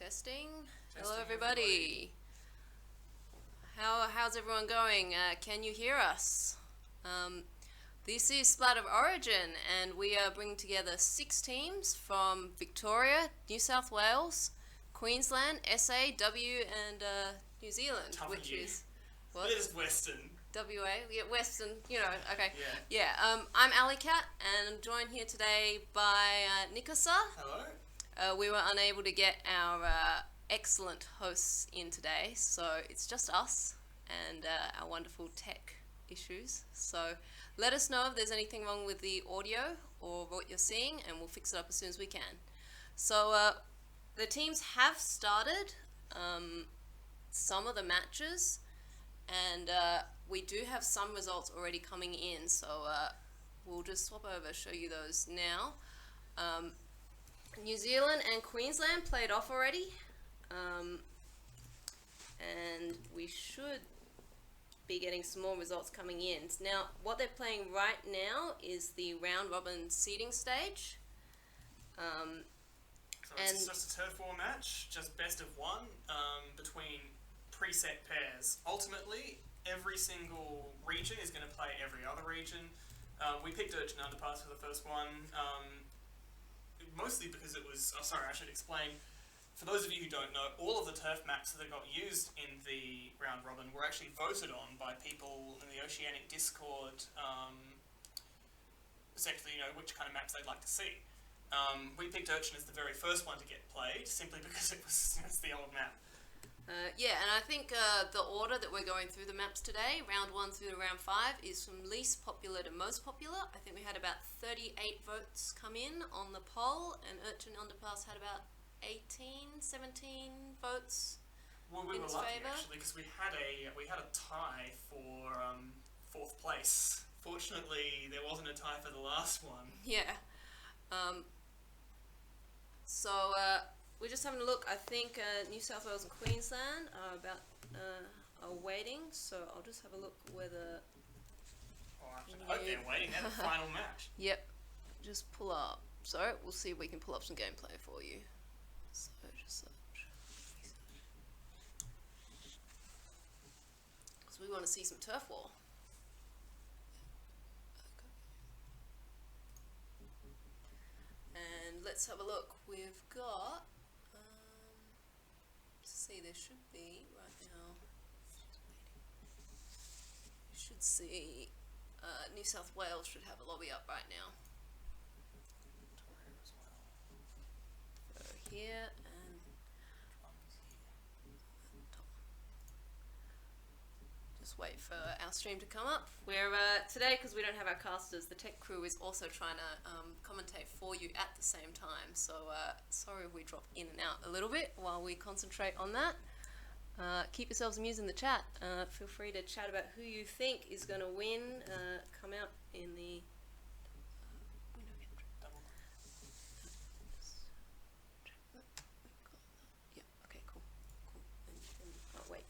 Testing. Hello, everybody. How's everyone going? Can you hear us? This is Splat of Origin, and we are bringing together 6 teams from Victoria, New South Wales, Queensland, SA, W, and New Zealand, which is what? It is Western. WA, yeah, Western, you know, okay. Yeah. I'm Ali Cat, and I'm joined here today by Nikasa. Hello. We were unable to get our excellent hosts in today, so it's just us and our wonderful tech issues. So let us know if there's anything wrong with the audio or what you're seeing, and we'll fix it up as soon as we can. So the teams have started some of the matches, and we do have some results already coming in, so we'll just swap over, show you those now. New Zealand and Queensland played off already, and we should be getting some more results coming in. Now, what they're playing right now is the round robin seeding stage. So it's just a turf war match, just best of one, between preset pairs. Ultimately, every single region is going to play every other region. We picked Urchin Underpass for the first one, mostly because it was, I should explain, for those of you who don't know, all of the turf maps that got used in the round robin were actually voted on by people in the Oceanink Discord, essentially, which kind of maps they'd like to see. We picked Urchin as the very first one to get played, simply because it's the old map. Yeah, and I think the order that we're going through the maps today, round 1 through to round 5, is from least popular to most popular. I think we had about 38 votes come in on the poll, and Urchin Underpass had about 18, 17 votes. Well, we were lucky actually, because we had a tie for 4th place. Fortunately, there wasn't a tie for the last one. Yeah. We're just having a look. I think New South Wales and Queensland are waiting, so I'll just have a look whether... I hope they're waiting. That's the final match. Yep. Just pull up. So we'll see if we can pull up some gameplay for you. So just search. Because we want to see some turf war. And let's have a look. We've got... see, there should be right now. You should see New South Wales should have a lobby up right now. So here and just wait for our stream to come up. We're today, because we don't have our casters, the tech crew is also trying to commentate for you at the same time. So sorry if we drop in and out a little bit while we concentrate on that. Keep yourselves amused in the chat. Feel free to chat about who you think is going to win. Come out in the yeah. Okay. Cool. Oh, wait.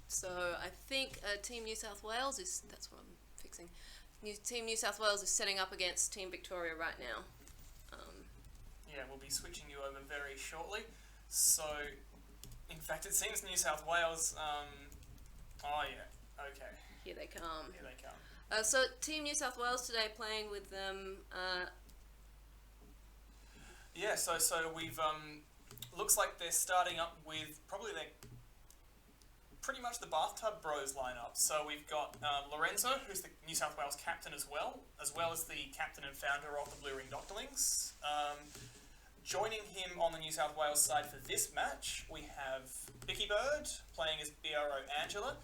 So I think Team New South Wales is, that's what I'm fixing. Team New South Wales is setting up against Team Victoria right now. Yeah, we'll be switching you over very shortly. So, in fact, it seems New South Wales, oh yeah, okay. Here they come. Here they come. So Team New South Wales today playing with them, yeah, so we've, looks like they're starting up with probably pretty much the Bathtub Bros lineup. So we've got Lorenzo, who's the New South Wales captain as well as the captain and founder of the Blue Ring Doctorlings. Joining him on the New South Wales side for this match, we have Vicky Bird playing as BRO Angela.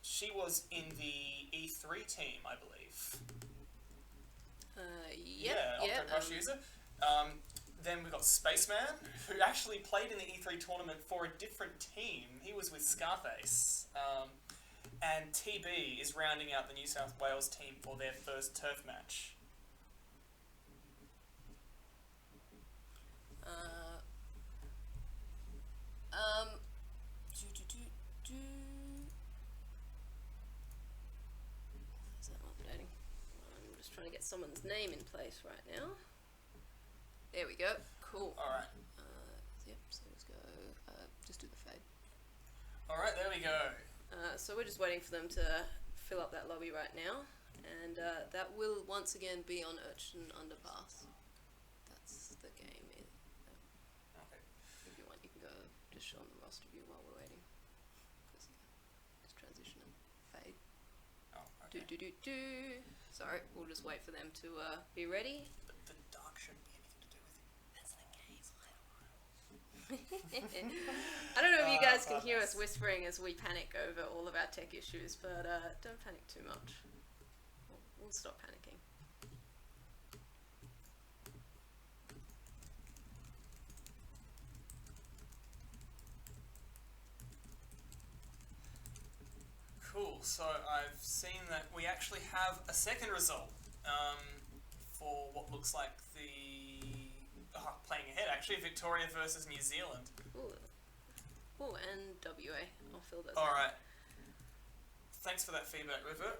She was in the E3 team, I believe. Yep. Crush user. Then we've got Spaceman, who actually played in the E3 tournament for a different team. He was with Scarface. And TB is rounding out the New South Wales team for their first turf match. Is that updating? I'm just trying to get someone's name in place right now. There we go. Cool. Alright. Yep, so let's go. Just do the fade. Alright, there we go. So we're just waiting for them to fill up that lobby right now. And that will once again be on Urchin Underpass. That's the game. Okay. If you want, you can go just show them the roster view while we're waiting. Just transition and fade. Oh, okay. Do. Sorry, we'll just wait for them to be ready. But the dark shouldn't be anything to do with it. That's the game. I don't know if you guys can hear us whispering as we panic over all of our tech issues, but don't panic too much. We'll stop panicking. Cool, so I've seen that we actually have a second result for what looks like the playing ahead actually, Victoria versus New Zealand. Ooh, and WA. I'll fill those. Alright. Thanks for that feedback, River.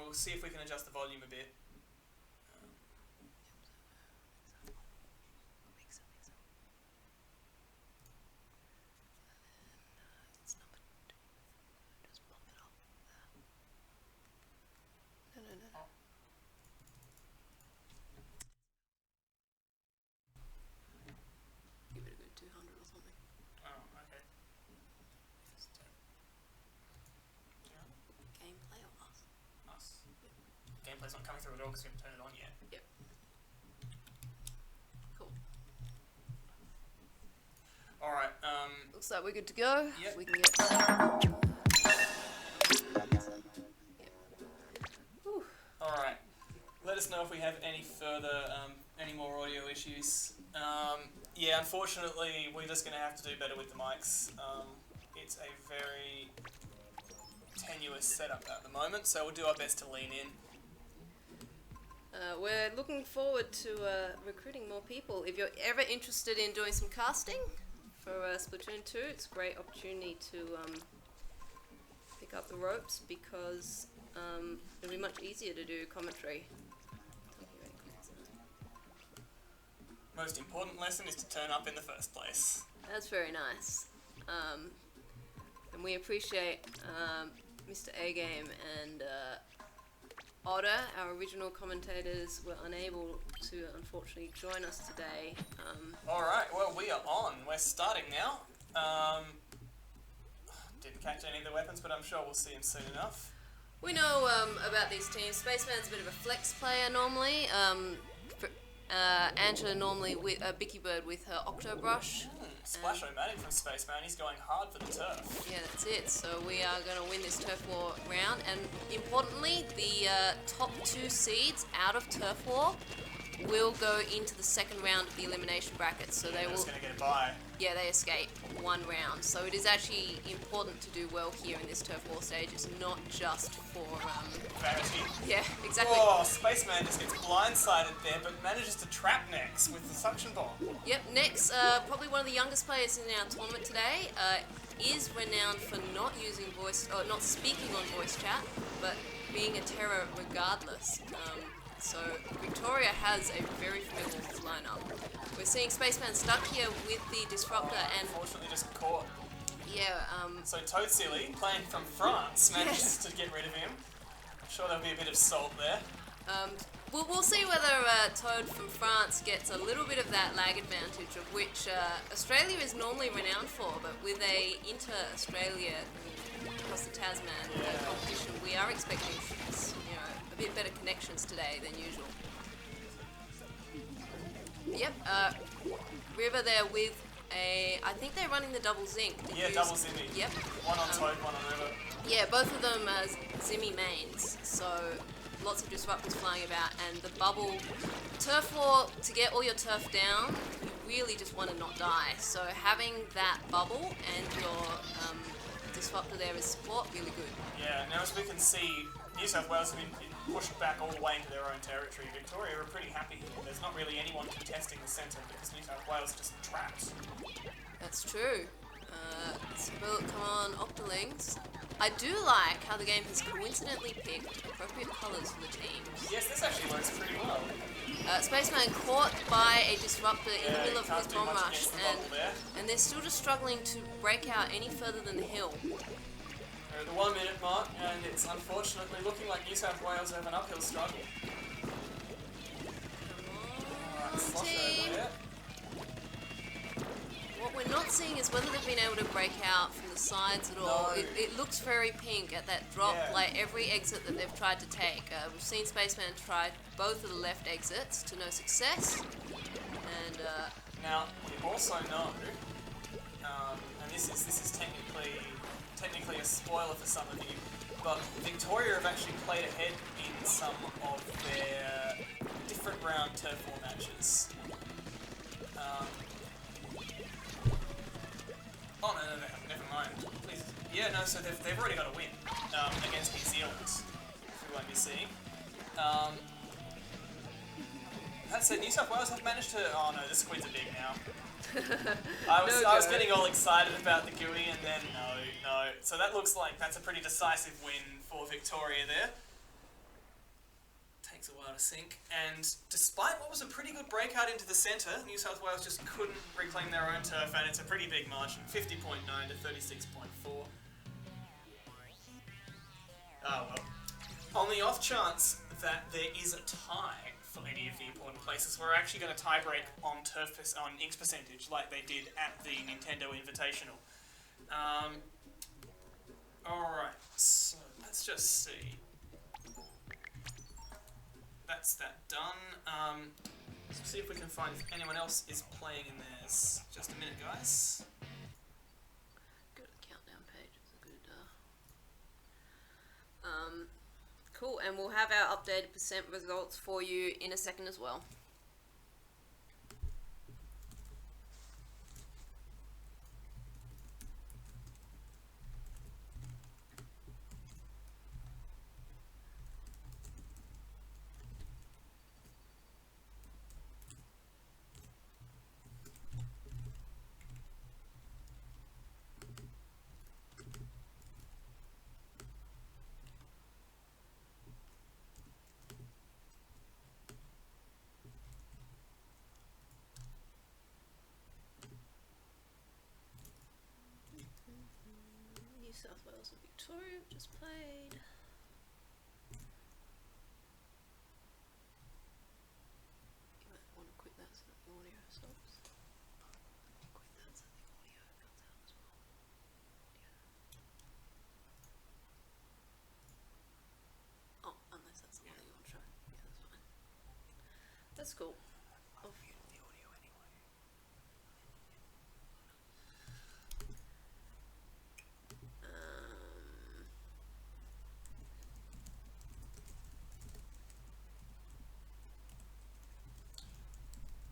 We'll see if we can adjust the volume a bit. It's number 2. Just bump it up there. No. Oh. Give it a good 200 or something. Oh, okay. Gameplay or us? Us. Gameplay's not coming through at all because we haven't turned it on yet. Yep. Cool. Alright, Looks like we're good to go. Yep. We can get. Alright. Let us know if we have any further, any more audio issues. Yeah, unfortunately, we're just going to have to do better with the mics. It's a very tenuous setup at the moment, so we'll do our best to lean in. We're looking forward to recruiting more people. If you're ever interested in doing some casting for Splatoon 2, it's a great opportunity to pick up the ropes because it'll be much easier to do commentary. Most important lesson is to turn up in the first place. That's very nice. And we appreciate Mr. A-Game and Otter, our original commentators, were unable to unfortunately join us today. Alright, well, we are on. We're starting now. Didn't catch any of the weapons, but I'm sure we'll see him soon enough. We know about these teams. Spaceman's a bit of a flex player normally. Angela normally with Bicky Bird with her Octobrush. Splash-O-Matic from Spaceman, he's going hard for the turf. Yeah, that's it. So we are going to win this turf war round, and importantly, the top 2 seeds out of turf war will go into the second round of the elimination bracket. So they will. Just going to get a bye. Yeah, they escape one round. So it is actually important to do well here in this turf war stage. It's not just for Vanity. Yeah, exactly. Oh, Spaceman just gets blindsided there, but manages to trap Nex with the suction bomb. Yep, Nex, probably one of the youngest players in our tournament today, is renowned for not using voice, or not speaking on voice chat, but being a terror regardless. So Victoria has a very formidable lineup. We're seeing Spaceman stuck here with the Disruptor and... Unfortunately just caught. Yeah, So Toad Silly, playing from France, manages to get rid of him. I'm sure there'll be a bit of salt there. We'll see whether Toad from France gets a little bit of that lag advantage, of which Australia is normally renowned for, but with a inter-Australia across the Tasman competition, we are expecting a bit better connections today than usual. Yep, River there with I think they're running the double zinc. Double Zimmy. Yep. One on Toad, one on River. Yeah, both of them Zimmy mains, so lots of disruptors flying about, and the bubble turf war, to get all your turf down, you really just want to not die. So having that bubble and your disruptor there as support, really good. Yeah, now as we can see, New South Wales have been pushed back all the way into their own territory. Victoria are pretty happy here. There's not really anyone contesting the centre because New South Wales are just trapped. That's true. Come on, Octolings. I do like how the game has coincidentally picked appropriate colours for the teams. Yes, this actually works pretty well. Spaceman caught by a disruptor in the Yeah, middle of can't his do bomb much rush, against the bubble there. and they're still just struggling to break out any further than the hill. We're at the 1 minute mark, and it's unfortunately looking like New South Wales have an uphill struggle. Alright, slosh team. over there. What we're not seeing is whether they've been able to break out from the sides at all. No. It looks very pink at that drop, Yeah. like every exit that they've tried to take. We've seen Spaceman try both of the left exits to no success. And Now, you also know, and this is technically a spoiler for some of you, but Victoria have actually played ahead in some of their different round turf war matches. Oh no, never mind. Please, yeah, no. So they've already got a win against New Zealand, which we won't be seeing. That said, New South Wales have managed to. Oh no, the squids are big now. I was getting all excited about the GUI, and then no. So that looks like that's a pretty decisive win for Victoria there. Takes a while to sink, and despite what was a pretty good breakout into the centre, New South Wales just couldn't reclaim their own turf, and it's a pretty big margin, 50.9 to 36.4. Oh well. On the off chance that there is a tie for any of the important places, we're actually going to tie break on on inks percentage, like they did at the Nintendo Invitational. Alright, so let's just see. That's that done. Let's see if we can find if anyone else is playing in theirs. Just a minute, guys. go to the countdown page. It's a good. Cool, and we'll have our updated percent results for you in a second as well. New South Wales and Victoria have just played. You might want to quit that so that the audio stops. Quit that so the audio comes out as well. Oh, unless that's the one that you want to show. Yeah, that's fine. That's cool. I'll mute the audio anyway.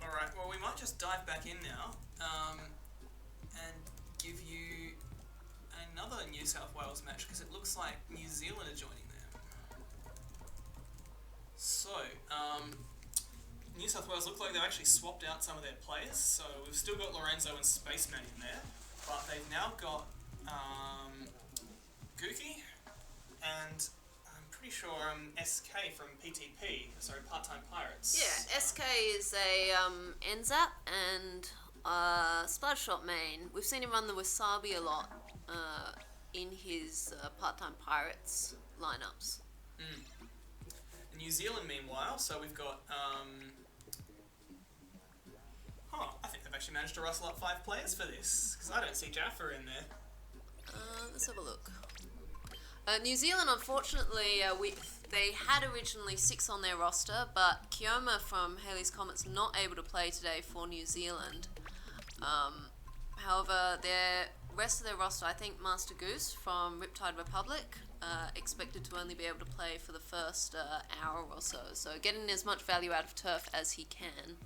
Alright, well we might just dive back in now and give you another New South Wales match, because it looks like New Zealand are joining them. So, New South Wales look like they've actually swapped out some of their players, so we've still got Lorenzo and Spaceman in there, but they've now got Gookie and I'm pretty sure SK from PTP, sorry, Part-Time Pirates. Yeah, SK is a ANZ and Splat shot main. We've seen him run the Wasabi a lot in his Part-Time Pirates lineups. New Zealand, meanwhile, so we've got I think they've actually managed to rustle up 5 players for this, because I don't see Jaffa in there. Let's have a look. New Zealand, unfortunately, they had originally 6 on their roster, but Kioma from Haley's Comets not able to play today for New Zealand. However, their rest of their roster, I think Master Goose from Riptide Republic, expected to only be able to play for the first hour or so. So getting as much value out of turf as he can.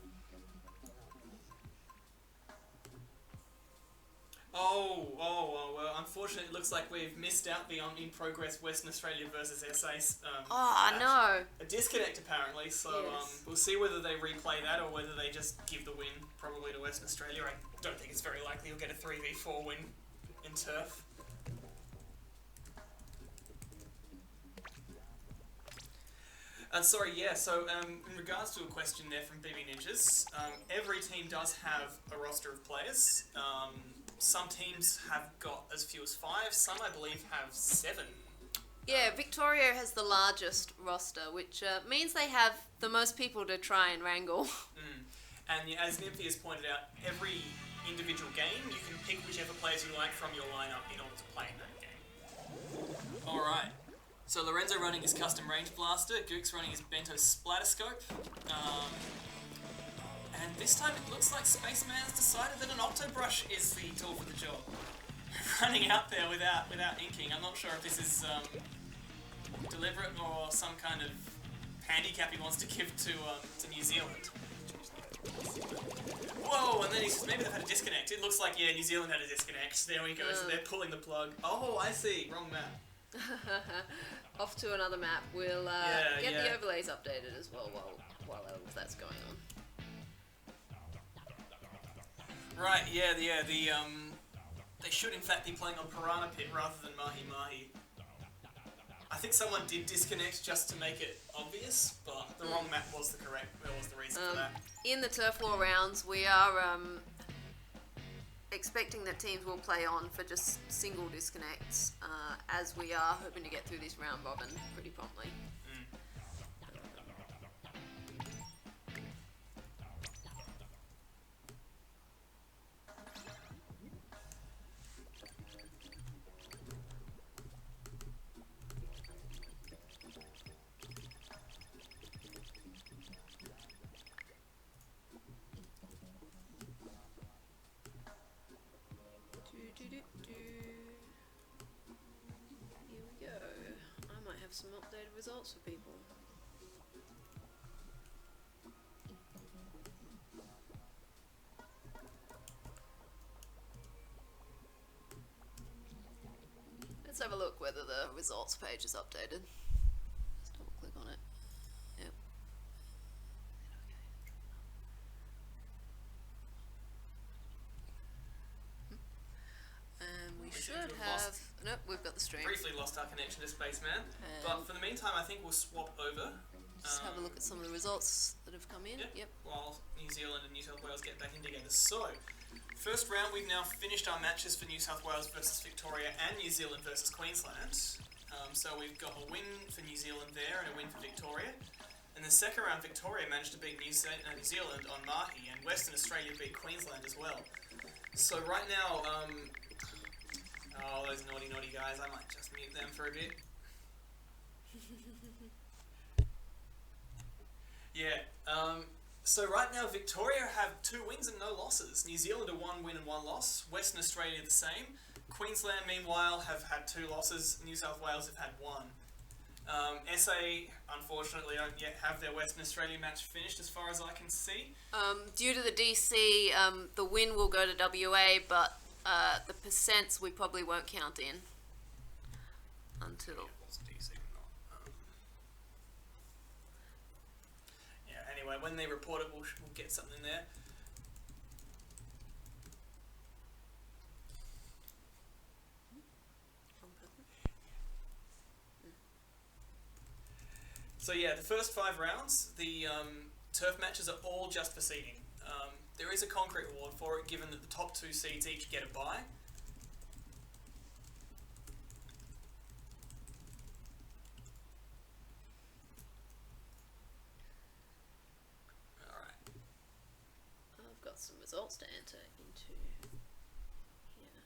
Well, unfortunately it looks like we've missed out the in progress Western Australia versus SA match. No. A disconnect apparently, so Yes. we'll see whether they replay that or whether they just give the win probably to Western Australia. I don't think it's very likely you'll get a 3v4 win in turf. Sorry, yeah, so in regards to a question there from BB Ninjas, every team does have a roster of players. Some teams have got as few as 5, some I believe have 7. Yeah, Victoria has the largest roster, which means they have the most people to try and wrangle. And yeah, as Nymphy has pointed out, every individual game you can pick whichever players you like from your lineup in order to play in that game. Alright. So Lorenzo running his custom range blaster, Gook's running his bento splatterscope, and this time it looks like Spaceman's decided that an Octobrush is the tool for the job. Running out there without inking. I'm not sure if this is deliberate or some kind of handicap he wants to give to New Zealand. Whoa, and then he says maybe they've had a disconnect. It looks like, yeah, New Zealand had a disconnect. There we go, so they're pulling the plug. Oh, I see, wrong map. Off to another map. We'll get the overlays updated as well while all of that's going on. Right, they should in fact be playing on Piranha Pit rather than Mahi Mahi. I think someone did disconnect just to make it obvious, but the wrong map was the reason for that. In the turf war rounds, we are expecting that teams will play on for just single disconnects, as we are hoping to get through this round robin pretty promptly. Here we go. I might have some updated results for people. Let's have a look whether the results page is updated. Let's double click on it. Yep. And we should have... Nope, we've got the stream. Briefly lost our connection to Spaceman, but for the meantime I think we'll swap over. Just have a look at some of the results that have come in. Yep. While New Zealand and New South Wales get back in together. So, first round we've now finished our matches for New South Wales versus Victoria and New Zealand versus Queensland. So we've got a win for New Zealand there and a win for Victoria. In the second round, Victoria managed to beat New Zealand on Mahi, and Western Australia beat Queensland as well. So right now, oh, those naughty guys, I might just mute them for a bit. So right now, Victoria have 2 wins and no losses. New Zealand are 1 win and 1 loss. Western Australia the same. Queensland, meanwhile, have had 2 losses. New South Wales have had 1. SA, unfortunately, don't yet have their Western Australia match finished as far as I can see. Due to the DC, the win will go to WA, but the percents we probably won't count in until... Anyway, when they report it, we'll get something there. So yeah, the first 5 rounds, the turf matches are all just for seeding. There is a concrete reward for it, given that the top 2 seeds each get a bye. Alright. I've got some results to enter into here.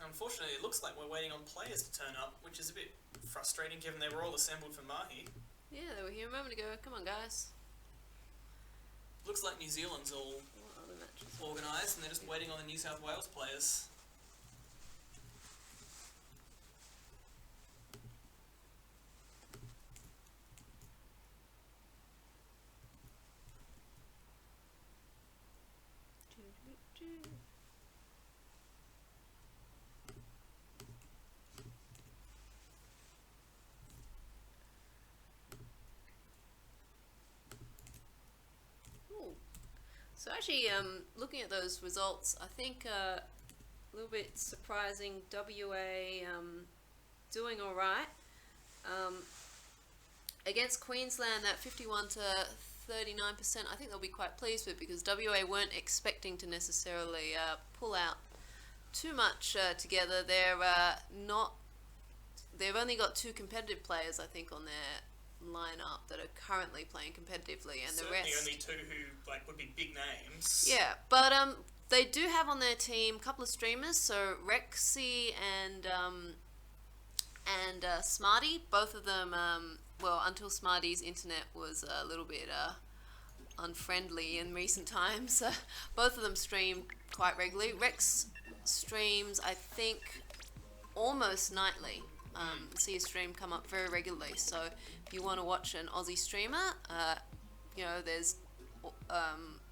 Unfortunately, it looks like we're waiting on players to turn up, which is a bit frustrating given they were all assembled for Mahi. Yeah, they were here a moment ago. Come on, guys. Looks like New Zealand's all organised and they're just waiting on the New South Wales players. So actually, looking at those results, I think a little bit surprising, WA doing all right. Against Queensland, that 51 to 39%, I think they'll be quite pleased with, because WA weren't expecting to necessarily pull out too much together. They've only got 2 competitive players, I think, on their lineup that are currently playing competitively, and Certainly the rest only 2 who would be big names. Yeah, but they do have on their team a couple of streamers, so Rexy and Smarty. Both of them, until Smarty's internet was a little bit unfriendly in recent times, both of them stream quite regularly. Rex streams, I think, almost nightly. See his stream come up very regularly. So if you want to watch an Aussie streamer, there's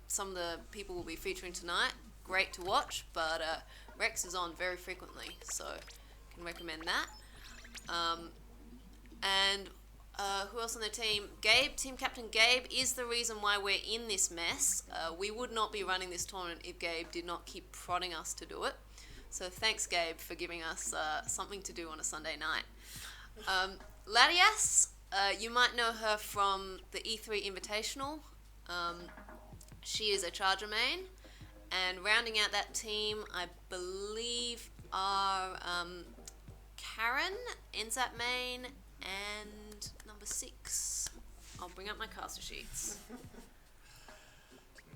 some of the people we'll be featuring tonight. Great to watch, but Rex is on very frequently, so can recommend that. And who else on the team? Gabe, team captain Gabe, is the reason why we're in this mess. We would not be running this tournament if Gabe did not keep prodding us to do it. So thanks, Gabe, for giving us something to do on a Sunday night. Ladias, you might know her from the E3 Invitational. She is a Charger main. And rounding out that team, I believe, are Karen, ANZ main, and number 6. I'll bring up my caster sheets.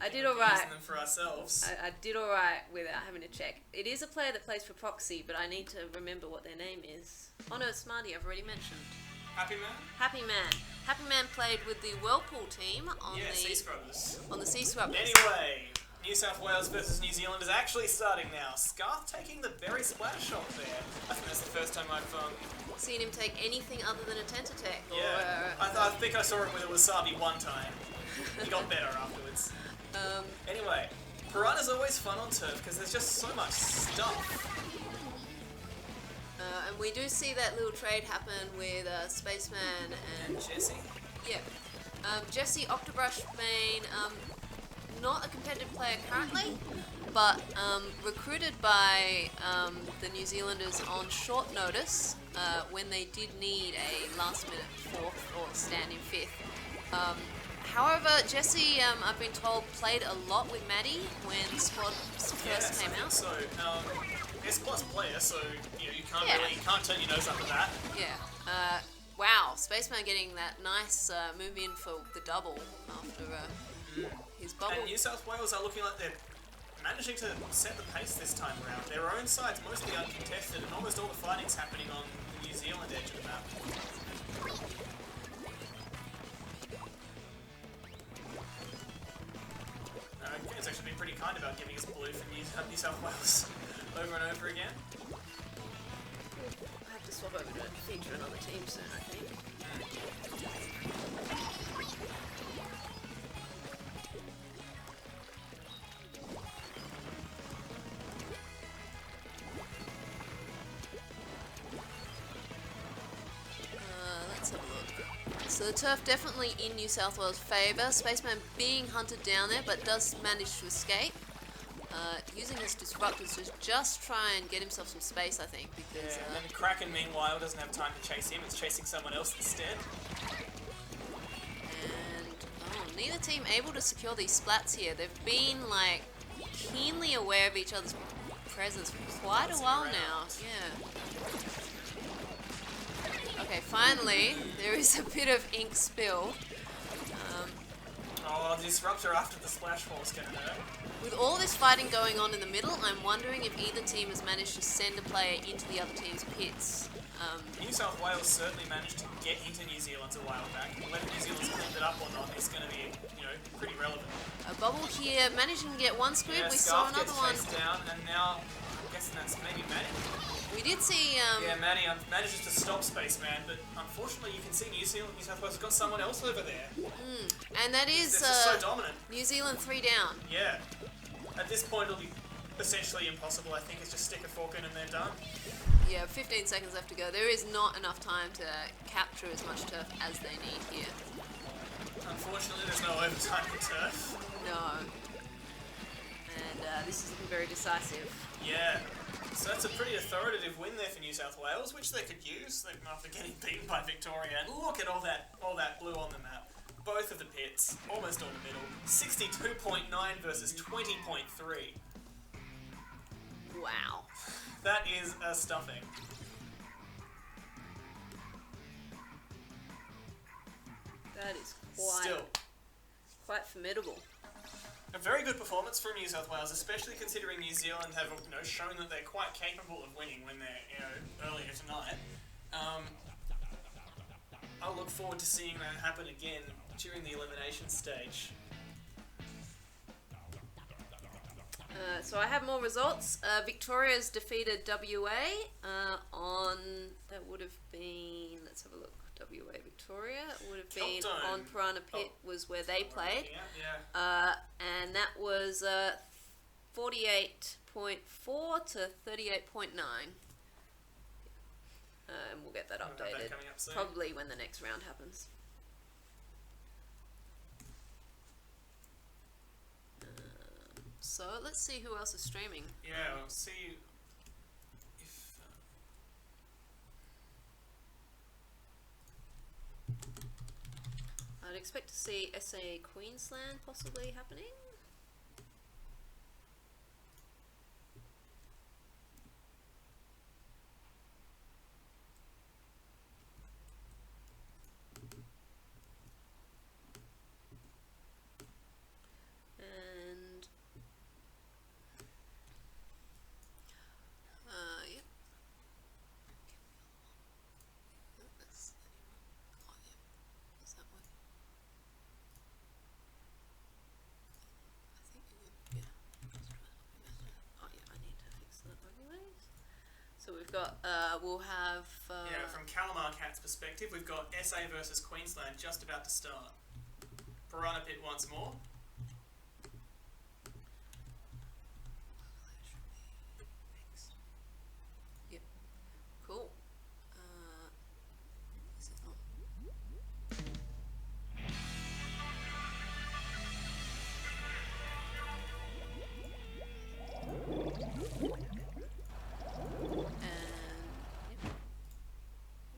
I did all right. Using them for ourselves. I did all right without having to check. It is a player that plays for Proxy, but I need to remember what their name is. Oh no, it's Smarty, I've already mentioned. Happy Man? Happy Man. Happy Man played with the Whirlpool team on Sea Scrubbers. On the Sea Scrubbers. Anyway, New South Wales versus New Zealand is actually starting now. Scarf taking the very Splat shot there. I think that's the first time I've seen him take anything other than a Tentatek. Yeah, I think I saw him with a Wasabi one time. He got better afterwards. Anyway, Piranha's always fun on turf because there's just so much stuff. And we do see that little trade happen with Spaceman and Jesse? Yeah. Jesse, Octobrush main, not a competitive player currently, but recruited by the New Zealanders on short notice when they did need a last-minute 4th or stand-in 5th. However, Jesse, I've been told, played a lot with Maddie when Squad first came out. So, S+ player, so you can't turn your nose up at that. Yeah. Wow, Spaceman getting that nice move in for the double after his bubble. And New South Wales are looking like they're managing to set the pace this time around. Their own side's mostly uncontested, and almost all the fighting's happening on the New Zealand edge of the map. It's actually been pretty kind about giving us blue for New South Wales over and over again. I have to swap over to feature another team soon, I think. Let's have a look. So the turf definitely in New South Wales' favour. Spaceman being hunted down there, but does manage to escape. Using his disruptors to just try and get himself some space, I think. Because, and then Kraken, meanwhile, doesn't have time to chase him. It's chasing someone else instead. And neither team able to secure these splats here. They've been keenly aware of each other's presence for quite a while now. Yeah. Okay, finally, there is a bit of ink spill. The disruptor after the splash falls can hurt. With all this fighting going on in the middle, I'm wondering if either team has managed to send a player into the other team's pits. New South Wales certainly managed to get into New Zealand a while back. Whether New Zealand's cleaned it up or not is going to be, pretty relevant. A bubble here, managing to get one squid. Yeah, We Scarf saw another one. gets chased down, and now I'm guessing that's maybe Maddie. We did see. Yeah, Maddie manages to stop Spaceman, but unfortunately, you can see New South Wales has got someone else over there. And that is so dominant. New Zealand 3 down. Yeah. At this point, it'll be essentially impossible. I think it's just stick a fork in and they're done. Yeah, 15 seconds left to go. There is not enough time to capture as much turf as they need here. Unfortunately, there's no overtime for turf. No. And this is looking very decisive. Yeah. So that's a pretty authoritative win there for New South Wales, which they could use after getting beaten by Victoria. And look at all that blue on the map. Both of the pits, almost all the middle. 62.9 versus 20.3. Wow. That is a stuffing. That is Still. quite formidable. A very good performance from New South Wales, especially considering New Zealand have shown that they're quite capable of winning when they're earlier tonight. I'll look forward to seeing that happen again during the elimination stage. So I have more results. Victoria's defeated WA on, that would have been, let's have a look, WA Victoria, it would have been Keltone. on Piranha Pit was where they played. Yeah. And that was 48.4 to 38.9. And we'll get that We'll have that updated coming up soon. probably when the next round happens. So let's see who else is streaming. Yeah, we'll see if... I'd expect to see SA Queensland possibly happening. And yep. Is that one? Yeah. Oh yeah, I need to fix that anyways. So we've got, we'll have... yeah, from Calamar Cat's perspective, we've got SA versus Queensland just about to start. Piranha Pit once more. Yep. Cool. Is it not?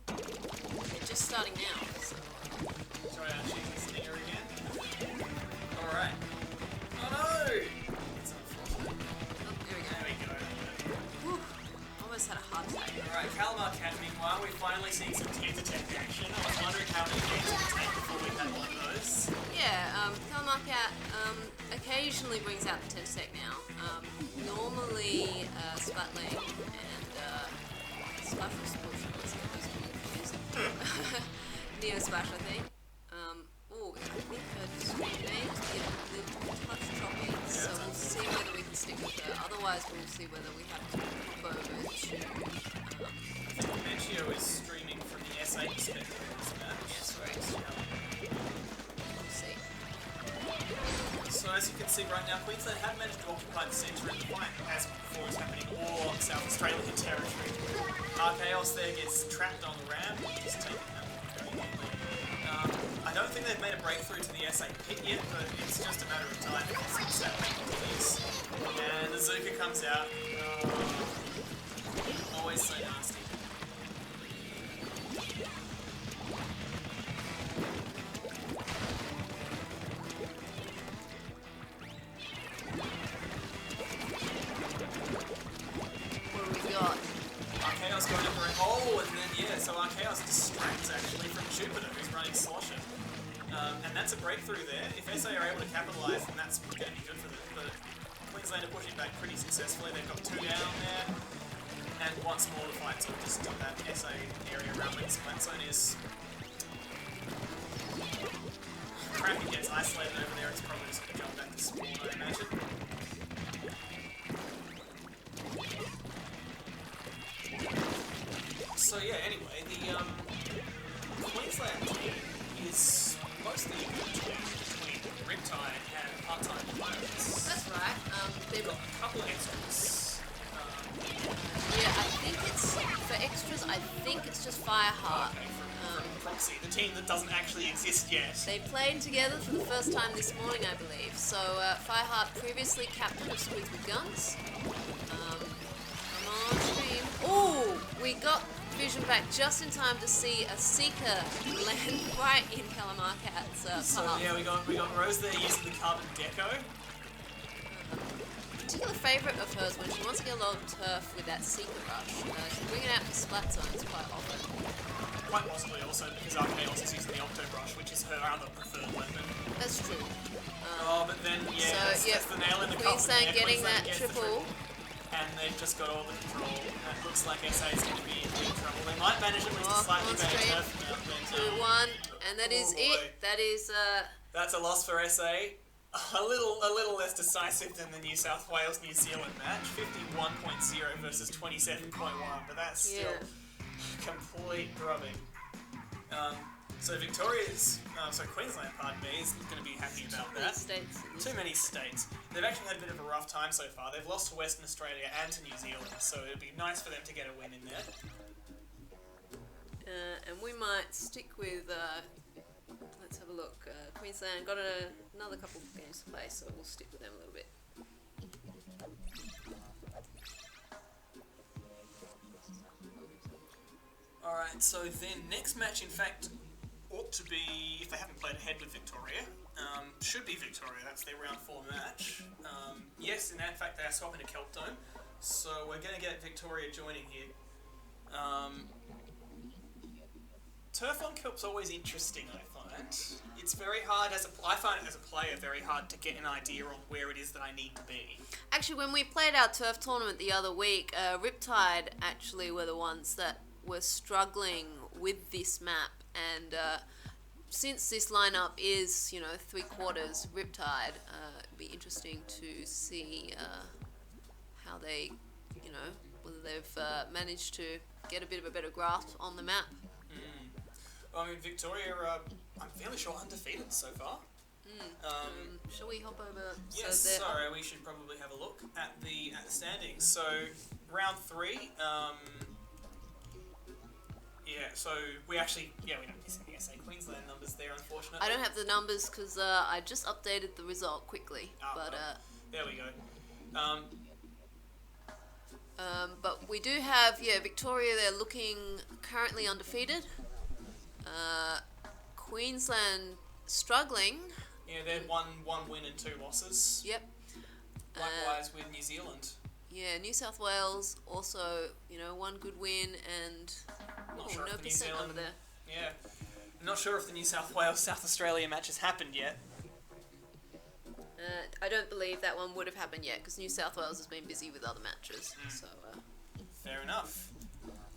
They're just starting now. So. Sorry, I'm choosing Stinger again. Alright. Oh no! It's unfortunate. Oh, there we go. There we go. Whew. Almost had a heart attack. Alright, Calamar Cat, meanwhile, we're finally seeing some tear detect action. I was wondering how many tears it would take before we had one of those. Yeah, Calamar Cat occasionally brings out the Tentacec now. Normally, Splatling and Splash was Neo Splash, I think. Oh, I think her screen may just be a little touch choppy, so we'll see whether we can stick with her. Otherwise, we'll see whether we have to pop over to. I think Menchio is streaming from the SA perspective in this match. Yes, right. We'll see. So as you can see right now, Queensland have managed to occupy the centre of the fight as before is happening all on South Australian territory. Archaeos there gets trapped on the ramp, just taking that very neatly. I don't think they've made a breakthrough to the SA pit yet, but it's just a matter of time since that thing continues. And the Zuka comes out. Always so nasty. What do we got? Archaeos going up around. Oh, and then yeah, so Archaeos distracts actually from Jupiter, who's running Slosher. And that's a breakthrough there. If SA are able to capitalise, then that's going to be good for them. But Queensland are pushing back pretty successfully. They've got 2 down there. And once more, the fight's all just in that SA area around where the Splat zone is. Kraken gets isolated over there. It's probably just going to jump back to spawn, I imagine. So yeah, anyway, the Queensland team is mostly a good team between Riptide and Part-Time Pirates. That's right. They've got a couple of extras. Yeah, I think it's for extras. I think it's just Fireheart. Okay, from proxy, the team that doesn't actually exist yet. They played together for the first time this morning, I believe. So, Fireheart, previously captain of Squeeze with Guns. Come on, stream. Oh, we got vision back just in time to see a Seeker land right in Kalamarkat's path. So yeah, we got Rose there using the carbon deco. Particular favourite of hers when she wants to get a lot of turf with that Seeker rush. She'll bring it out to Splat zones quite often. Quite possibly also because Archaeos is using the Octo Brush, which is her other preferred weapon. That's true. But then, that's the nail in the coffin. Queensland getting Queensland that gets the triple. And they've just got all the control. And it looks like SA is going to be in big trouble. They might manage at least a slightly better turf amount than 2-1, and that is it. That is that's a loss for SA. A little less decisive than the New South Wales New Zealand match, 51.0 versus 27.1, but that's still complete rubbing. So Queensland, pardon me, is going to be happy about that. Too many states. They've actually had a bit of a rough time so far. They've lost to Western Australia and to New Zealand, so it'd be nice for them to get a win in there. And we might stick with. Let's have a look. Queensland got another couple of games to play, so we'll stick with them a little bit. Alright, so then next match, in fact, ought to be, if they haven't played ahead with Victoria, should be Victoria. That's their round 4 match. Yes, in fact, they are swapping to Kelp Dome, so we're going to get Victoria joining here. Turf on Kelp's always interesting, I find. It's very hard I find it as a player very hard to get an idea on where it is that I need to be. Actually, when we played our turf tournament the other week, Riptide actually were the ones that were struggling with this map, and since this lineup is, 3/4 Riptide, it'd be interesting to see how they, whether they've managed to get a bit of a better grasp on the map. I mean, Victoria, I'm fairly sure undefeated so far. Shall we hop over? Yes, we should probably have a look at the standings. So, round 3, so we don't miss any SA Queensland numbers there, unfortunately. I don't have the numbers because I just updated the result quickly, there we go. But we do have, Victoria, they're looking currently undefeated. Queensland struggling. Yeah, they had one win and 2 losses. Yep. Likewise with New Zealand. Yeah, New South Wales also, 1 good win and Not sure no if the New percent Zealand, over there. Yeah. I'm not sure if the New South Wales South Australia match has happened yet. I don't believe that one would have happened yet because New South Wales has been busy with other matches. So. Fair enough.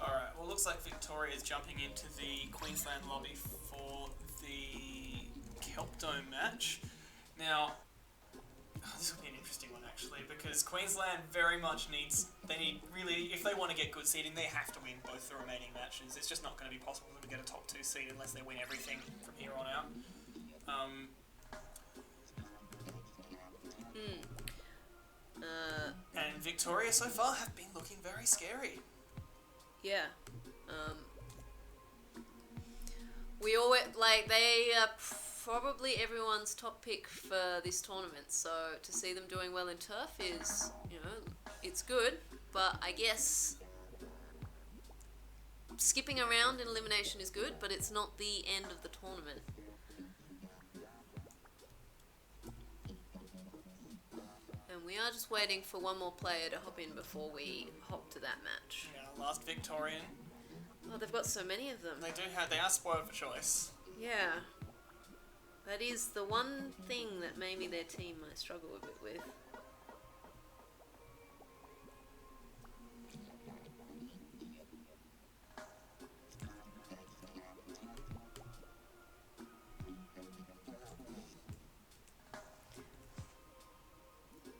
Alright, well, looks like Victoria is jumping into the Queensland lobby for the Kelp Dome match. Now, this will be an interesting one actually, because Queensland very much if they want to get good seeding, they have to win both the remaining matches. It's just not going to be possible for them to get a top 2 seed unless they win everything from here on out. And Victoria so far have been looking very scary. Yeah. We always, they are probably everyone's top pick for this tournament, so to see them doing well in turf is, it's good, but I guess skipping around in elimination is good, but it's not the end of the tournament. And we are just waiting for one more player to hop in before we hop to that match. Yeah, last Victorian. Oh, they've got so many of them. They are spoiled for choice. Yeah. That is the one thing that maybe their team might struggle a bit with.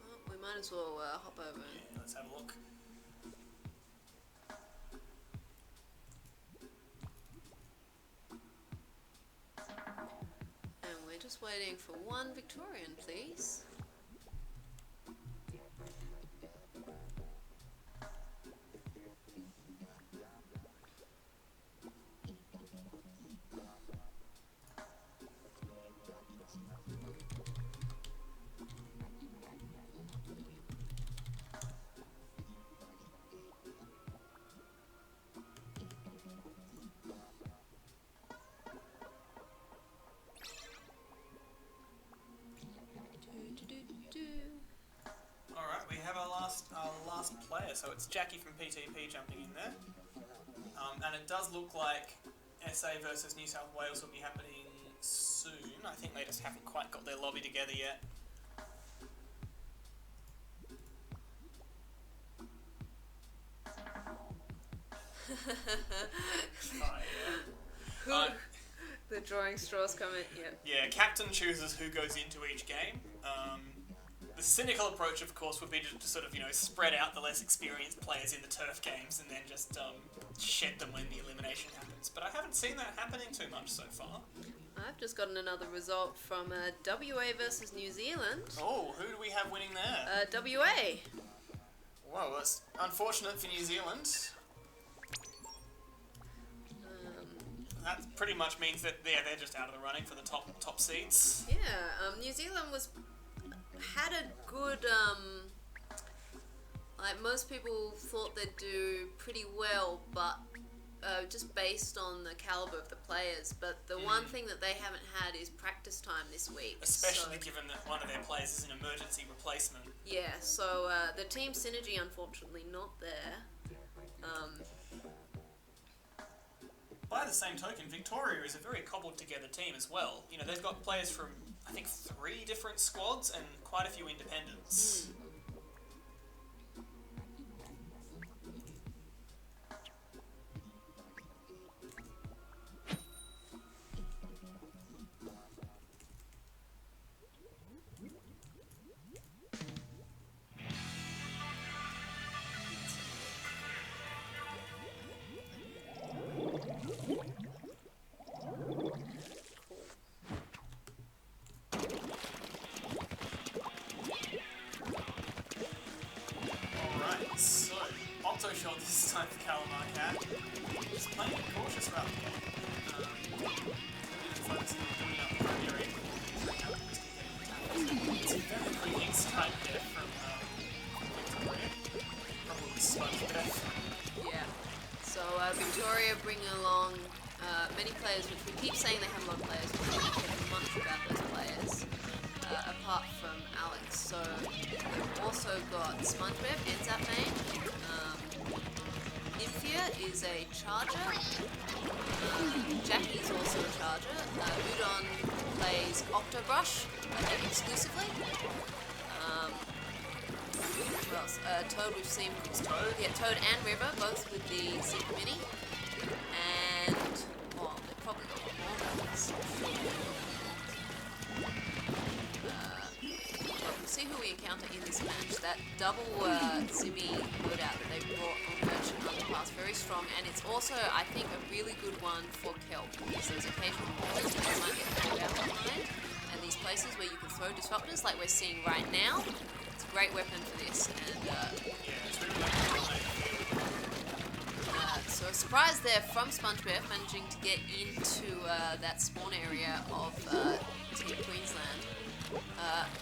Well, we might as well hop over. Yeah, let's have a look. Just waiting for one Victorian, please. so it's Jackie from PTP jumping in there. And it does look like SA versus New South Wales will be happening soon. I think they just haven't quite got their lobby together yet. The drawing straws comment, Yeah, captain chooses who goes into each game. The cynical approach, of course, would be to sort of, spread out the less experienced players in the turf games and then just shed them when the elimination happens. But I haven't seen that happening too much so far. I've just gotten another result from WA versus New Zealand. Oh, who do we have winning there? WA. Well, that's unfortunate for New Zealand. That pretty much means that they're just out of the running for the top seeds. Yeah, New Zealand had a good, like most people thought they'd do pretty well, but just based on the caliber of the players. But the one thing that they haven't had is practice time this week. Especially given that one of their players is an emergency replacement. Yeah, so the team synergy unfortunately not there. By the same token, Victoria is a very cobbled together team as well. They've got players from, I think, 3 different squads and quite a few independents. Shot this time for Calamar Cat. Just playing it cautious throughout the game. Focusing on building up the primary. It's a very quick strike there from Victoria. Probably sponge death. Yeah. So Victoria bringing along many players, which we keep saying they have a lot of players, but we don't care much about those players. Apart from Alex. So we've also got SpongeBob, ANZ main. Infia is a charger. Jackie's also a charger. Udon plays Octobrush, I think exclusively. Who else? Toad, we've seen Toad. Yeah, Toad and River, both with the Secret Mini. And they're probably got more ones. See who we encounter in this match. That double Zimmy loadout that they brought on Merchant Underpass, very strong, and it's also, I think, a really good one for Kelp, because there's occasional corners where you might get caught out behind, and these places where you can throw disruptors, like we're seeing right now, it's a great weapon for this, and so a surprise there from SpongeBob, managing to get into that spawn area of Team Queensland.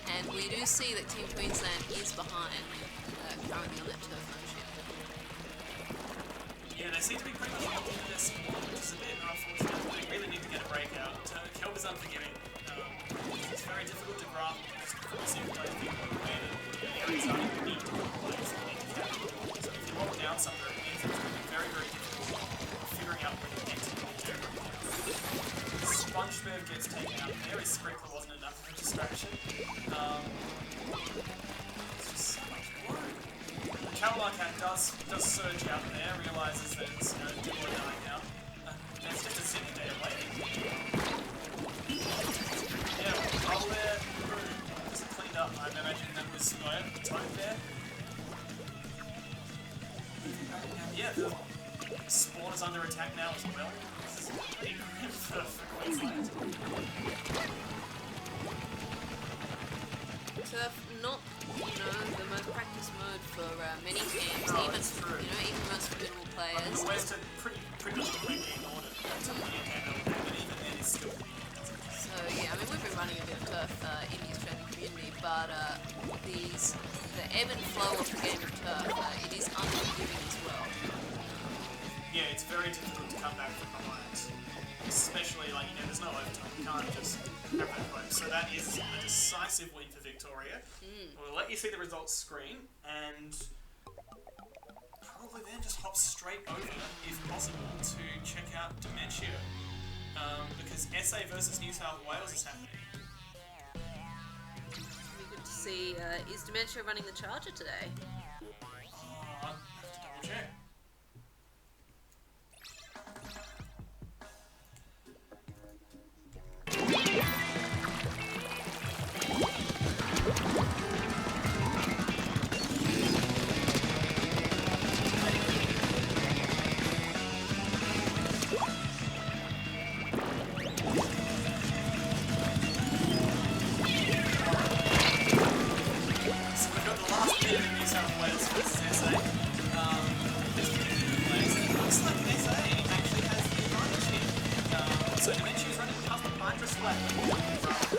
And we do see that Team Queensland is behind currently on that turf ownership. Yeah, they seem to be pretty much locked into their spawn, which is a bit unfortunate. They really need to get a breakout. Kelp is unforgiving. It's very difficult to grasp just single player people where the areas are you need to place and need to catch. So if you lock down somewhere, it means it's going to be very, very difficult figuring out where the next one is. SpongeBob gets taken out there. His sprinkler wasn't enough of a distraction. It's just so much work. Calamar Cat does surge out there, realises that it's do or die now. There's just a Zimmy there waiting. Yeah, roll there. Just cleaned up. I imagine that was Toad there. Yeah, the spawn is under attack now as well. This is pretty grim for Queensland. Turf, not the most practice mode for many teams, even most minimal players. West are pretty much completely ignored it until the end, but even then it's still. So yeah, I mean we've been running a bit of turf in the Australian community, but the ebb and flow of the game of turf, it is unforgiving as well. Yeah, it's very difficult to come back from behind, especially there's no overtime. You can't just have that hope. So that is a decisive win for Victoria. We'll let you see the results screen, and probably then just hop straight over, if possible, to check out Dementia. Because SA versus New South Wales is happening. We good to see, is Dementia running the charger today? Oh, I'll have to double check. So Dementia is running custom Nitro Splat from the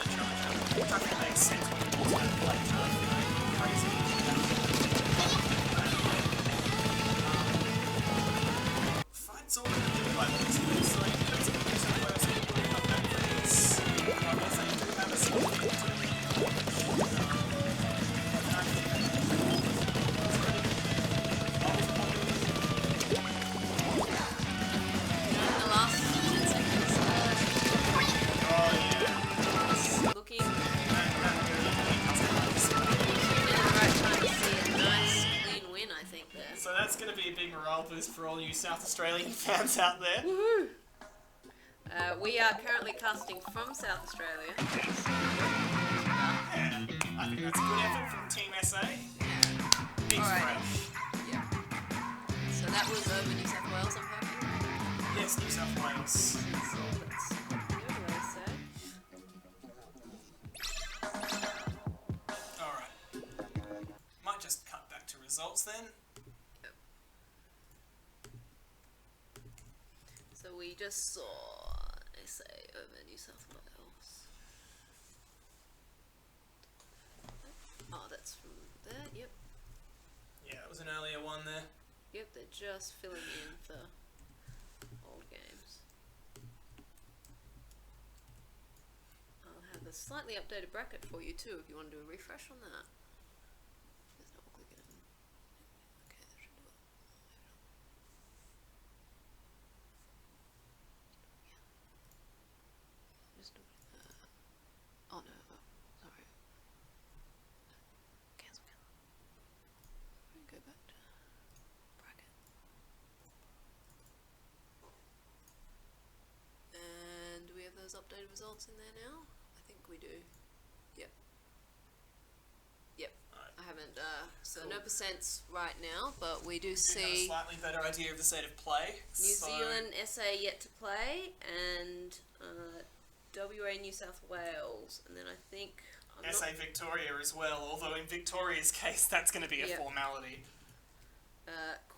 charger, which I think makes sense when you want to play crazy. Fight's all going to do by the way, so I think it's a good reason why I was able to come back for this. I guess I do have a skill to it. And I think it's pretty In the last 10 seconds, looking in the right time to see a nice clean win, I think, there. So that's going to be a big morale boost for all you South Australian fans out there. Woohoo! We are currently casting from South Australia. Yeah, I think that's a good effort from Team SA. Big Alright. splash. Yeah. So that was over New South Wales, I'm hoping. Yes, New South Wales. So let's go to SA. Alright. Might just cut back to results then. So we just saw SA over New South Wales. Oh, that's from there, yep. Yeah, that was an earlier one there. Yep, they're just filling in for old games. I'll have a slightly updated bracket for you too if you want to do a refresh on that. Just double click it. Okay, that should do it. Just do it. Oh no, sorry. Cancel. Go back to bracket. And do we have those updated results in there now? I think we do. Yep. Alright. I haven't, so Cool. no percents right now, but we do We do have a see slightly better idea of the state of play. New Zealand, SA yet to play, and WA, New South Wales, and then I think I'm SA Victoria as well, although in Victoria's case that's going to be a Yep. formality.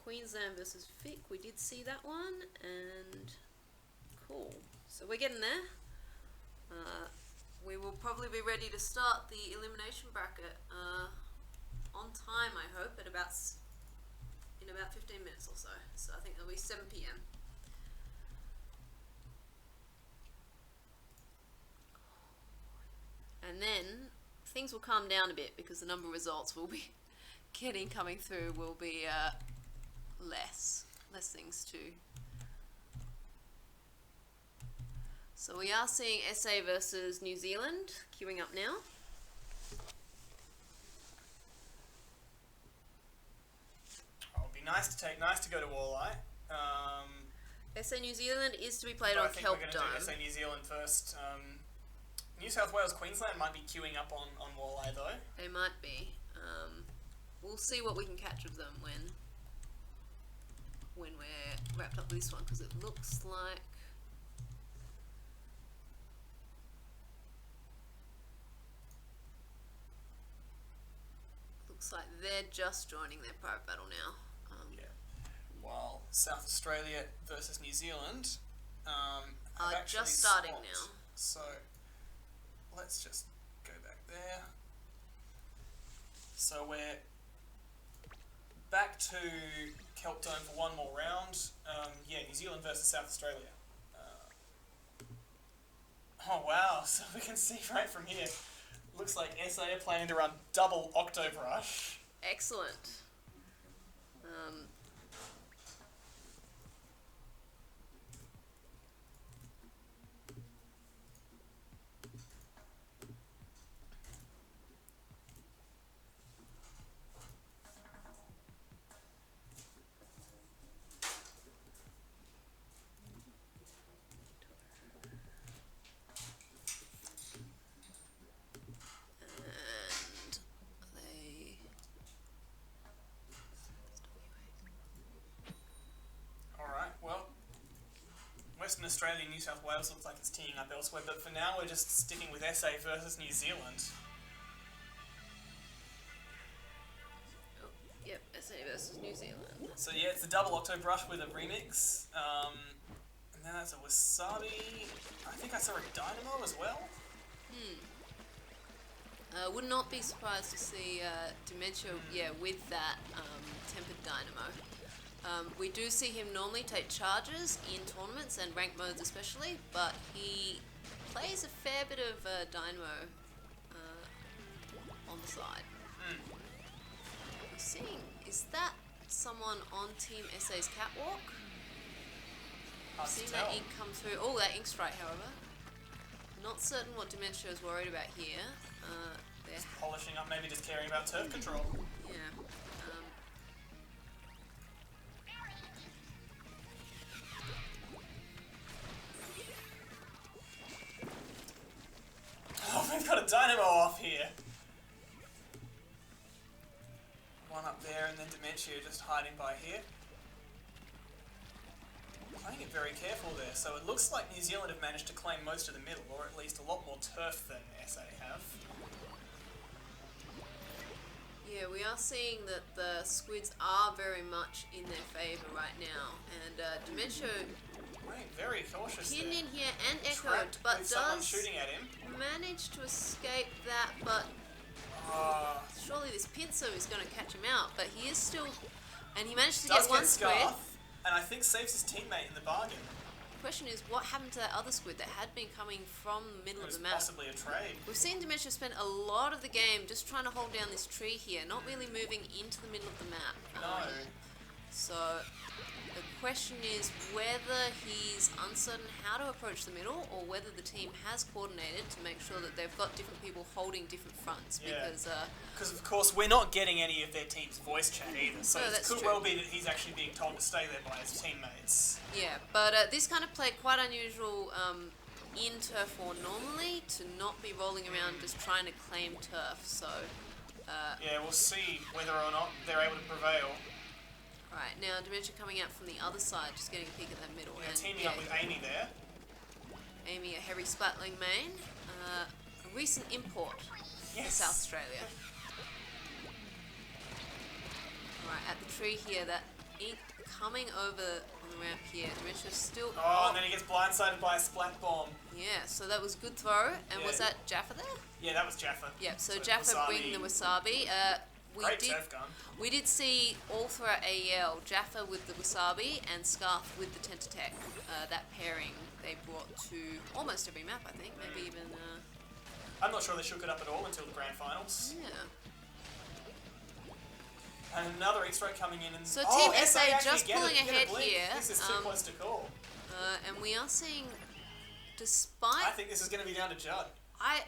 Queensland versus Vic, we did see that one, and cool. So we're getting there. We will probably be ready to start the elimination bracket on time, I hope, at in about 15 minutes or so. So I think it'll be 7 p.m. And then things will calm down a bit because the number of results we'll be coming through will be less things to. So we are seeing SA versus New Zealand queuing up now. Oh, it'd be nice to go to Walleye. SA New Zealand is to be played But on I think Kelp we're going Dome. to do SA New Zealand first. New South Wales, Queensland might be queuing up on Walleye though. They might be. We'll see what we can catch of them when we're wrapped up with this one, because it looks like they're just joining their private battle now. Yeah. While South Australia versus New Zealand have Are actually just starting swapped. now. So let's just go back there. So we're back to Kelp Dome for one more round. Yeah, New Zealand versus South Australia. Oh wow, so we can see right from here. Looks like SA are planning to run double Octobrush. Excellent. Western Australia and New South Wales looks like it's teeing up elsewhere, but for now we're just sticking with SA versus New Zealand. Oh, yep, SA versus New Zealand. So yeah, it's the double Octo Brush with a remix. And then that's a Wasabi. I think I saw a Dynamo as well. Would not be surprised to see Dementia, with that Tempered Dynamo. We do see him normally take charges in tournaments and ranked modes especially, but he plays a fair bit of Dynamo on the side. We're seeing, is that someone on Team SA's catwalk? Hard Seeing to that tell. ink come through. Oh, that ink strike, however. Not certain what Dementia is worried about here. There. Polishing up, maybe just caring about turf control. Yeah. Oh, we've got a Dynamo off here. One up there, and then Dementia just hiding by here. Playing it very careful there, so it looks like New Zealand have managed to claim most of the middle, or at least a lot more turf than SA have. Yeah, we are seeing that the squids are very much in their favour right now, and Dementia Playing very cautious pinned there. in here and echoed, Trapped but with someone does shooting at him. manage to escape that, but surely this pincer is going to catch him out, but he is still, and he managed to Does get one get squid. Scarf, and I think saves his teammate in the bargain. The question is, what happened to that other squid that had been coming from the middle It of was the map? possibly a trade. We've seen Dementia spend a lot of the game just trying to hold down this tree here, not really moving into the middle of the map. No. So the question is whether he's uncertain how to approach the middle, or whether the team has coordinated to make sure that they've got different people holding different fronts. Yeah. Because of course we're not getting any of their team's voice chat either, so No, it that's could true. well be that he's actually being told to stay there by his teammates. yeah, but this kind of played quite unusual in turf war normally, to not be rolling around just trying to claim turf. So Yeah, we'll see whether or not they're able to prevail. right now, Dementia coming out from the other side, just getting a peek at that middle. Yeah, and teaming up with Amy there. Amy, a heavy Splatling main, a recent import to Yes. South Australia. Right, at the tree here, that ink coming over on the ramp here. Dementia's still. Oh, and then he gets blindsided by a splat bomb. Yeah, so that was good throw. And was Yeah. that Jaffa there? Yeah, that was Jaffa. Yep, so So Jaffa Wasabi. bringing the Wasabi. Great turf gun. We did see all throughout AEL, Jaffa with the Wasabi and Scarf with the Tentatech. That pairing they brought to almost every map, I think. Maybe even. I'm not sure they shook it up at all until the grand finals. Yeah. And another X-ray coming in. And So oh, Team SA actually just get pulling get ahead blink. here, This is too close to call. And we are seeing, despite. I think this is going to be down to Judd. I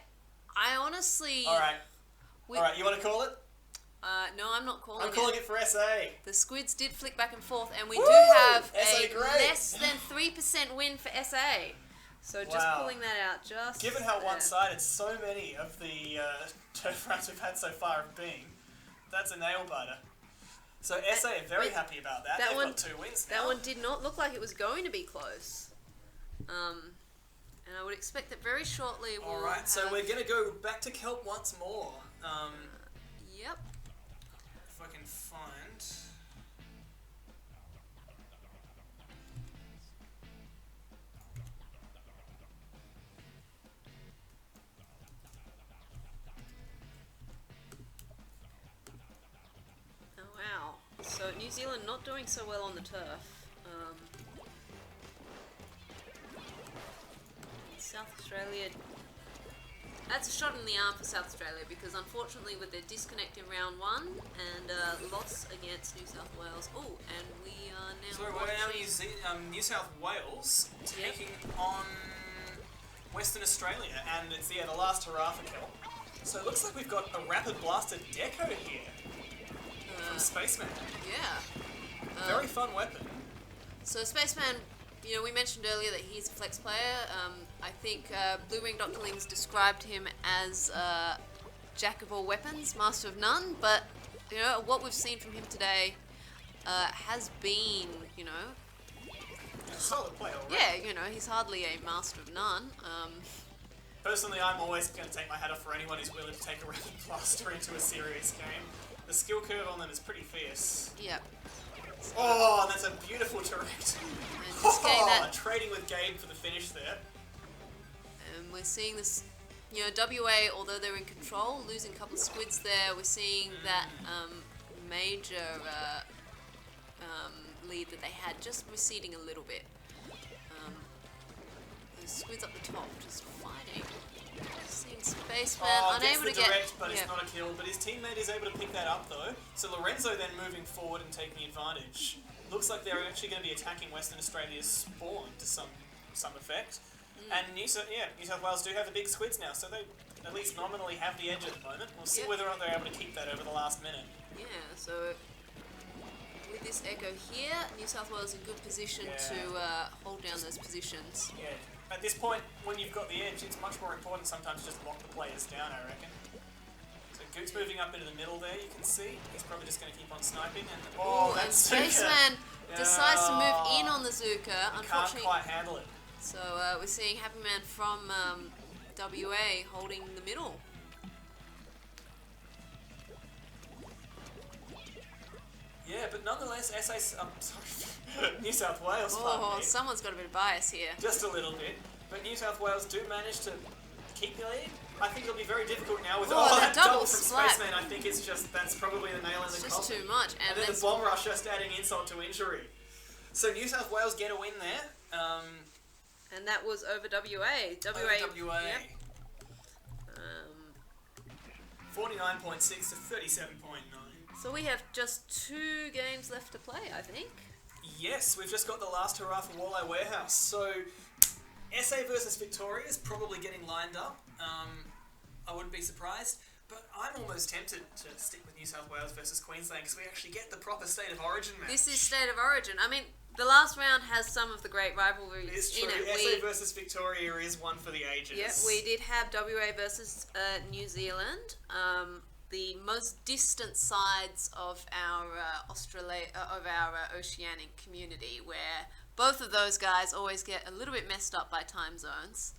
honestly. Alright, we- alright, you want to call it? No, I'm not calling I'm calling it for SA. The squids did flick back and forth, and we Woo! do have SA a great. less than 3% win for SA. So just Wow. pulling that out, just. Given how there. one-sided so many of the turf rounds we've had so far have been, that's a nail biter. So SA are very wait, happy about that. that They've one- got 2 wins now. That one did not look like it was going to be close. And I would expect that very shortly we'll. Alright, so have- we're going to go back to Kelp once more. Yep. If I can find... Oh wow. So New Zealand not doing so well on the turf. South Australia. That's a shot in the arm for South Australia, because unfortunately with their disconnect in round 1 and loss against New South Wales. Oh, and we are now. So we're now watching- New South Wales taking on Western Australia, and it's the last hurrah for Kelp. So it looks like we've got a rapid blaster deco here from Spaceman. Yeah. Very fun weapon. So Spaceman, you know, we mentioned earlier that he's a flex player. I think Blue Ring Dr. Lings described him as jack of all weapons, master of none. But you know what we've seen from him today has been, you know, He's a solid player already. Yeah, you know, he's hardly a master of none. Personally, I'm always going to take my hat off for anyone who's willing to take a Rapid Blaster into a serious game. The skill curve on them is pretty fierce. Yep. Oh, that's a beautiful direct. And just getting that. Trading with Gabe for the finish there. And we're seeing this, you know, WA, although they're in control, losing a couple of squids there. We're seeing that major lead that they had just receding a little bit. The squids up the top just fighting. Seeing Spaceman unable to get. Direct, but it's not a kill. But his teammate is able to pick that up though. So Lorenzo then moving forward and taking advantage. Looks like they're actually going to be attacking Western Australia's spawn to some effect. And New South Wales do have the big squids now, so they at least nominally have the edge at the moment. We'll see whether or not they're able to keep that over the last minute. Yeah, so with this echo here, New South Wales in good position to hold down those positions. Yeah. At this point, when you've got the edge, it's much more important sometimes to just lock the players down, I reckon. So Goot's moving up into the middle there, you can see. He's probably just going to keep on sniping. And and Spaceman decides to move in on the Zuka. Can't Unfortunately, quite handle it. So we're seeing Happy Man from WA holding the middle. Yeah, but nonetheless, New South Wales. Oh, someone's got a bit of bias here. Just a little bit, but New South Wales do manage to keep the lead. I think it'll be very difficult now with that double from Splat. Spaceman. I think that's probably the nail in the It's coffin. just too much, And then the bomb rush just adding insult to injury. So New South Wales get a win there. And that was over WA. WA. Yep. 49.6 to 37.9. So we have just 2 games left to play, I think. Yes, we've just got the last hurrah for Walleye Warehouse. So SA versus Victoria is probably getting lined up. I wouldn't be surprised. But I'm almost tempted to stick with New South Wales versus Queensland because we actually get the proper State of Origin match. This is State of Origin. I mean, the last round has some of the great rivalries It's true. in it. SA versus Victoria is one for the ages. Yeah, we did have WA versus New Zealand. The most distant sides of our Oceanic community, where both of those guys always get a little bit messed up by time zones,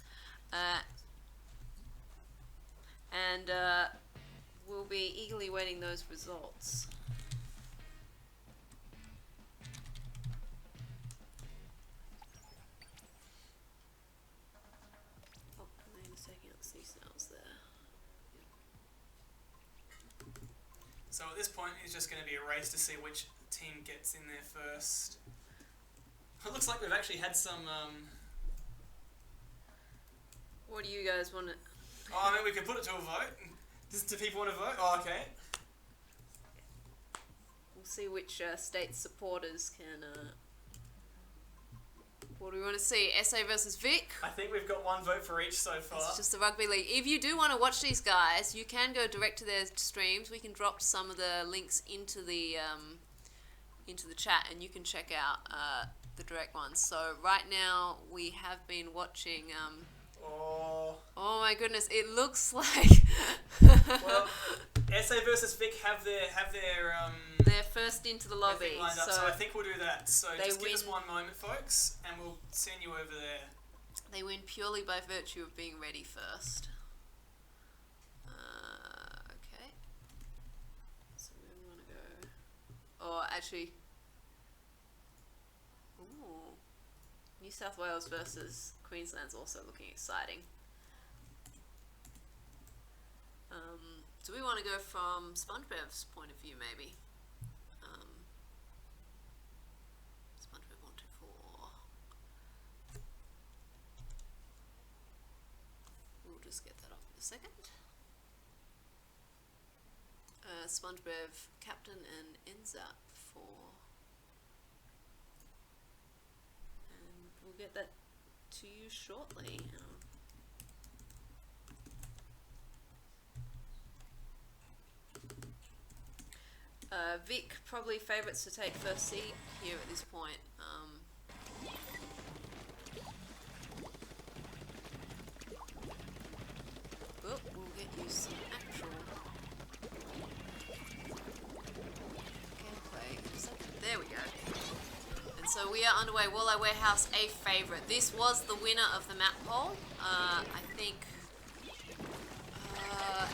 and we'll be eagerly waiting those results. Oh, I'm taking out sea snails there. So at this point, it's just going to be a race to see which team gets in there first. It looks like we've actually had some... What do you guys want to... Oh, I mean, we can put it to a vote. Do people want to vote? Oh, okay. We'll see which state supporters can... What do we want to see? SA versus Vic? I think we've got one vote for each so far. It's just the rugby league. If you do want to watch these guys, you can go direct to their streams. We can drop some of the links into the chat, and you can check out the direct ones. So right now we have been watching. Oh my goodness! It looks like. Well, SA versus Vic have their they're first into the lobby. lined up, so I think we'll do that. So just give win. us one moment, folks, and we'll send you over there. They win purely by virtue of being ready first. Okay. So we want to go. Oh, actually. Ooh. New South Wales versus Queensland's also looking exciting. Do we want to go from SpongeBob's point of view, maybe? SpongeBob 124. We'll just get that off in a second. SpongeBob Captain and NZAP for... And we'll get that to you shortly. Vic probably favourites to take first seat here at this point. But we'll get you some actual gameplay. There we go. And so we are underway. Walleye Warehouse, a favourite. This was the winner of the map poll. I think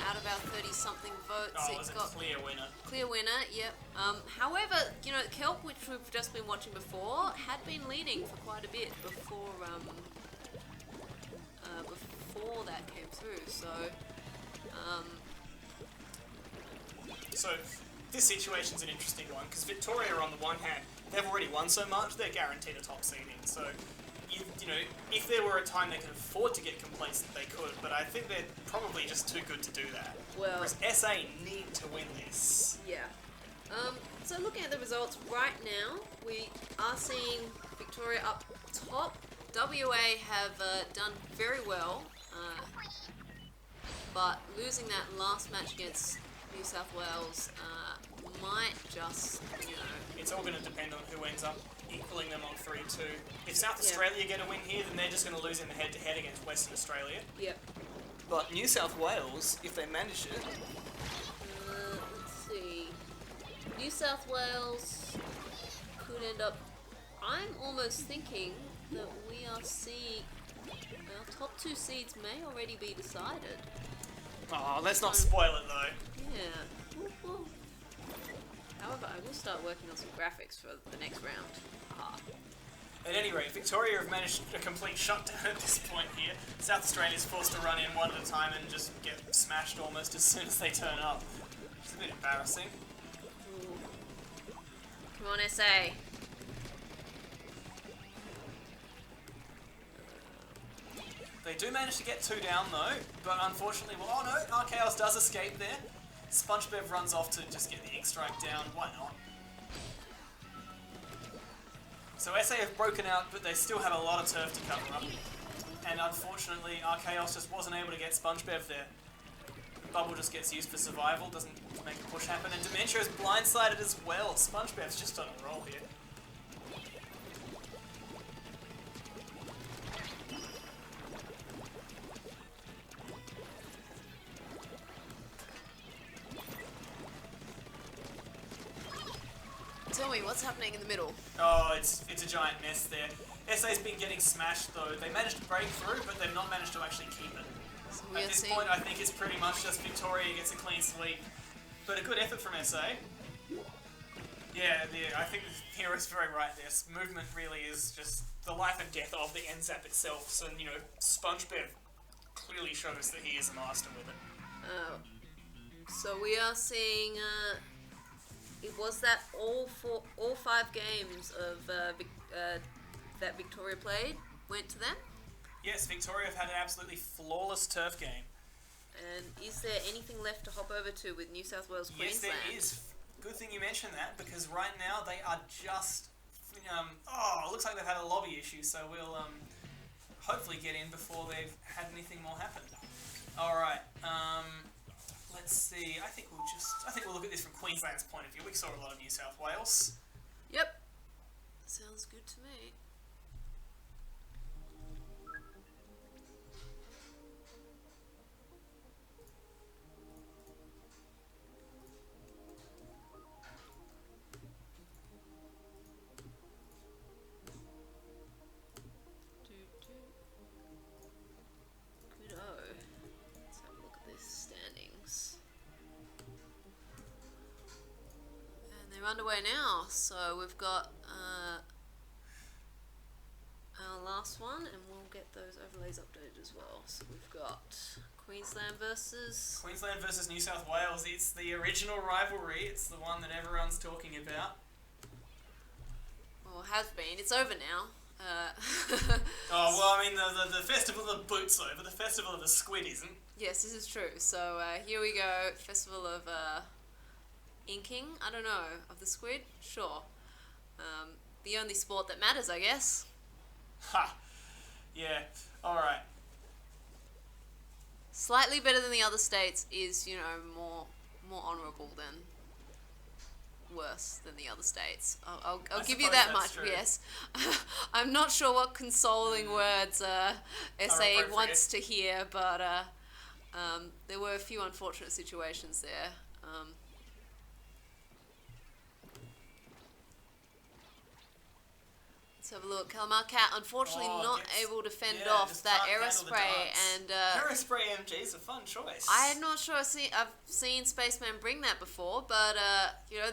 out of our 30-something votes, Oh, it it was a got clear winner. clear winner. Yep. However, you know, Kelp, which we've just been watching before, had been leading for quite a bit before before that came through. So this situation's an interesting one because Victoria, on the one hand, they've already won so much, they're guaranteed a top seeding. So, you know, if there were a time they could afford to get complacent, they could. But I think they're probably just too good to do that. Well, whereas SA need to win this. yeah. So looking at the results right now, we are seeing Victoria up top. WA have done very well, but losing that last match against New South Wales might just, you know... It's all going to depend on who ends up equaling them on 3-2. If South Yeah. Australia get a win here, then they're just going to lose in the head-to-head against Western Australia. Yep. But New South Wales, if they manage it... Let's see. New South Wales could end up... I'm almost thinking that we are seeing... Our top 2 seeds may already be decided. Oh, let's not spoil it though. Yeah. Ooh. However, I will start working on some graphics for the next round. At any rate, Victoria have managed a complete shutdown at this point here. South Australia's forced to run in one at a time and just get smashed almost as soon as they turn up. It's a bit embarrassing. Ooh. Come on, SA. They do manage to get 2 down though, but unfortunately, well, oh no, Archaeos does escape there. SpongeBev runs off to just get the ink strike down, why not? So SA have broken out, but they still have a lot of turf to cover up. And unfortunately, Archaeos just wasn't able to get SpongeBev there. Bubble just gets used for survival, doesn't make a push happen, and Dementia is blindsided as well. SpongeBev's just on a roll here. Tell me, what's happening in the middle? Oh, it's a giant mess there. SA's been getting smashed though. They managed to break through, but they've not managed to actually keep it. So At this point, I think it's pretty much just Victoria gets a clean sweep. But a good effort from SA. Yeah, I think the hero's very right there. Movement really is just the life and death of the NZAP itself. So, you know, SpongeBev clearly shows that he is a master with it. So we are seeing... it was that all 5 games of that Victoria played went to them? Yes, Victoria have had an absolutely flawless turf game. And is there anything left to hop over to with New South Wales, Yes, Queensland? there is. Good thing you mentioned that, because right now they are just... it looks like they've had a lobby issue, so we'll hopefully get in before they've had anything more happen. Alright, let's see. I think we'll look at this from Queensland's point of view. We saw a lot of New South Wales. Yep. Sounds good to me. Good-o. Let's have a look at these standings. And they're underway now, so we've got our last one, and we'll get those overlays updated as well. So we've got Queensland versus New South Wales. It's the original rivalry. It's the one that everyone's talking about. or has been. It's over now. Oh, well, I mean, the Festival of the Boot's over. The Festival of the Squid isn't. Yes, this is true. So here we go. Festival of inking. I don't know. Of the squid. Sure. The only sport that matters, I guess. Ha! Yeah, alright. Slightly better than the other states is, you know, more honourable than worse than the other states. I'll give you that much. True. Yes. I'm not sure what consoling words SA appropriate. wants to hear, but there were a few unfortunate situations there. Let's have a look. Calamar Cat, unfortunately, not able to fend off just that can't handle the Aerospray, darts. and Aerospray MG's a fun choice. I'm not sure I've seen Spaceman bring that before, but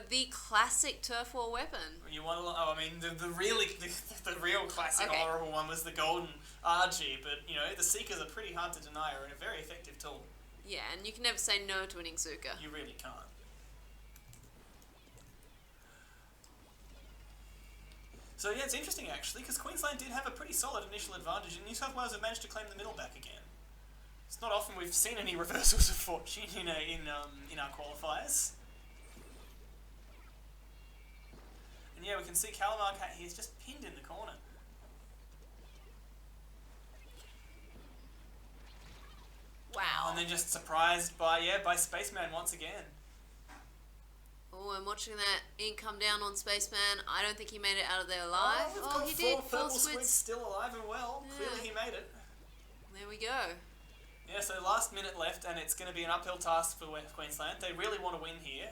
the classic turf war weapon. You want to? Oh, I mean, the real classic horrible one was the golden RG, but the Seekers are pretty hard to deny and a very effective tool. Yeah, and you can never say no to an Inkzuka. You really can't. So yeah, it's interesting actually, because Queensland did have a pretty solid initial advantage, and New South Wales have managed to claim the middle back again. It's not often we've seen any reversals of fortune in our qualifiers. And yeah, we can see Calamar Cat here is just pinned in the corner. Wow. And then just surprised by Spaceman once again. Oh, I'm watching that ink come down on Spaceman. I don't think he made it out of there alive. Oh, he did. Four purple squids still alive and well. Yeah. Clearly he made it. There we go. Yeah, so last minute left, and it's going to be an uphill task for Queensland. They really want to win here.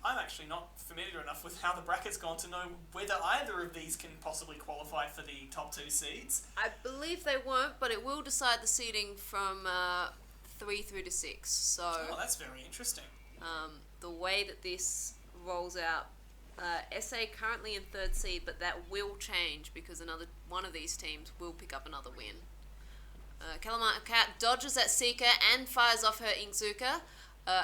I'm actually not familiar enough with how the bracket's gone to know whether either of these can possibly qualify for the top 2 seeds. I believe they won't, but it will decide the seeding from 3 through to 6. So. Oh, that's very interesting. The way that this rolls out, SA currently in 3rd seed, but that will change because one of these teams will pick up another win. Calamar Cat dodges that Seeker and fires off her Inkzuka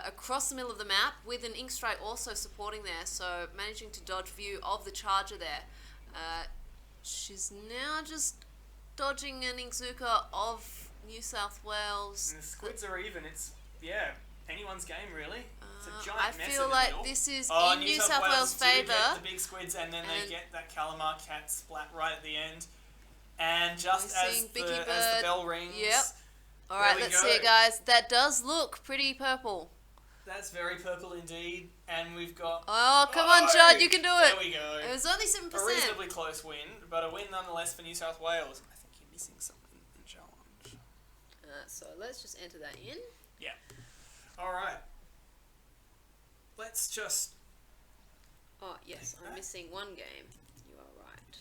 across the middle of the map with an Ink Strike also supporting there, so managing to dodge view of the Charger there. She's now just dodging an Inkzuka of New South Wales. And the squids are even. It's, anyone's game really. It's a giant I mess feel in the like middle. this is in New South Wales' favour. Get the big squids, and then they get that Calamar Cat splat right at the end. And just as the bell rings, Alright, let's see it, guys. That does look pretty purple. That's very purple indeed. And we've got... Oh, come on, Judd, you can do it. There we go. It was only 7%. A reasonably close win, but a win nonetheless for New South Wales. I think you're missing something in challenge. So let's just enter that in. Yeah. Alright. Let's just... Oh, yes, I'm missing one game. You are right.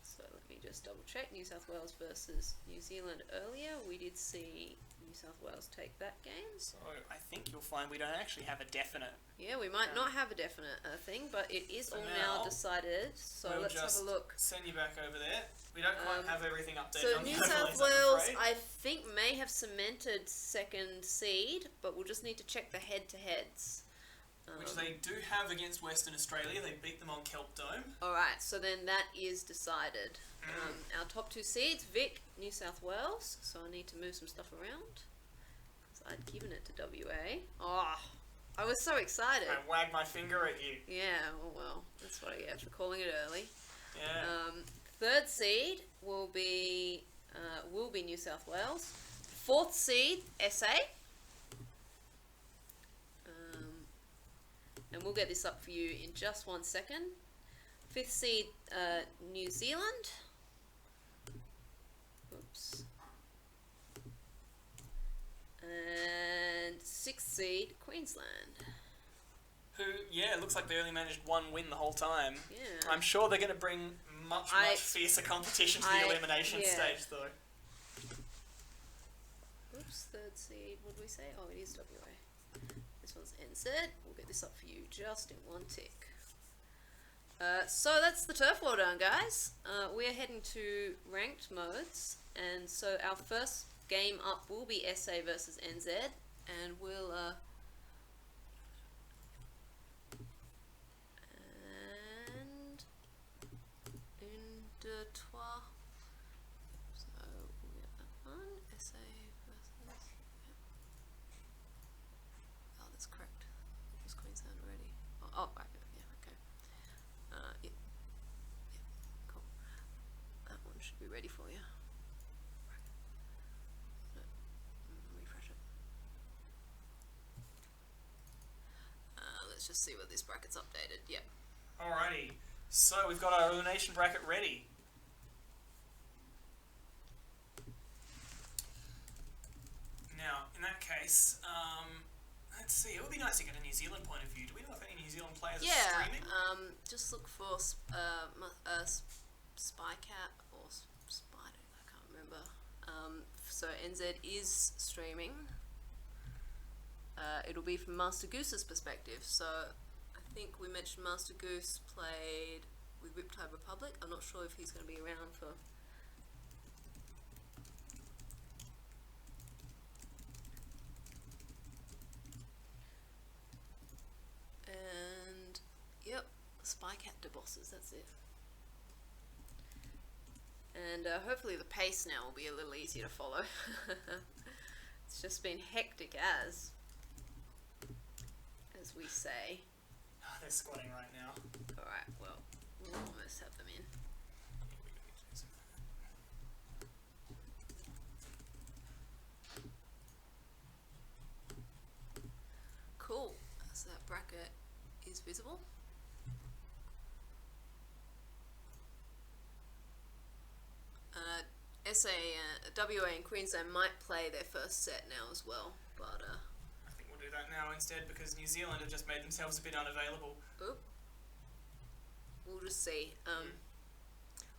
So let me just double check. New South Wales versus New Zealand earlier. We did see New South Wales take that game. So I think you'll find we don't actually have a definite... Yeah, we might not have a definite thing, but it is all now decided. So let's have a look. Send you back over there. We don't quite have everything updated so on the New South overlays, Wales, I think, may have cemented 2nd seed, but we'll just need to check the head-to-heads. Which they do have against Western Australia. They beat them on Kelp Dome. Alright, so then that is decided. Our top 2 seeds, Vic, New South Wales. So I need to move some stuff around. Because I'd given it to WA. Oh, I was so excited. I wagged my finger at you. Yeah, well, that's what I get for calling it early. Yeah. 3rd seed will be New South Wales. 4th seed, SA. And we'll get this up for you in just 1 second. 5th seed, New Zealand. Oops. And 6th seed, Queensland. Who, it looks like they only managed 1 win the whole time. Yeah. I'm sure they're going to bring much fiercer competition to the elimination stage, though. Oops, 3rd seed, what did we say? Oh, it is WA. This one's NZ. We'll get this up for you just in 1 tick. So that's the turf war done, guys. We are heading to ranked modes, and so our first game up will be SA versus NZ, and we'll and une, deux, trois. So we'll get that one. SA versus. Oh, that's correct. It was Queensland already. Oh, right. Yeah, okay. Yeah. Cool. That one should be ready for you. Refresh it. Let's just see what this bracket's updated. Yep. Alrighty. So we've got our elimination bracket ready. Now, in that case, let's see. It would be nice to get a New Zealand point of view. Do we know if any New Zealand players are streaming? Just look for Spycat or Spider, I can't remember. So NZ is streaming. It'll be from Master Goose's perspective. So I think we mentioned Master Goose played with Riptide Republic. I'm not sure if he's going to be around for. And yep, Spycat to bosses. That's it. And hopefully the pace now will be a little easier to follow. It's just been hectic as we say. Oh, they're squatting right now. Alright, well, we'll almost have them in. Cool, so that bracket is visible. WA and Queensland might play their first set now as well, but I think we'll do that now instead because New Zealand have just made themselves a bit unavailable. oop. We'll just see.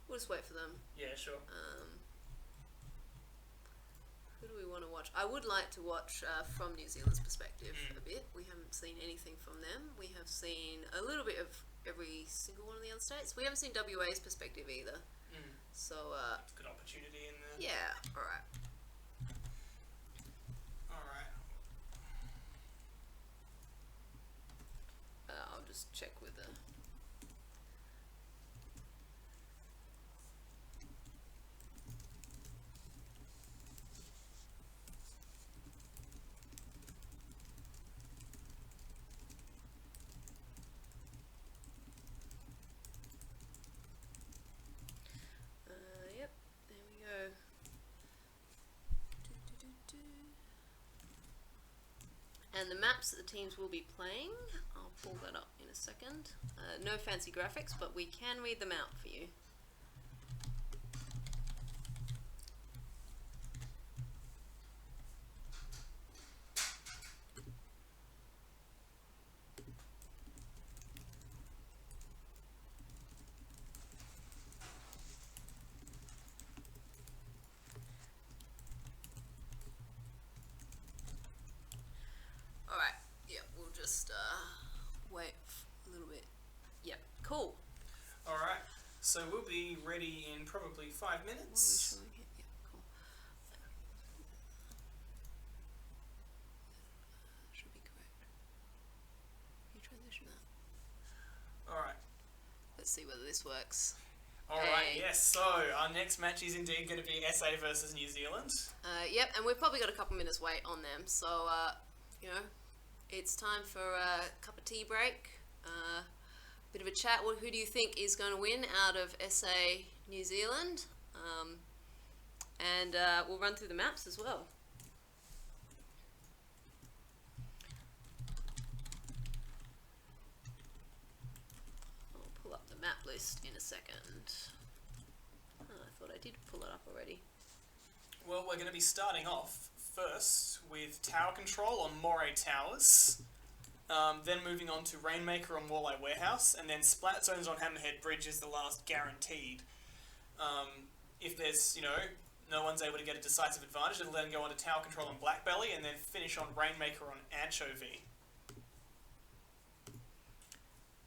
We'll just wait for them. Yeah, sure. Who do we want to watch? I would like to watch from New Zealand's perspective a bit. We haven't seen anything from them. We have seen a little bit of every single one of the other states. We haven't seen WA's perspective either. So it's a good opportunity in there. yeah, alright. Alright. I'll just check with the yep, there we go. And the maps that the teams will be playing, I'll pull that up in a second. No fancy graphics, but we can read them out for you. Alright, yeah, we'll just wait a little bit. Yep, cool. Alright, so we'll be ready in probably 5 minutes. Yep, cool. Should be correct. Can you transition that? Alright. Let's see whether this works. Alright, Hey. yes, so our next match is indeed going to be SA versus New Zealand. Yep, and we've probably got a couple minutes wait on them, so you know, it's time for a cup of tea break. Bit of a chat. Well, who do you think is going to win out of SA New Zealand? And we'll run through the maps as well. I'll pull up the map list in a second. Oh, I thought I did pull it up already. Well, we're going to be starting off first with tower control on Moray Towers, then moving on to Rainmaker on Walleye Warehouse, and then Splat Zones on Hammerhead Bridge is the last guaranteed. If there's, no one's able to get a decisive advantage, it'll then go on to tower control on Blackbelly, and then finish on Rainmaker on Anchovy.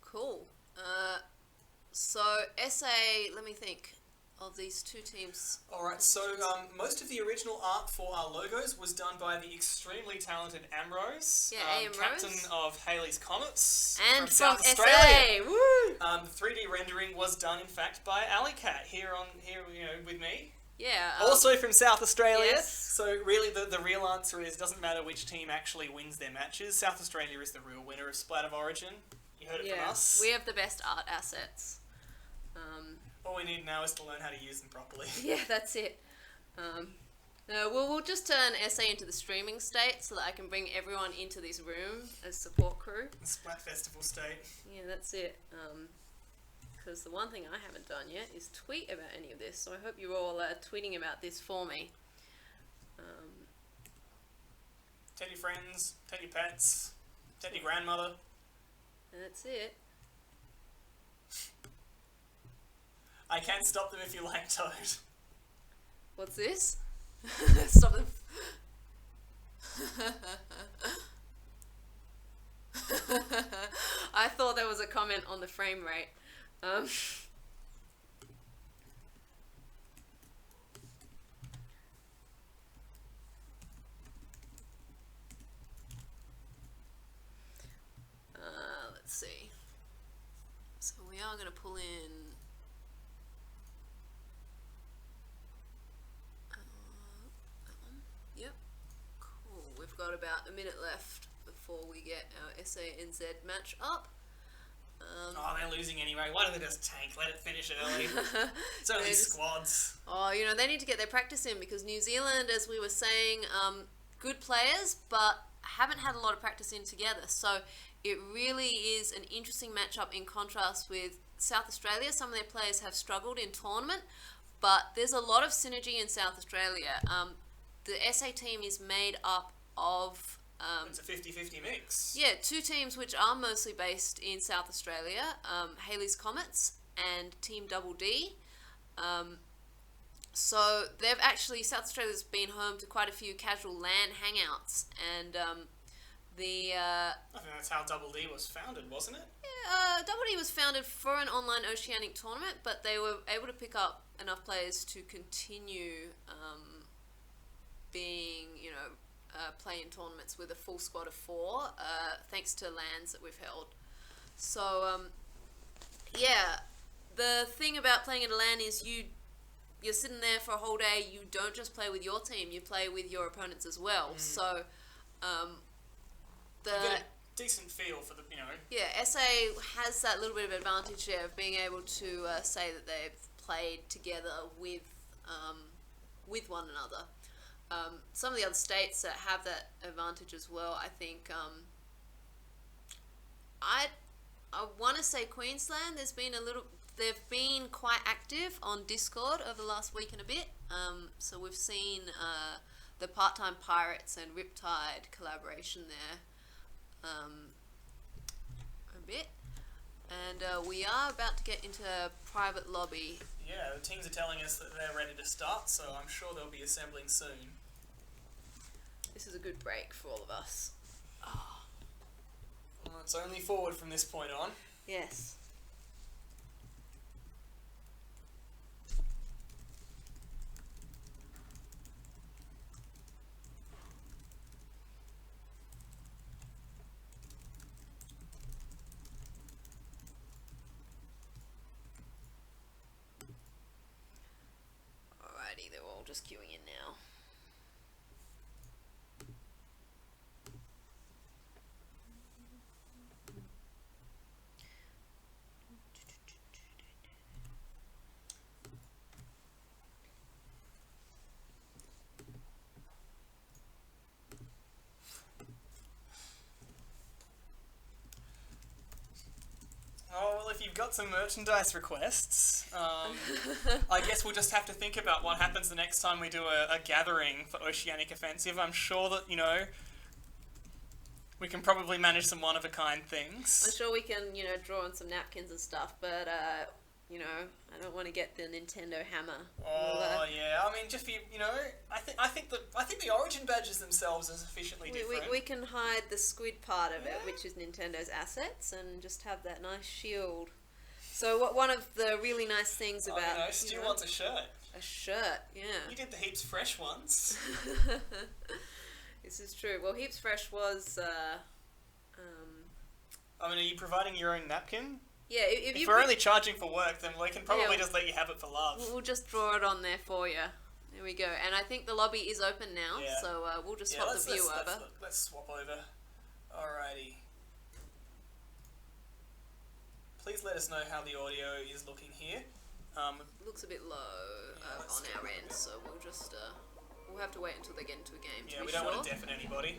Cool. So SA, let me think of these two teams. Alright, so most of the original art for our logos was done by the extremely talented Amrose, Yeah, captain Amrose. of Haley's Comets And from South SA, Australia. woo! The 3D rendering was done, in fact, by Alleycat here with me. Yeah. Also from South Australia. yes. So really the real answer is, doesn't matter which team actually wins their matches. South Australia is the real winner of Splat of Origin. You heard it from us. we have the best art assets. All we need now is to learn how to use them properly. Yeah, that's it. No, we'll just turn SA into the streaming state so that I can bring everyone into this room as support crew. The Splat Festival state. Yeah, that's it. Because the one thing I haven't done yet is tweet about any of this, so I hope you're all tweeting about this for me. Tell your friends, tell your pets, tell your grandmother. And that's it. I can't stop them if you like Toad. What's this? Stop them. I thought there was a comment on the frame rate. Let's see. So we are going to pull in. That one. Yep. Cool. We've got about a minute left before we get our ANZ match up. Oh, they're losing anyway. Why don't they just tank? Let it finish early. It's only squads. Oh, you know, they need to get their practice in because New Zealand, as we were saying, good players, but haven't had a lot of practice in together. So it really is an interesting matchup in contrast with South Australia. Some of their players have struggled in tournament, but there's a lot of synergy in South Australia. The SA team is made up of... it's a 50-50 mix. Yeah, two teams which are mostly based in South Australia, Haley's Comets and Team Double D. So they've actually, South Australia's been home to quite a few casual LAN hangouts, and I think that's how Double D was founded, wasn't it? Yeah, Double D was founded for an online Oceanink tournament, but they were able to pick up enough players to continue being, you know, playing tournaments with a full squad of 4, thanks to LANs that we've held. So, yeah, the thing about playing at a LAN is you're sitting there for a whole day. You don't just play with your team, you play with your opponents as well. So, you get a decent feel for the, you know. Yeah, SA has that little bit of advantage there of being able to say that they've played together with one another. Some of the other states that have that advantage as well, I think, I want to say Queensland, they've been quite active on Discord over the last week and a bit. So we've seen the Part-Time Pirates and Riptide collaboration there a bit. And we are about to get into a private lobby. Yeah, the teams are telling us that they're ready to start, so I'm sure they'll be assembling soon. This is a good break for all of us. Oh. Well, it's only forward from this point on. Yes. Alrighty, they're all just queuing in now. Oh, well, if you've got some merchandise requests, I guess we'll just have to think about what happens the next time we do a gathering for Oceanic Offensive. I'm sure that, you know, we can probably manage some one-of-a-kind things. I'm sure we can, you know, draw on some napkins and stuff, but, you know, I don't want to get the Nintendo hammer. Oh, yeah. I mean, just for, you know, I think the Origin badges themselves are sufficiently different. We can hide the squid part of it, which is Nintendo's assets, and just have that nice shield. So one of the really nice things about... you know, Stu wants a shirt. A shirt, yeah. You did the Heaps Fresh ones. This is true. Well, Heaps Fresh was... I mean, are you providing your own napkin? Yeah, if we're only charging for work, then we can probably just let you have it for love. We'll just draw it on there for you. There we go. And I think the lobby is open now, so we'll just swap the view over. Let's swap over. Alrighty. Please let us know how the audio is looking here. Looks a bit low on our end, so we'll just we'll have to wait until they get into a game. Yeah, we don't want to deafen anybody.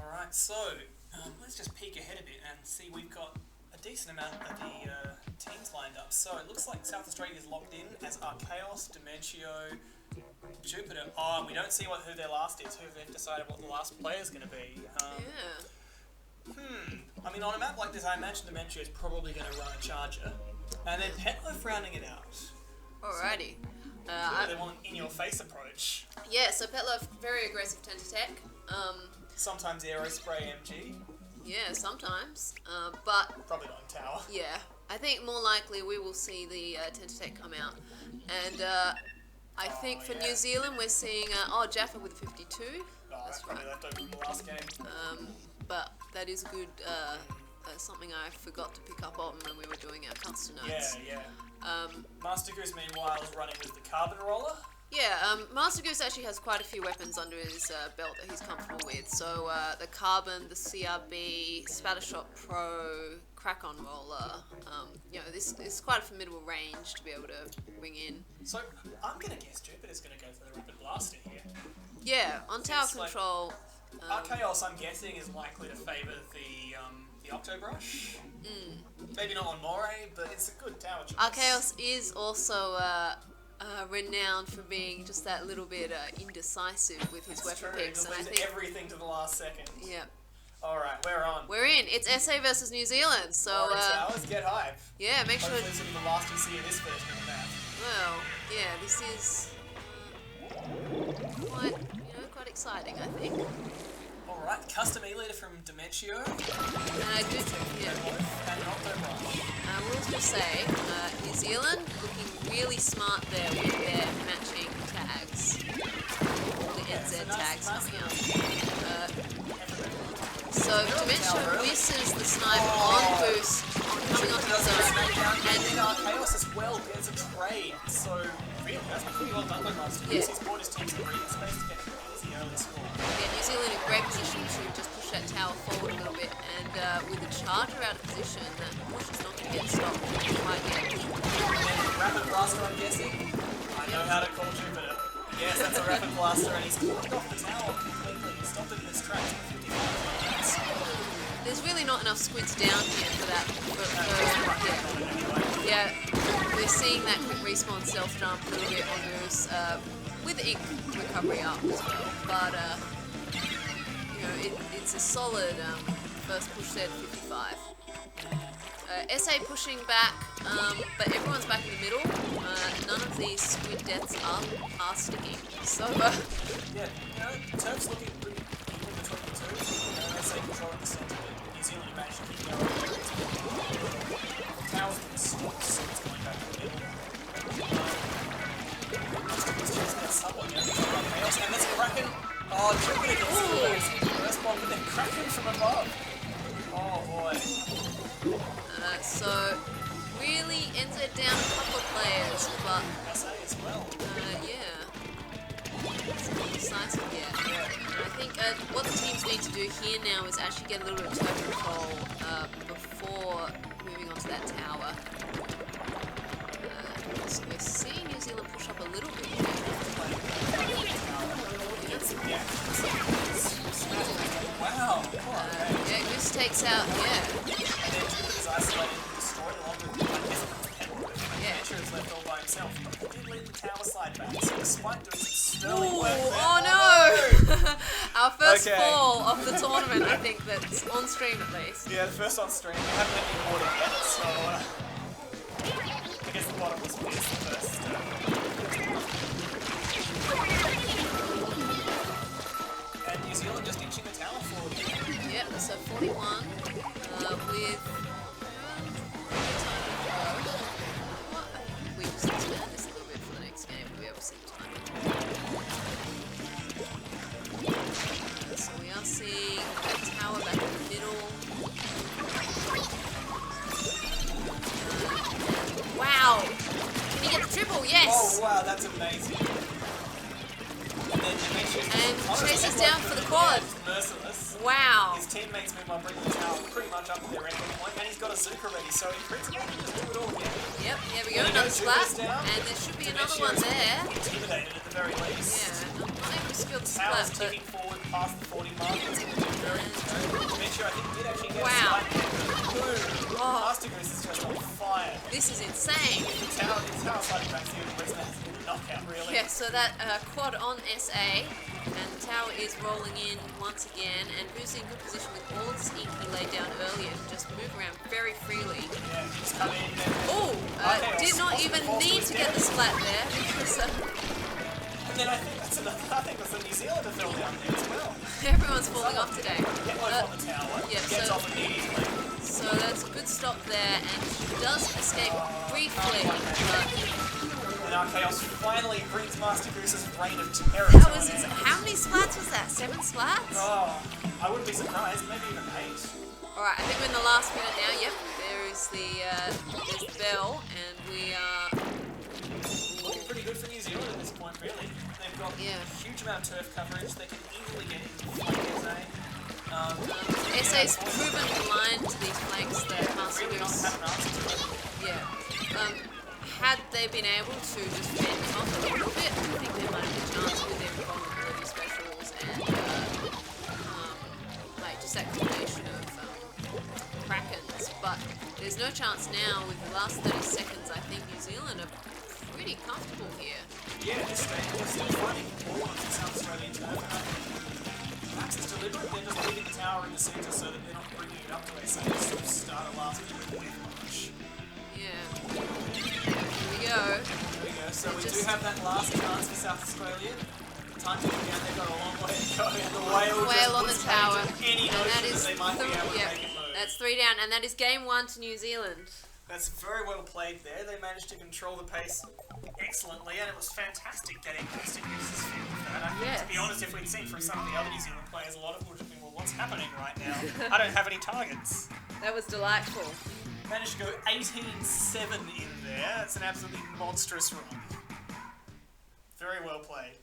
Alright, so let's just peek ahead a bit and see we've got a decent amount of the teams lined up. So it looks like South Australia is locked in as Archaeos, Dementio, Jupiter. Oh, and we don't see who their last is, who they've decided what the last player is going to be. I mean, on a map like this, I imagine Dementio is probably going to run a Charger. And then Petloaf rounding it out. Alrighty. They want an in-your-face approach. Yeah, so Petloaf, very aggressive 10 to tech. Sometimes Aerospray MG. Yeah, sometimes. But Probably not in Tower. yeah, I think more likely we will see the 10 to tech come out. And I think for New Zealand we're seeing Jaffa with a 52. Oh, that's probably left over from the last game. But that is a good something I forgot to pick up on when we were doing our custom notes. Yeah. Master Goose, meanwhile, is running with the Carbon Roller. Yeah, Master Goose actually has quite a few weapons under his belt that he's comfortable with. So the Carbon, the CRB, Spattershot Pro, Crack-On Roller. This is quite a formidable range to be able to bring in. So I'm going to guess Jupiter's going to go for the Rapid Blaster here. Yeah, on tower control. Archaeos, I'm guessing, is likely to favour the Octobrush. Maybe not on Moray, but it's a good tower choice. Archaeos is also renowned for being just that little bit indecisive with his weapon picks. And I think everything to the last second. Yeah. Alright, we're on. We're in. It's SA versus New Zealand, so towers, get hype. Yeah, make sure. Hopefully this will be the last you see of this version of the map. Well, yeah, this is quite exciting, I think. Alright, custom E-leader from Dementio. And I do, I will just say, New Zealand looking really smart there with their matching tags. All the NZ tags coming out. So Dementio misses the snipe on boost, coming onto the zone. And then Archaeos as well gets a trade. So really, that's pretty well done by Master. He's brought his team to the breathing space to get an easy early score. Yeah, New Zealand in great position to just push that tower forward a little bit, and with the Charger out of position, that push is not going to get stopped quite yet. And Rapid Blaster, I'm guessing. I know how to call Jupiter. Yes, that's a Rapid Blaster, and he's clocked off the tower completely. He stopped it in his tracks for 55 minutes. There's really not enough squids down here for that. Yeah, we're seeing that quick respawn self jump a little bit on Goose, with ink recovery up as well. But it's a solid first push there to 55. SA pushing back, but everyone's back in the middle. None of these squid deaths are sticking. So yeah, Turf's looking pretty even between the two. SA controlling the centre, but New Zealand have managed to keep going. The tower's been stopped, so it's going back to the middle. And there's Kraken. Oh, Jupiter gets the first bomb, but then Kraken from above. Oh boy. So really NZ down a couple of players, but SA as well. It's not decisive yet. I think what the teams need to do here now is actually get a little bit of turret control before moving on to that tower. So we're seeing New Zealand push up a little bit here. Wow. Yeah, Goose takes out, And then Jupiter's isolated and destroyed along with Adventure is left all by himself. He did lead the tower slide back, so despite doing some sterling work there. Oh no! Our first fall of the tournament, I think, that's on stream at least. Yeah, the first on stream. We haven't had any water yet, so I guess the bottom was the first. And New Zealand just inching the tower forward. Yep, so 41 with we just expand this a little bit for the next game, we'll be able to see the time. So we are seeing a tower back in the middle. Wow! Can he get the triple? Yes! Oh wow, that's amazing. And chases down for the quad. Merciless. Wow. His teammates meanwhile bring the tower pretty much up to their end point, and he's got a Zook already, so in principle he can just do it all again. Yep, here we go, another splat, and there should be another one there. Intimidated at the very least. Yeah, not able to skill the Tower's splat, ticking forward past the 40 mark. It's going to be very Dementio, I think, did actually get wow. a slight boom. Oh, Master Goose is just on fire. This is insane. The tower side back here, the reason that's a knockout, really. Yeah, so that quad on SA, and the tower is rolling in once again, and Boo's in good position with all of this ink he laid down earlier to just move around very freely. Yeah, just come in and... Oh, did not even need to get the splat there, because and then I think that's a New Zealander fell down there as well. everyone's falling off today. Get on the tower, yeah, gets off immediately. So that's a good stop there, and she does escape briefly, but... And Archaeos finally brings Master Goose's reign of terror That to was an end. how many splats was that? 7 splats? Oh, I wouldn't be surprised, maybe even 8. Alright, I think we're in the last minute now. Yep, there's the bell, and we are... Looking pretty good for New Zealand at this point, really. They've got a huge amount of turf coverage. They can easily get into flank SA. SA's proven blind to these flanks that Master Really not Goose... have an answer to it. Yeah. Had they been able to just fend him off a little bit, I think they might have a chance with their vulnerability specials and like just that combination of Krakens. But there's no chance now with the last 30 seconds. I think New Zealand are pretty comfortable here. Yeah, they're still fighting all of the South Australian turf. Perhaps it's deliberate. They're just leaving the tower in the centre so that they're not bringing it up to SA to sort of start a last minute death march. Yeah. Here we go. There we go. So we do have that last chance for South Australia. Time to get down. They've got a long way to go. And the whale On the tower. Any And that notion is they might be able to make it move. that's 3 down, and that is game 1 to New Zealand. That's very well played there. They managed to control the pace excellently, and it was fantastic getting Master Goose's feel of that. I think, to be honest, if we'd seen from some of the other New Zealand players, a lot of them would have been, well, what's happening right now? I don't have any targets. That was delightful. Managed to go 18-7 in there. That's an absolutely monstrous run. Very well played.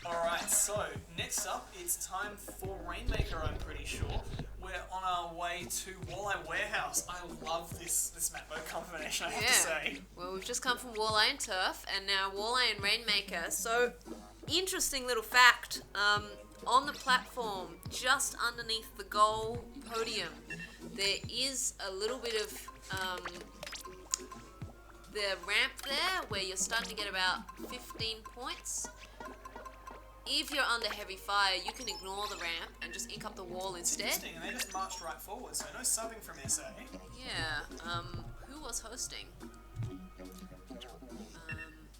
Alright, so next up it's time for Rainmaker, I'm pretty sure. We're on our way to Walleye Warehouse. I love this map mode combination, I have to say. Well, we've just come from Walleye and Turf, and now Walleye and Rainmaker. So, interesting little fact, on the platform, just underneath the goal podium, there is a little bit of the ramp there, where you're starting to get about 15 points. If you're under heavy fire, you can ignore the ramp and just ink up the wall instead. Interesting, and they just marched right forward, so no subbing from SA. Yeah, who was hosting? Oh,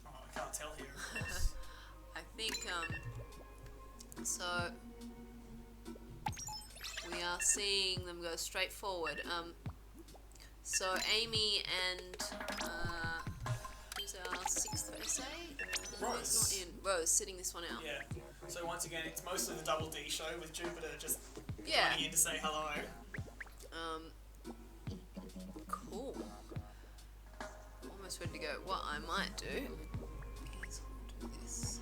I can't tell here, of course. I think, so we are seeing them go straight forward. So Amy and, who's our 6th SA? Rose. He's not in. Rose, sitting this one out. Yeah. So once again, it's mostly the Double D show with Jupiter just Yeah. running in to say hello. Cool. Almost ready to go. What I might do is do this.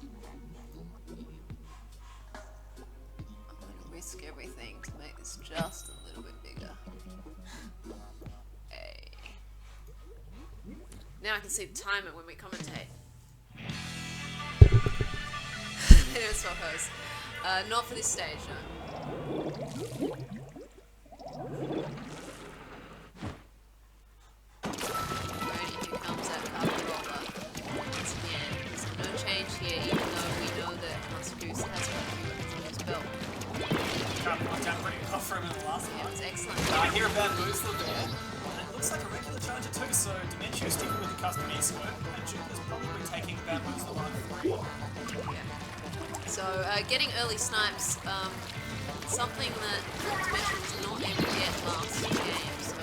I'm going to risk everything to make this just a little bit bigger. Hey. Now I can see the timer when we commentate. There's Focus. Not for this stage, no. Alrighty, here comes that carbon roller. Once again, so no change here, even though we know that Master Goose has got a few weapons on his belt. Worked out pretty well for him in the last Yeah, one. it's excellent. I hear a bamboozler there. And it looks like a regular charger too, so Dementio sticking with the custom e-scope, and Jupiter's probably taking bamboozler line 3. Yeah. So, getting early snipes, something that Dimension was not able to get last game. So,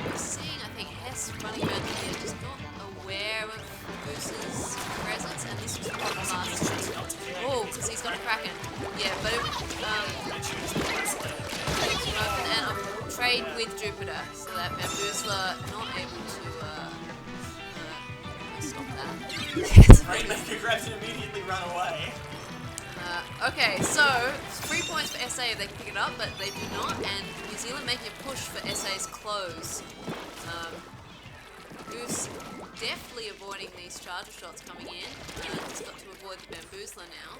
we're seeing, I think, Hess running around here, just not aware of Goose's presence, and this was the problem last time. Oh, because he's got a Kraken. Yeah, but open and a trade with Jupiter, so that Bamboozler not able to stop that. Rainmaker grabs it immediately, run away. Okay, so 3 points for SA if they can pick it up, but they do not, and New Zealand making a push for SA's close. Goose deftly avoiding these charger shots coming in. He's got to avoid the Bamboozler now.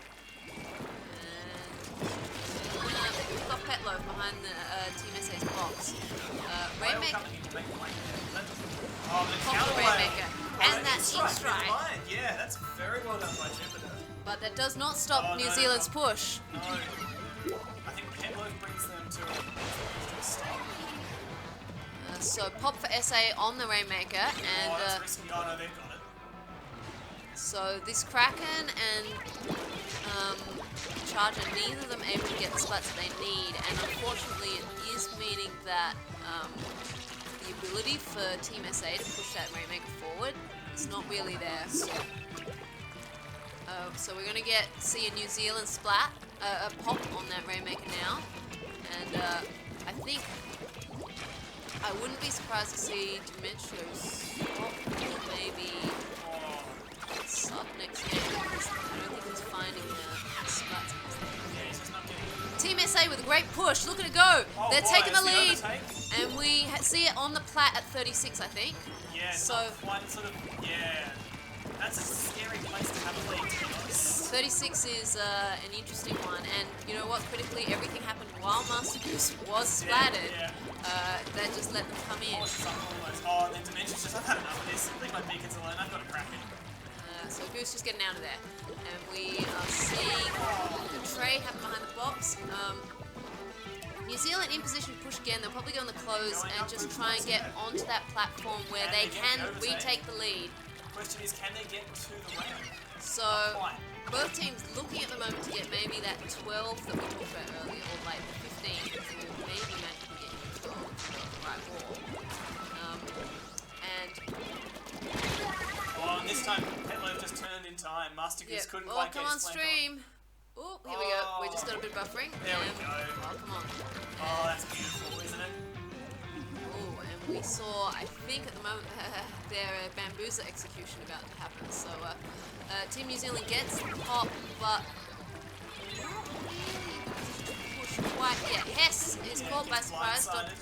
And we've got Petloaf behind the Team SA's box. Rainmaker. Oh, the Pop counter the whale. Rainmaker. Oh, And that that ink strike. strike. Never mind. Yeah, that's very well done by Jupiter. But that does not stop Oh, New no, Zealand's no. push. No. I think Petloaf brings them to a stop. So pop for SA on the Rainmaker, and Oh, that's risky. Oh, no, they've got it. so this Kraken and Charger, neither of them able to get the splats that they need, and unfortunately it is meaning that the ability for Team SA to push that Rainmaker forward is not really there. So we're going to see a New Zealand splat, a pop on that Rainmaker now, and I think I wouldn't be surprised to see Demetrius pop or maybe sub next game because I don't think he's finding the splats. Yeah, he's just not getting Team SA with a great push, look at it go! Oh, They're boy, taking the is lead, overtake? and we see it on the plat at 36, I think. Yeah, So not quite sort of, yeah. That's a scary place to have a lead, to be honest. 36 is an interesting one, and you know what? Critically, everything happened while Master Goose was splattered. Yeah. That just let them come in. Oh, it's almost. Oh, and then Dimension's just, I've had enough of this. Leave my beacons alone. I've got a Kraken. So Goose just getting out of there, and we are seeing the tray happen behind the box. New Zealand in position to push again. They'll probably go on the close and just try and get onto that platform where they can retake the lead. Question is, can they get to the round? So Quite. both teams looking at the moment to get maybe that 12 that we talked about earlier, or like the 15, which will maybe magically get into the right wall. And Oh, and this time Petloaf just turned in time. Master Goose couldn't quite come get on his flank stream. Oh, here we go. We just got a bit of buffering. There we go. Oh, come on. Oh, that's beautiful, isn't it? Oh, and we saw, I think at the moment, their Bambuza execution about to happen. So, Team New Zealand gets the pop, but not really push quite yet. Hess is caught by surprise, but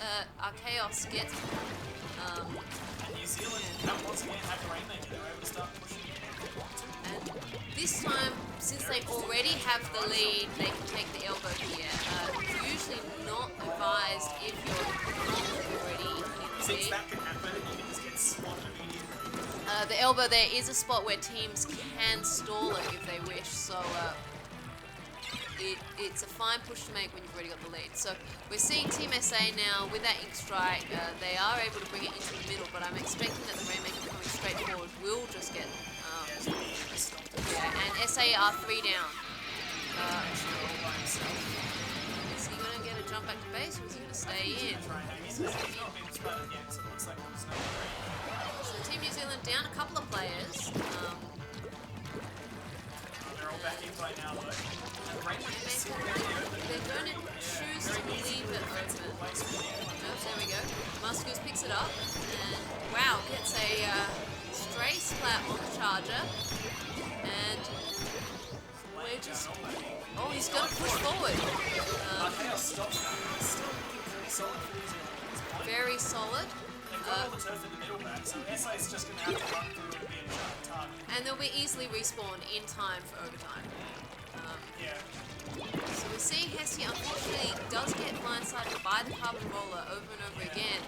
Archaeos gets And New Zealand don't once again have the Rainmaker. They're able to start pushing it if they want to. and this time, since they already have the lead, they can take the elbow here. Usually not advised if you're not already in the Since lead. that can happen, you can just get spotted immediately. The elbow there is a spot where teams can stall it if they wish, so it's a fine push to make when you've already got the lead. So we're seeing Team SA now with that ink strike. They are able to bring it into the middle, but I'm expecting that the Rainmaker coming straight forward will just get and SA are 3 down. Is he going to get a jump back to base, or is he going to stay in? He's not been spotted yet, so it looks like there's no rain. So Team New Zealand down a couple of players. They're all back in by now, though. And the Rainmaker's still very open. They're going to choose to leave it open. There we go. Master Goose picks it up, and wow, gets a stray splat on the Charger. And we're just... Oh, he's got to push forward. Archaeos stops that. It's still pretty solid for New Zealand. Very solid. They've got all the turf in the middle back, so SA is just going to have to run through and be a giant target. And they'll be easily respawned in time for overtime. Yeah. So we're seeing Hesse, unfortunately, does get blindsided by the carbon roller over and over again.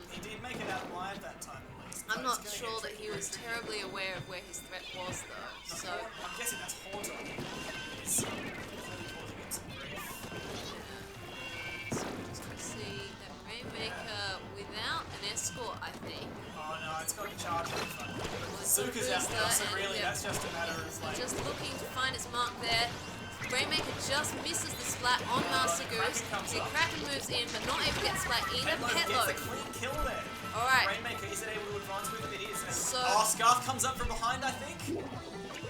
He did make it out alive that time, at least. I'm but not it's sure gonna that get he was tricky. terribly aware of where his threat was, though. So I'm guessing that's Haunter. It's clearly causing him some grief. so we're just going to see that Rainmaker without an escort, I think. Oh no, it's got a charge in front of it. it's Zuka's got out now, so Booster, and really yeah. that's just a matter of like... Just looking to find its mark there. Rainmaker just misses the splat on Master Goose. The Kraken moves in, but not able to get splat either. Petloaf gets a Petloaf. clean kill there. Alright. Rainmaker, is it able to advance with it? It is. And So- Scarf comes up from behind, I think.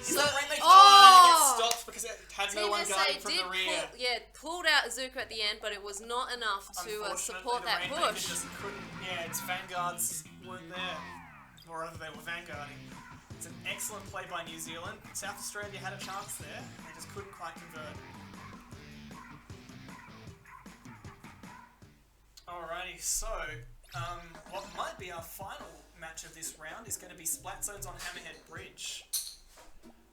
Is So- that Rainmaker? Oh! And it gets stopped because it had no Team one SA guarding from did the rear. pulled out Zuka at the end, but it was not enough to Unfortunately, support the that Rainmaker push. just couldn't. Yeah, its vanguards weren't there, or rather they were vanguarding. It's an excellent play by New Zealand. South Australia had a chance there. They just couldn't quite convert. Alrighty, so what might be our final match of this round is going to be Splat Zones on Hammerhead Bridge.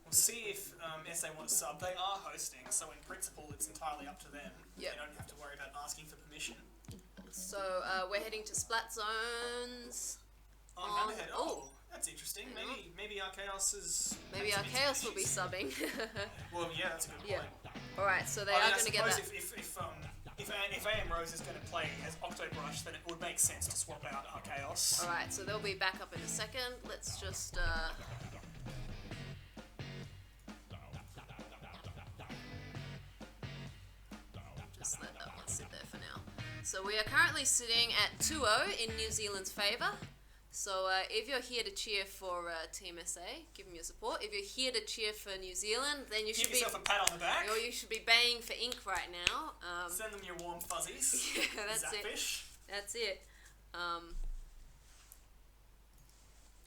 We'll see if SA want to sub. They are hosting, so in principle it's entirely up to them. Yep. They don't have to worry about asking for permission. So we're heading to Splat Zones. On Hammerhead. Oh, that's interesting. Maybe our Chaos is... Maybe our Chaos will be subbing. Well, yeah, that's a good point. Alright, so they are going to get that. If AM Rose is going to play as Octobrush, then it would make sense to swap out our Chaos. Alright, so they'll be back up in a second. Let's just let that one sit there for now. So we are currently sitting at 2-0 in New Zealand's favour. So if you're here to cheer for Team SA, give them your support. If you're here to cheer for New Zealand, then you should give yourself a pat on the back. Or you should be baying for ink right now. Send them your warm fuzzies. Yeah, that's Zapfish. it. That's it.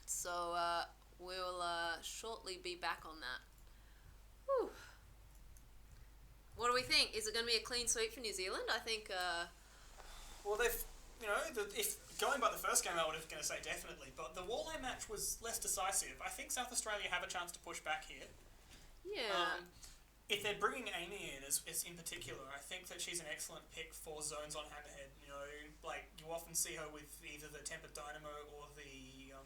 So we'll shortly be back on that. Whew. What do we think? Is it going to be a clean sweep for New Zealand? I think... Well, they've... You know, if going by the first game, I would have going to say definitely, but the Walleye match was less decisive. I think South Australia have a chance to push back here. Yeah. If they're bringing Amy in, as in particular, I think that she's an excellent pick for zones on Hammerhead. You know, like, you often see her with either the Tempered Dynamo or the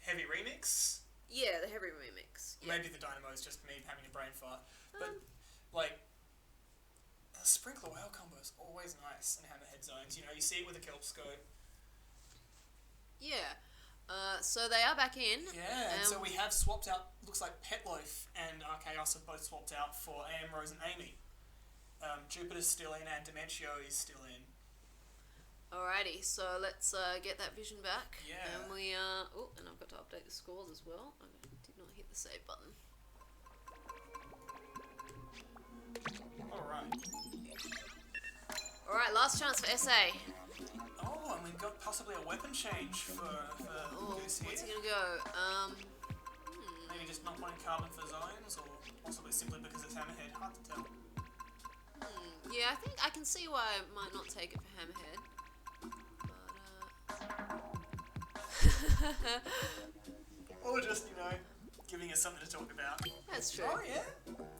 Heavy Remix. Yeah, the Heavy Remix. Yeah. Maybe the Dynamo is just me having a brain fart. But, like... Sprinkler Whale combo is always nice in Hammerhead zones. You know, you see it with a Kelp Scope. Yeah. So they are back in. Yeah, and so we have swapped out, looks like Petloaf and Archaeos have both swapped out for AM Rose and Amy. Jupiter's still in and Dementio is still in. Alrighty, so let's get that vision back. Yeah. And we oh, and I've got to update the scores as well. I did not hit the save button. Alright, last chance for SA. Oh, and we've got possibly a weapon change for Goose here. What's he gonna go? Maybe just not wanting carbon for zones, or possibly simply because it's Hammerhead. Hard to tell. Yeah, I think I can see why I might not take it for Hammerhead. But, or just, you know, giving us something to talk about. That's true. Oh, yeah.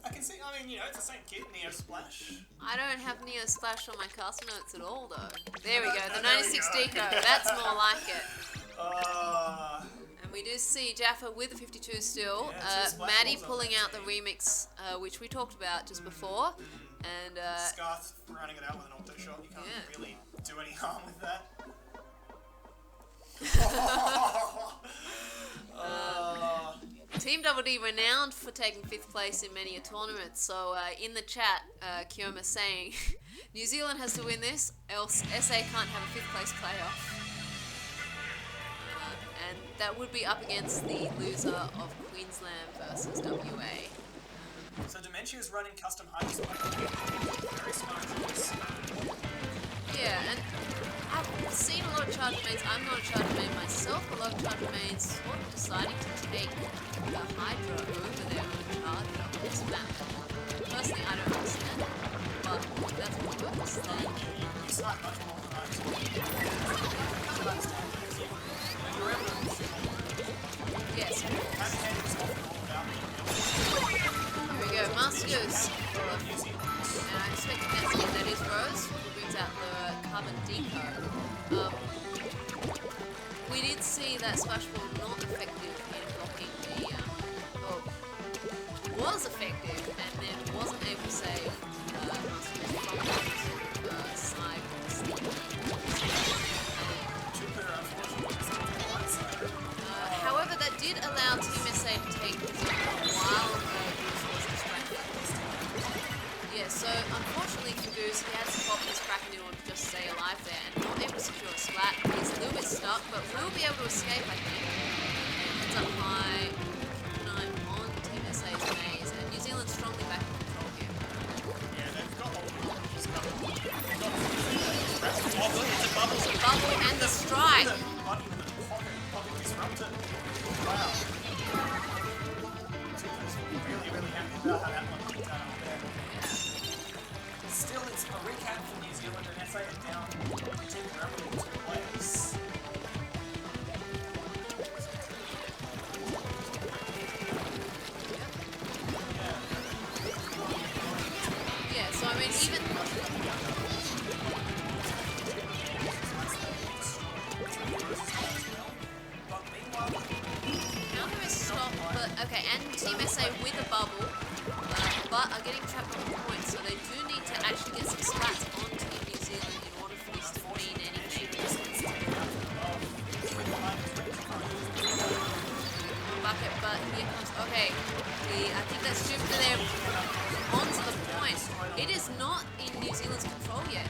I can see, I mean, you know, it's the same kit, Neo Splash. I don't have Neo Splash on my cast notes at all, though. There we go, the 96 Deco. That's more like it. And we do see Jaffa with the 52 still. Yeah, Maddie pulling out the remix, which we talked about just before. And Scarth running it out with an auto shot. You can't really do any harm with that. Team Double D renowned for taking 5th place in many a tournament. So in the chat, Kioma saying, New Zealand has to win this, else SA can't have a 5th place playoff. And that would be up against the loser of Queensland versus WA. So Dementio is running custom height spike. Very smart choice. Yeah, and I've seen a lot of charger mains. I'm not a charger main myself. A lot of charger mains sort of deciding to take the Hydra over their own charger on this map. Personally, I don't understand it, but that's what works. Then you start much more than I do. You're able to shoot on one. yes. Hammerhead is often all about Here we go, Masters. And I expect that's it. That is Rose, who brings out the carbon deco. We did see that Splash Ball not effective in blocking the, was effective and then wasn't able to save Masters from that side. However, that did allow Team SA to take the zone while Goose was distracted. Yeah, so unfortunately for Goose, he had to pop his Kraken in order to just stay alive there and not able to secure a Splat. He's a little bit stuck, but will be able to escape, I think. Ends up high, 9 on Team SA's maze, and New Zealand strongly back in control here. Yeah, they've got all the just covered. They've got it's a bubble. It's a bubble and the strike. Money with a pocket disruptor. Wow. Really, really happy about how that one went down up there. Still, it's a recap for New Zealand and SA are down temporarily 2 players. Yeah, so I mean, even... SA with a bubble, but are getting trapped on the point, so they do need to actually get some splats on Team New Zealand in order for this to mean anything. Bucket, but here comes, okay, I think that's Jupiter there onto the point. It is not in New Zealand's control yet.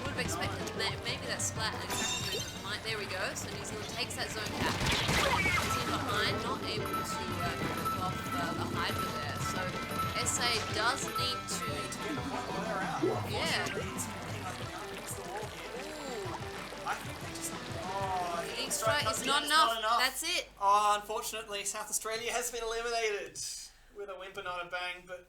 Would have expected that maybe that splat and cracking might, there we go, so New Zealand takes that zone cap. Team behind, not able to move off the Hydra there, so SA does need to, yeah. Link strike is not enough. That's it. Oh, unfortunately, South Australia has been eliminated with a whimper, not a bang. But,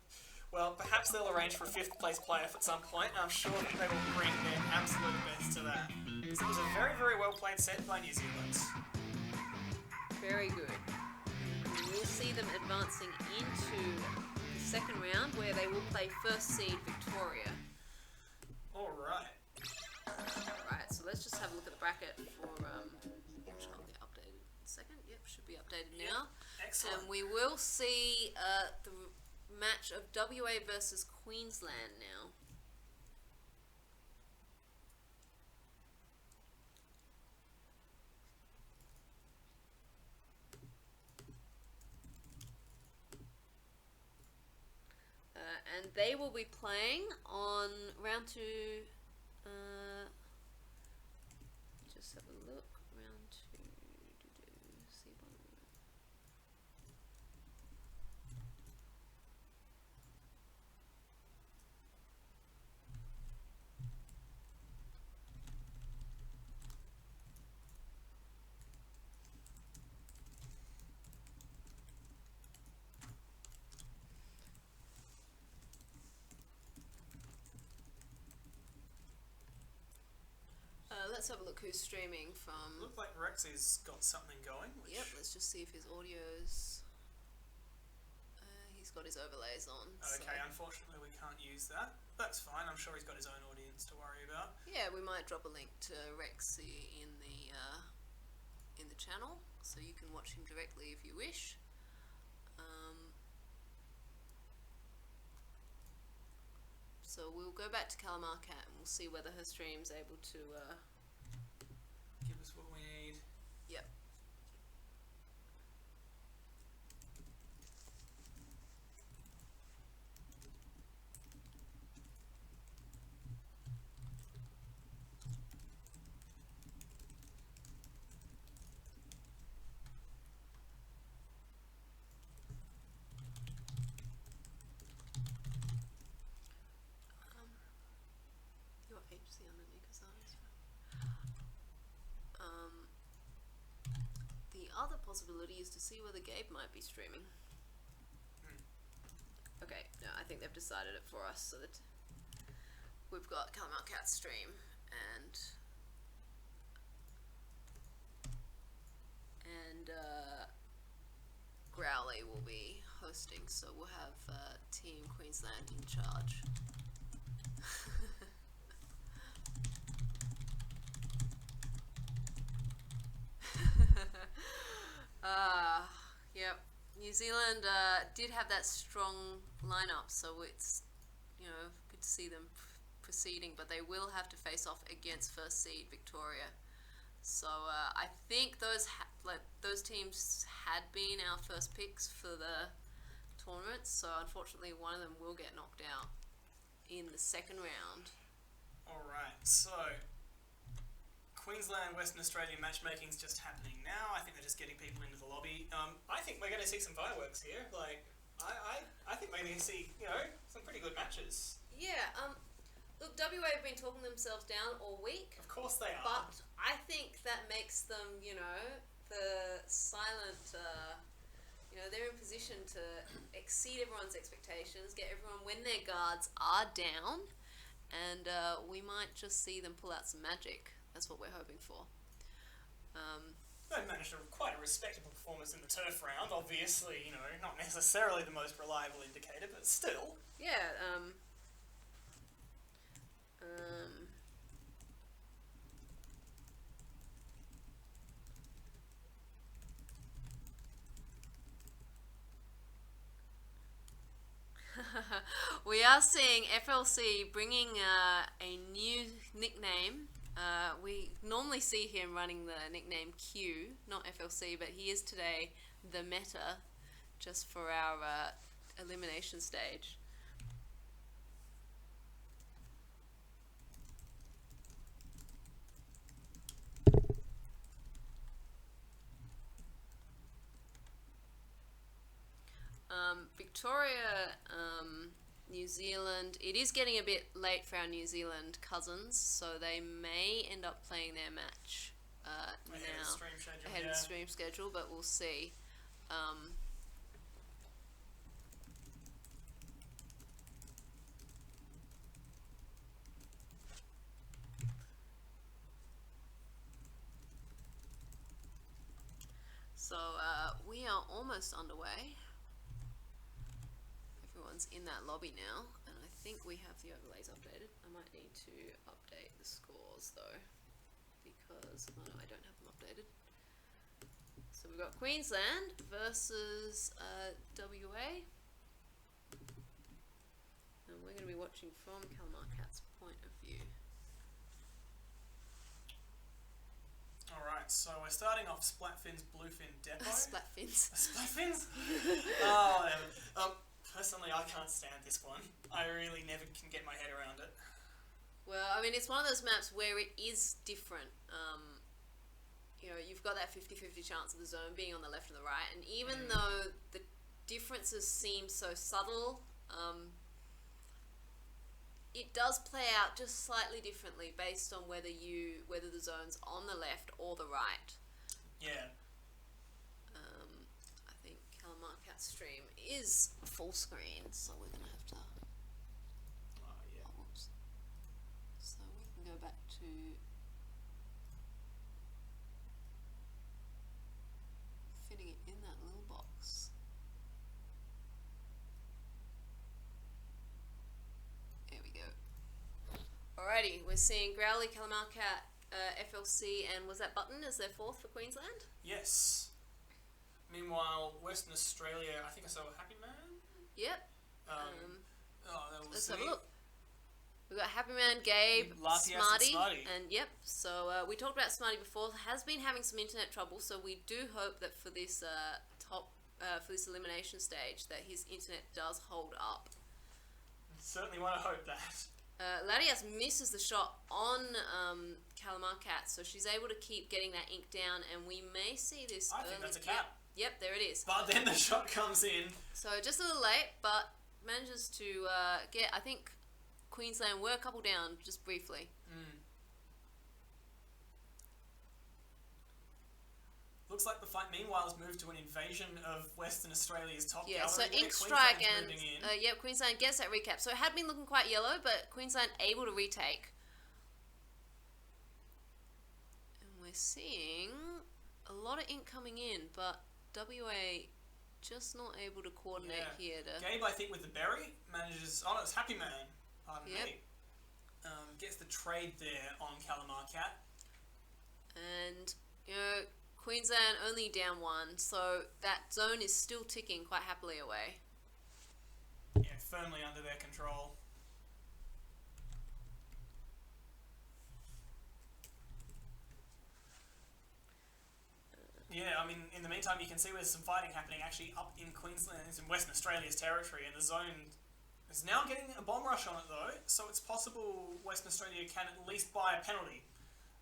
well, perhaps they'll arrange for a 5th place playoff at some point. I'm sure that they will bring their absolute best to that. So it was a very, very well played set by New Zealand. Very good. We'll see them advancing into the second round, where they will play first seed Victoria. All right. Alright, so let's just have a look at the bracket for, which I'll get updated in a second. Yep, should be updated now. Excellent. And we will see the match of WA versus Queensland now. And they will be playing on round 2. Just have a look. Round 2. See let's have a look who's streaming from. Look like Rexy's got something going. Yep, let's just see if his audio's. He's got his overlays on. Okay, so. Unfortunately we can't use that. That's fine. I'm sure he's got his own audience to worry about. Yeah, we might drop a link to Rexy in the channel, so you can watch him directly if you wish. So we'll go back to Calamar Cat and we'll see whether her stream's able to. Give us what we need. Yep. Your HC underneath is the other possibility is to see whether Gabe might be streaming. Okay, no, I think they've decided it for us, so that we've got Calamar Cat stream and Growly will be hosting, so we'll have Team Queensland in charge. Yep. New Zealand did have that strong lineup, so it's, good to see them proceeding, but they will have to face off against first seed Victoria. So I think those teams had been our first picks for the tournament, so unfortunately one of them will get knocked out in the second round. Alright, so Queensland, Western Australia matchmaking's just happening now. I think they're just getting people into the lobby. I think we're going to see some fireworks here. Like, I think we're going to see, some pretty good matches. Yeah, look, WA have been talking themselves down all week. Of course they are. But I think that makes them, the silent, they're in position to exceed everyone's expectations, get everyone when their guards are down, and we might just see them pull out some magic. That's what we're hoping for. They managed quite a respectable performance in the turf round. Obviously, not necessarily the most reliable indicator, but still. Yeah. We are seeing FLC bringing a new nickname. We normally see him running the nickname Q, not FLC, but he is today the meta, just for our elimination stage. Victoria, New Zealand, it is getting a bit late for our New Zealand cousins, so they may end up playing their match Ahead now, of the stream schedule, ahead of the stream schedule, but we'll see. So we are almost underway. Everyone's in that lobby now, and I think we have the overlays updated. I might need to update the scores though, because oh no, I don't have them updated. So we've got Queensland versus WA, and we're going to be watching from Calamarcat's point of view. Alright, so we're starting off Splatfin's Bluefin Depot. Splatfins. Splatfins? Oh, whatever. Personally, I can't stand this one. I really never can get my head around it. Well, I mean, it's one of those maps where it is different. You know, you've got that 50-50 chance of the zone being on the left and the right, and even though the differences seem so subtle, it does play out just slightly differently based on whether the zone's on the left or the right. Yeah. I think Calamarcat's stream is full screen, so we're gonna have to. Oh, yeah. Oh, whoops. So we can go back to. Fitting it in that little box. There we go. Alrighty, we're seeing Growly, Calamarcat, FLC, and was that Button as their fourth for Queensland? Yes. Meanwhile, Western Australia, I think I saw Happy Man. Yep. We'll Let's see. have a look. We've got Happy Man, Gabe, Latias and Smarty, Smarty. and yep. So we talked about Smarty before. Has been having some internet trouble, so we do hope that for this for this elimination stage, that his internet does hold up. Certainly want to hope that. Latias misses the shot on Calamarcat, so she's able to keep getting that ink down, and we may see this. I think that's a cap. Yep, there it is. But then the shot comes in. So just a little late, but manages to get. I think Queensland were a couple down just briefly. Looks like the fight meanwhile has moved to an invasion of Western Australia's top gallery. So Look at Ink Strike and Queensland's moving in. Queensland gets that recap. So it had been looking quite yellow, but Queensland able to retake. And we're seeing a lot of ink coming in, but WA just not able to coordinate here to. Gabe, I think with the berry manages. Oh no, it's Happy Man. Pardon me. Gets the trade there on Calamarcat. And Queensland only down one, so that zone is still ticking quite happily away. Yeah, firmly under their control. Yeah, I mean, in the meantime, you can see there's some fighting happening actually up in Queensland, it's in Western Australia's territory, and the zone is now getting a bomb rush on it though, so it's possible Western Australia can at least buy a penalty.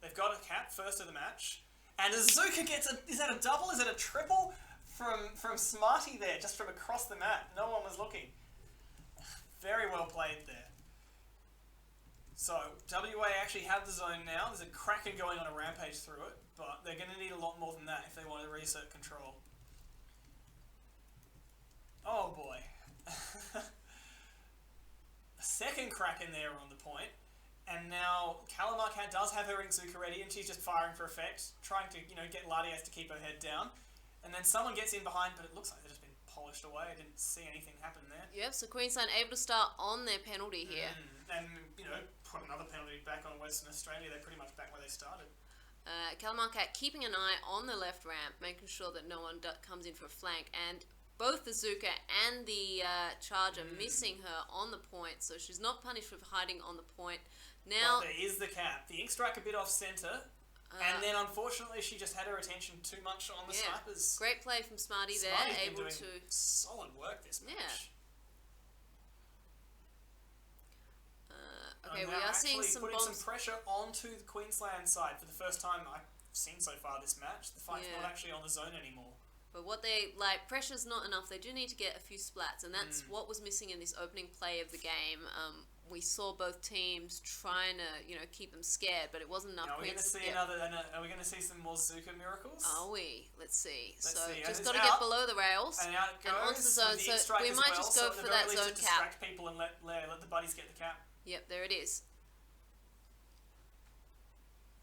They've got a cap first of the match. And Azuka gets is that a double? Is it a triple? From Smarty there, just from across the map. No one was looking. Very well played there. So, WA actually have the zone now. There's a Kraken going on a rampage through it, but they're going to need a lot more than that if they want to reassert control. Oh boy. A second Kraken there on the point. And now Calamarcat does have her Inkzuka ready, and she's just firing for effect, trying to, get Latias to keep her head down. And then someone gets in behind, but it looks like they've just been polished away. I didn't see anything happen there. Yep, so Queensland able to start on their penalty here. And, put another penalty back on Western Australia. They're pretty much back where they started. Calamarcat keeping an eye on the left ramp, making sure that no one comes in for a flank. And both the Zuka and the Charger missing her on the point, so she's not punished for hiding on the point. Now, But there is the cap. The ink strike a bit off centre, and then unfortunately she just had her attention too much on the snipers. great play from Smarty there, Smarty's been able doing to... solid work this match. Okay, And we now are seeing actually some putting bombs. some pressure onto the Queensland side for the first time I've seen so far this match. The fight's not actually on the zone anymore. But what they, pressure's not enough. They do need to get a few splats, and that's what was missing in this opening play of the game. We saw both teams trying to, keep them scared, but it wasn't enough. Are we going to see are we going to see some more Zuka miracles? Are we? Let's see. Let's see. Just got to get below the rails and out it goes, onto the zone. The So we might just go for that zone cap. Distract people and let the buddies get the cap. Yep, there it is.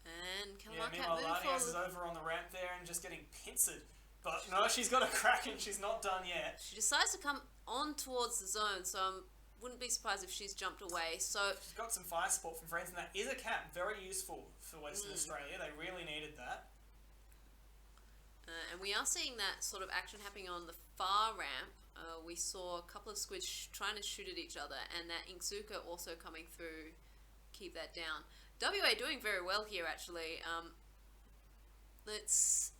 And Meanwhile, moving Lanias is forward. over on the ramp there and just getting pincered. But no, she's got a crack and she's not done yet. She decides to come on towards the zone, so I wouldn't be surprised if she's jumped away. So she's got some fire support from friends, and that is a cap. Very useful for Western Australia. They really needed that. And we are seeing that sort of action happening on the far ramp. We saw a couple of squids trying to shoot at each other, and that Inkzuka also coming through, keep that down. WA doing very well here, actually. There's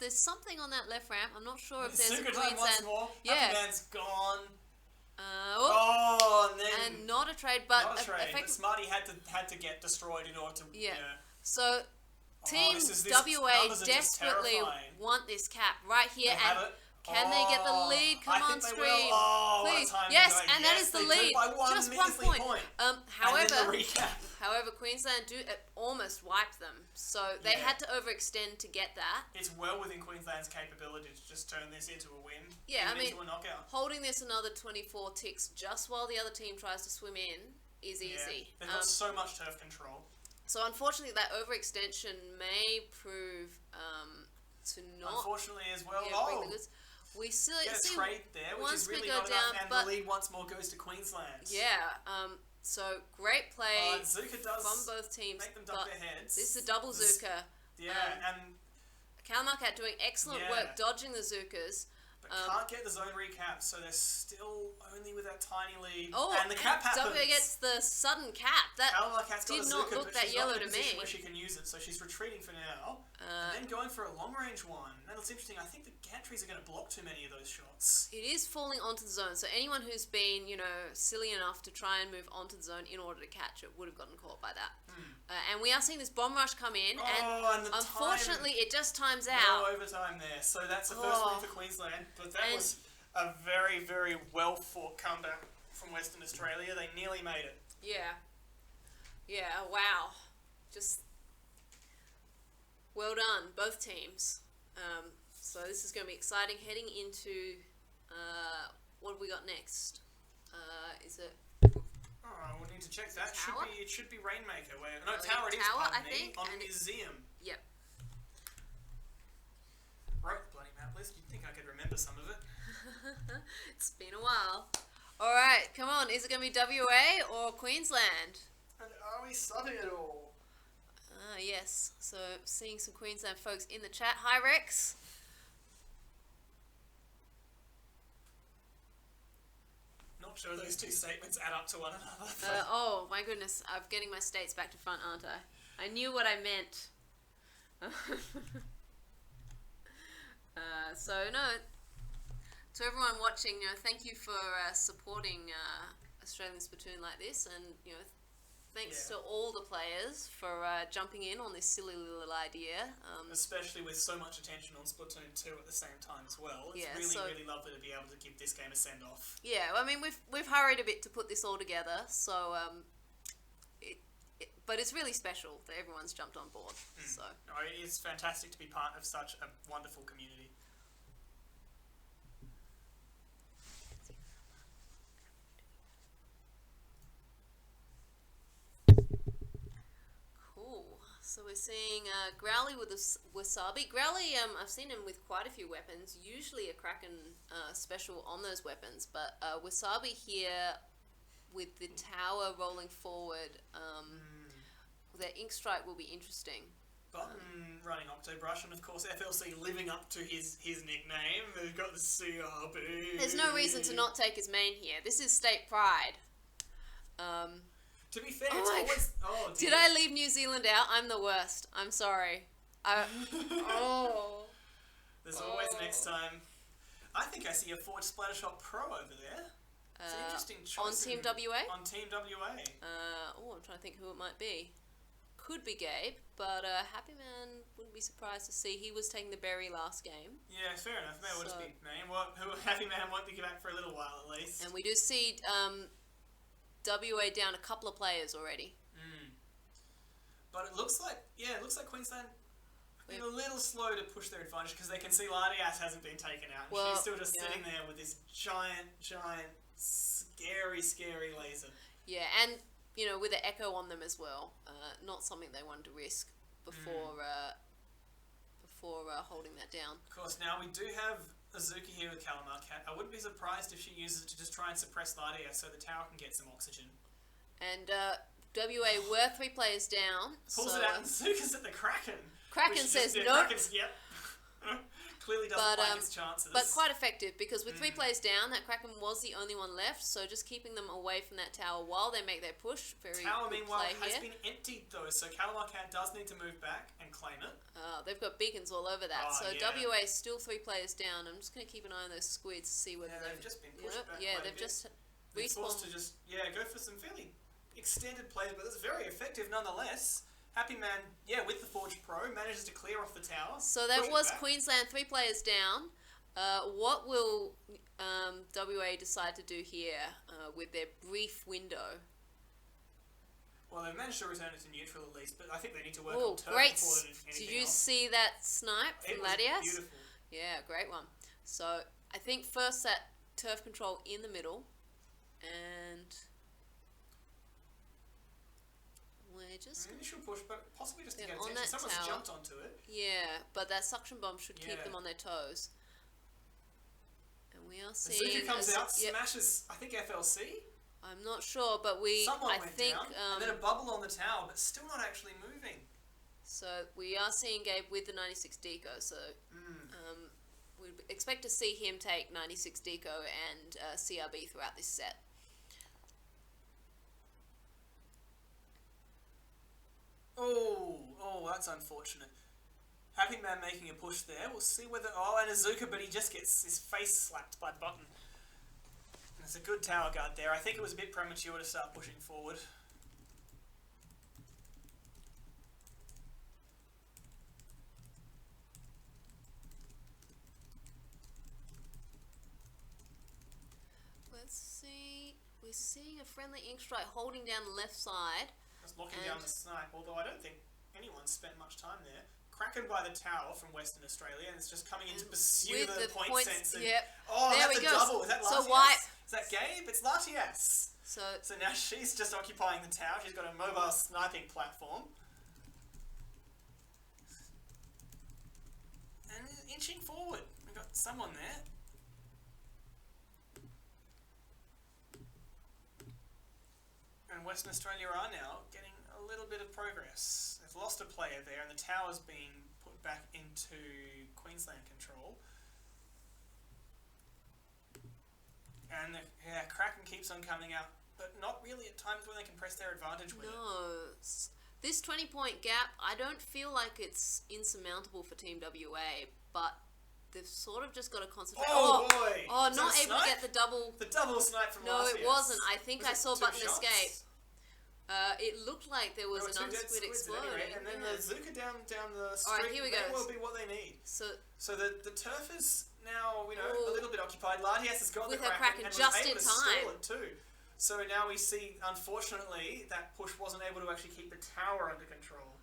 something on that left ramp. I'm not sure if there's a Queensland. Once more. Yeah. Happy Man's gone. And then not a trade, but not a trade. But Smarty had to get destroyed in order to. Yeah. So Team WA desperately want this cap right here, and can they get the lead? Come on, screen, please! Yes, and that is the lead. Just 1 point. However, Queensland do almost wiped them, so they had to overextend to get that. It's well within Queensland's capability to just turn this into a win. Yeah, into a knockout. Holding this another 24 ticks just while the other team tries to swim in is easy. They've got so much turf control. So unfortunately, that overextension may prove to not. Unfortunately, as well. Bring the goods. We still get a trade there, which is really not enough, down, and the lead once more goes to Queensland. Yeah. So great play Zuka does from both teams. Make them duck their heads. This is a double Zuka. Yeah, and Kalmarkat doing excellent work dodging the Zukas. But can't get the zone recap, so they're still only with that tiny lead. Oh, and the cap happens. W gets the sudden cap. That did not look that yellow to me. Where she can use it, so she's retreating for now, and then going for a long range one. That looks interesting. I think the gantries are going to block too many of those shots. It is falling onto the zone, so anyone who's been, silly enough to try and move onto the zone in order to catch it would have gotten caught by that. And we are seeing this bomb rush come in, and unfortunately it just times out. No overtime there, so that's the first win for Queensland. But that was a very, very well fought comeback from Western Australia. They nearly made it. Yeah. Yeah, wow. Just well done, both teams. So this is going to be exciting. Heading into, what have we got next? Is it... Oh, we'll need to check that. It should be Rainmaker. Tower, it is, I think. On Museum. Yep. Wrote the bloody map list. You'd think I could remember some of it. It's been a while. Alright, come on. Is it going to be WA or Queensland? And are we subbing at all? Yes. So, seeing some Queensland folks in the chat. Hi, Rex. Not sure those two statements add up to one another. Oh, my goodness. I'm getting my states back to front, aren't I? I knew what I meant. So, no, to everyone watching, thank you for supporting Australian Splatoon like this, and, thanks to all the players for jumping in on this silly little idea. Especially with so much attention on Splatoon 2 at the same time as well. It's really lovely to be able to give this game a send-off. Yeah, I mean, we've hurried a bit to put this all together, so but it's really special that everyone's jumped on board. So it is fantastic to be part of such a wonderful community. Cool. So we're seeing Growly with a Wasabi. Growly, I've seen him with quite a few weapons, usually a Kraken special on those weapons, but Wasabi here with the tower rolling forward, their ink strike will be interesting. Button running Octobrush, and of course FLC living up to his nickname. They've got the CRB. There's no reason to not take his main here. This is state pride. To be fair, it's always... Oh, did I leave New Zealand out? I'm the worst. I'm sorry. There's always next time. I think I see a Forge Splattershot Pro over there. It's an interesting choice. On Team WA? On Team WA. I'm trying to think who it might be. Could be Gabe, but Happy Man wouldn't be surprised to see he was taking the berry last game. Yeah, fair enough. Maybe it would just be man. Happy Man won't be back for a little while at least. And we do see WA down a couple of players already. But it looks like Queensland have been a little slow to push their advantage because they can see Lardias hasn't been taken out. And she's still just sitting there with this giant, scary laser. Yeah, and with an echo on them as well. Not something they wanted to risk before holding that down. Of course, now we do have Azuka here with Calamar Cat. I wouldn't be surprised if she uses it to just try and suppress Lardia so the tower can get some oxygen. And WA were 3 players down. Pulls it out and Azuka's at the Kraken. Kraken says no. Yep. Clearly doesn't like his chances. But quite effective because with 3 players down, that Kraken was the only one left. So just keeping them away from that tower while they make their push. Very tower, good meanwhile, play has here. been emptied though, so Calamar Cat does need to move back and claim it. They've got beacons all over that. Oh, so yeah. WA is still 3 players down. I'm just going to keep an eye on those squids to see whether they've just been pushed back. Yeah, they've just forced to just go for some fairly extended plays, but it's very effective nonetheless. Happy Man, with the Forge Pro, manages to clear off the tower. So that was Queensland 3 players down. What will WA decide to do here with their brief window? Well, they've managed to return it to neutral at least, but I think they need to work on turf great! before they do anything Did you else. see that snipe from Ladias? Beautiful. Yeah, great one. So I think first that turf control in the middle, and we're just initial push, but possibly just to get on attention. that Someone's tower. jumped onto it. Yeah, but that suction bomb should keep them on their toes. And we are seeing Azuka comes out, smashes, I think FLC. I'm not sure, but Someone I went think down, and then a bubble on the tower, but still not actually moving. So we are seeing Gabe with the 96 deco. So we expect to see him take 96 deco and CRB throughout this set. Oh, that's unfortunate. Happy Man making a push there. We'll see whether... and Azuka, but he just gets his face slapped by Button. And it's a good tower guard there. I think it was a bit premature to start pushing forward. Let's see. We're seeing a friendly ink strike holding down the left side. Just locking down the snipe, although I don't think anyone spent much time there. Kraken by the tower from Western Australia, and it's just coming in to pursue the point sensing. Yep. Oh, there that's we a go. double. Is that Latias? So white. Is that Gabe? It's Latias. So now she's just occupying the tower. She's got a mobile sniping platform. And inching forward. We've got someone there. And Western Australia are now getting a little bit of progress. They've lost a player there, and the tower's been put back into Queensland control. And Kraken keeps on coming out, but not really at times when they can press their advantage with it. no, this 20-point gap, I don't feel like it's insurmountable for Team WA, but they've sort of just got to concentrate. Boy! Oh, Is not that a able to snipe? get the double. The double snipe from No, Latias. it wasn't. I think Was I it saw 2 Button shots? escape. It looked like there was There an were 2 dead unsquid squids at any exploding. rate, and then the Zuka down the street. Alright, here we go. That will be what they need. So the turf is now, a little bit occupied. Latias has got With the her Kraken Kraken and just was able in to stall time. it too. So now we see, unfortunately, that push wasn't able to actually keep the tower under control.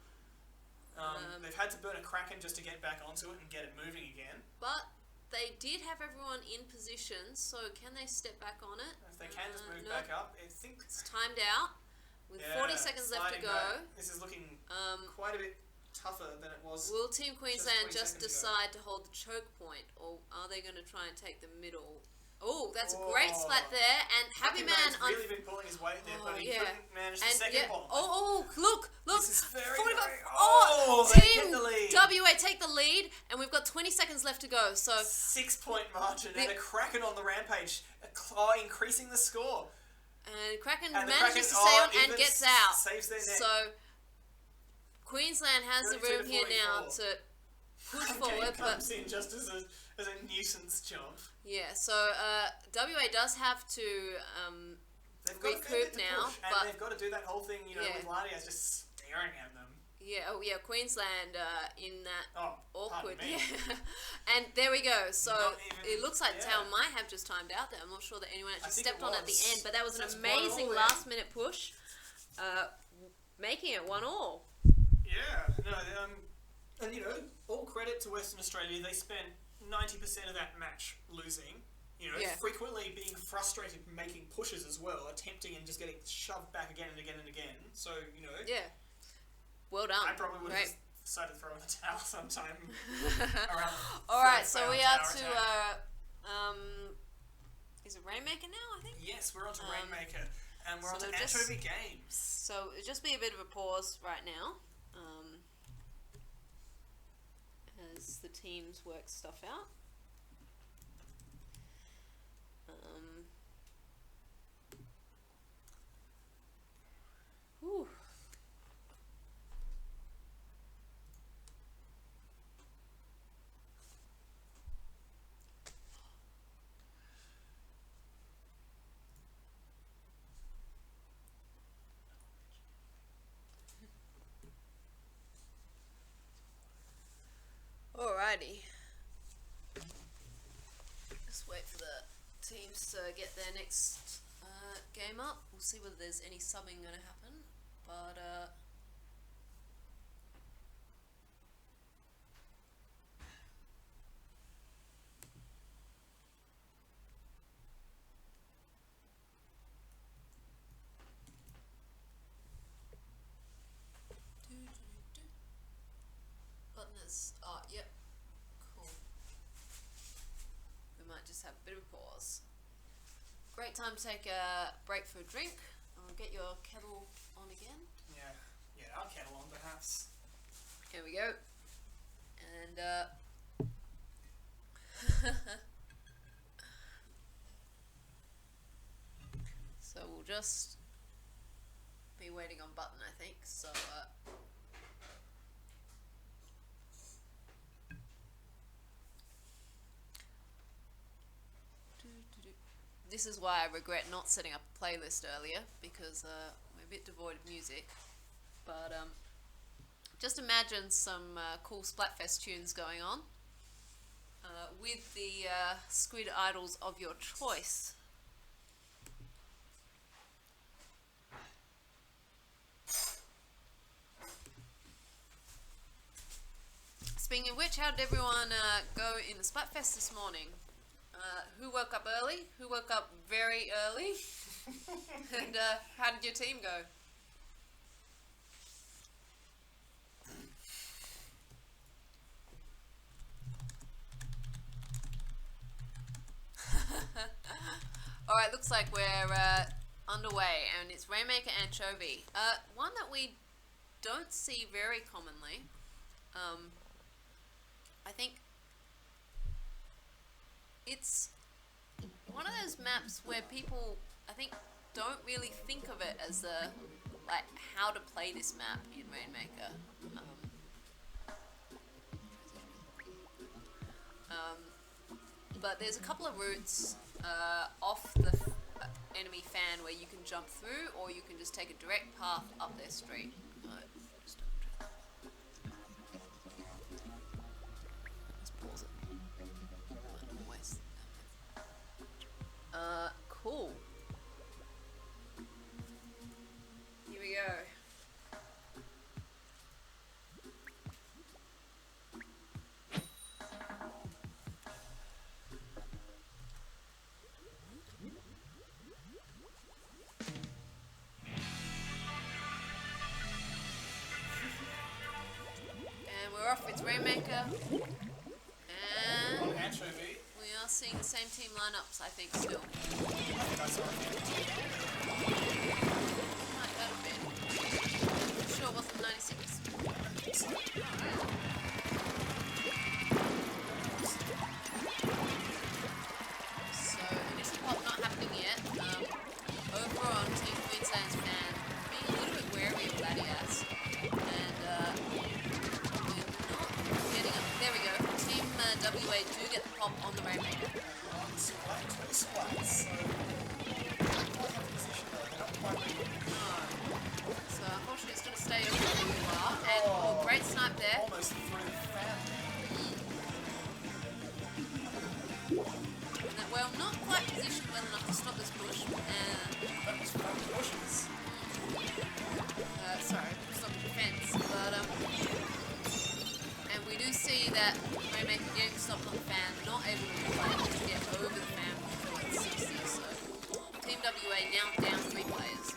They've had to burn a Kraken just to get back onto it and get it moving again. but they did have everyone in position, so can they step back on it? If they can just move no. back up, I think... It's timed out. With 40 seconds left to sliding go. back. This is looking quite a bit tougher than it was. Will Team Queensland 20 just seconds ago. decide to hold the choke point, or are they going to try and take the middle? Oh, that's a great splat there, and Happy Man Man's really been pulling his weight there, but he couldn't manage the second one. Look! This is very, 45. very... They get Team the lead. WA take the lead, and we've got 20 seconds left to go. So 6-point margin, and a Kraken on the rampage, increasing the score. And Kraken And the manages Kraken, to stay on and even gets out. saves their neck. So Queensland has the 32 room to here now 44. to push Kane forward, but comes in just as a nuisance jump. yeah. So WA does have to They've got recoup to now, push, and but they've got to do that whole thing, Yeah. with Lardiaz just staring at them. yeah, Queensland in that Oh, awkward. pardon me. Yeah. And there we go. So Not even- it looks like yeah. Town might have just timed out there. I'm not sure that anyone I actually think stepped it on at the was. end, but that was an That's 1-all amazing there. last minute push, making it 1-1. Yeah, no, and all credit to Western Australia. They spent 90% of that match losing. Yeah. Frequently being frustrated, making pushes as well, attempting and just getting shoved back again and again and again. So Yeah. Well done. I probably would Great. have decided to throw in the towel sometime around. All right, third so we tower are to attack. is it Rainmaker now? I think. Yes, we're on to Rainmaker, and we're so on to we'll just- Anchovy Games. So it'll just be a bit of a pause right now, as the teams work stuff out. Whew. Alrighty. Just wait for the teams to get their next game up. We'll see whether there's any subbing going to happen. But button is yep. Cool. We might just have a bit of a pause. Great time to take a break for a drink. Get your kettle on again. Yeah, our kettle on perhaps. Here we go. And so we'll just be waiting on button, I think. So this is why I regret not setting up a playlist earlier, because we're a bit devoid of music. But just imagine some cool Splatfest tunes going on with the squid idols of your choice. Speaking of which, how did everyone go in the Splatfest this morning? Who woke up early? Who woke up very early? And how did your team go? Alright, looks like we're underway, and it's Rainmaker Anchovy. One that we don't see very commonly. I think it's one of those maps where people, I think, don't really think of it as how to play this map in Rainmaker. But there's a couple of routes off the enemy fan where you can jump through, or you can just take a direct path up their street. Cool. Here we go. And we're off. It's Rainmaker. And On Anchovy. we are seeing the same team lineups, I think, still. I think I saw it. Might that have been? Sure it wasn't 96. So, So, initial pop not happening yet. Over on Team Queensland's fan, being a little bit wary of Latias. And, we're not getting up. There we go. Team WA do get the pop on the Rainmaker. Splat, two splats. So, quite have position there. They're not quite ready. So, unfortunately, it's going to stay over where we are. And, oh, great snipe there. Almost through the fan. Well, not quite positioned well enough to stop this push. That was fun pushes. Sorry, stop the defense. But, and we do see that Rainmaker getting stopped on the fan, not able to get over the fan before it's 60. So, Team WA now down 3 players.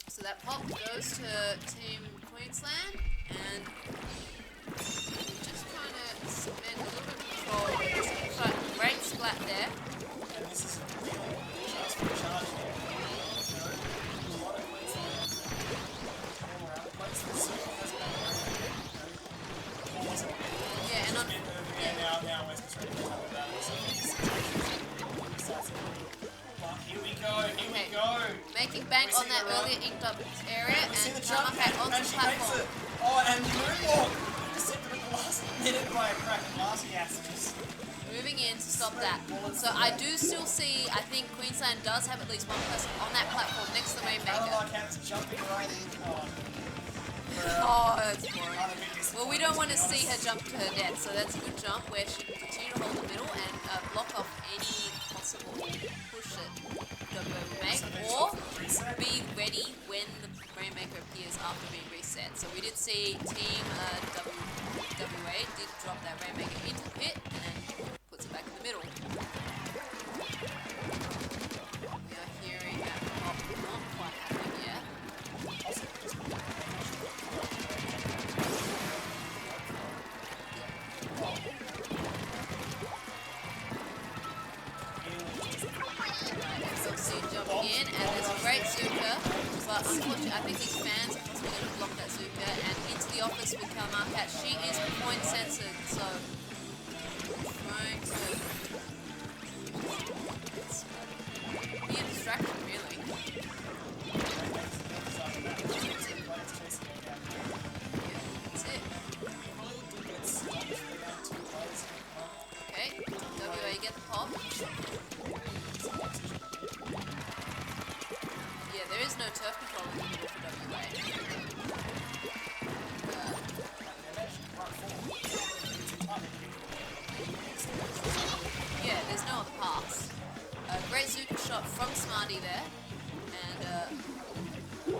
So that pop goes to Team Queensland, and just trying to cement a little bit of control. But great splat there. And this is a real chance for a charge here. A lot of points there. All around the place. The circle has been pause. Yeah, and on Now West is ready to cover that. But here we go. making bank on that earlier inked up area, We see and the jump Kamaka onto and the she makes platform. it. Oh, and the moonwalk. Intercepted at the last minute by a crack and last gas. Just Moving in to stop that. So I do still see, I think Queensland does have at least one person on that platform next to the Rainmaker. Cat's jumping right in. Oh, that's boring. Well, we don't want to see her jump to her death, so that's a good jump where she can continue to hold the middle and block off any possible push that WA will make, or be ready when the Rainmaker appears after being reset. So we did see Team WA did drop that Rainmaker into the pit and puts it back in the middle. We are hearing that pop not quite happening yet. Jumping in, and there's a great Zuka, but unfortunately I think these fans are possibly going to block that Zuka, and into the office with Kalmarkat. She is point censored, so trying to be a distraction really. That's it. Okay, WA get the pop. Yeah, there is no turf control in the middle for WA. Yeah, there's no other pass. Great Zuka shot from Smarty there. And we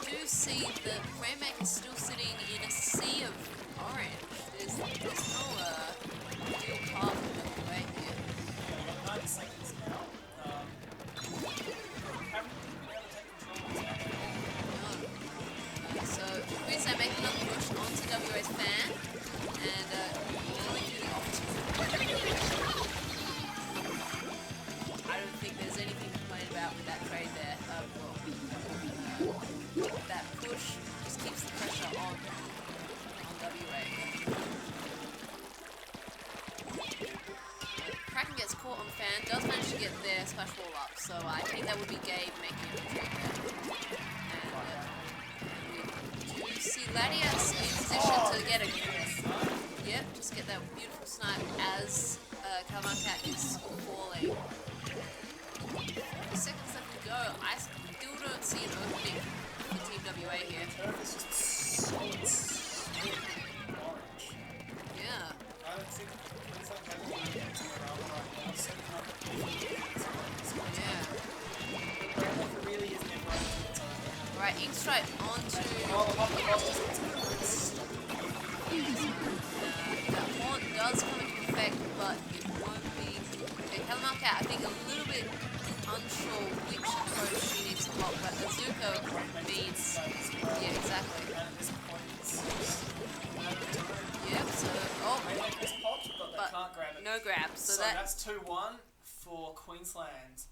do see the Rainmaker still sitting in a sea of orange. There's no real path for WA here. 9 seconds now. So Queensland making another push onto WA's fan and going through the office. I don't think there's anything to complain about with that trade there. That push just keeps the pressure on WA. Kraken gets caught on the fan, does manage to get their splash ball up, so I think that would be Gabe making a retreat there. And we do see Latias in position to get a... Yep, just get that beautiful snipe as Kalmarkat is falling. 40 seconds left to go. I still don't see an opening for Team WA here. Yeah. I don't think really is never Right, ink stripe onto... that haunt does come into effect, but it won't be... Okay, Kalmarkat, I think a little bit unsure which approach she needs to block, but Azuko means... Yeah, exactly. And at this point, it's No grabs. So that's 2-1 for Queensland.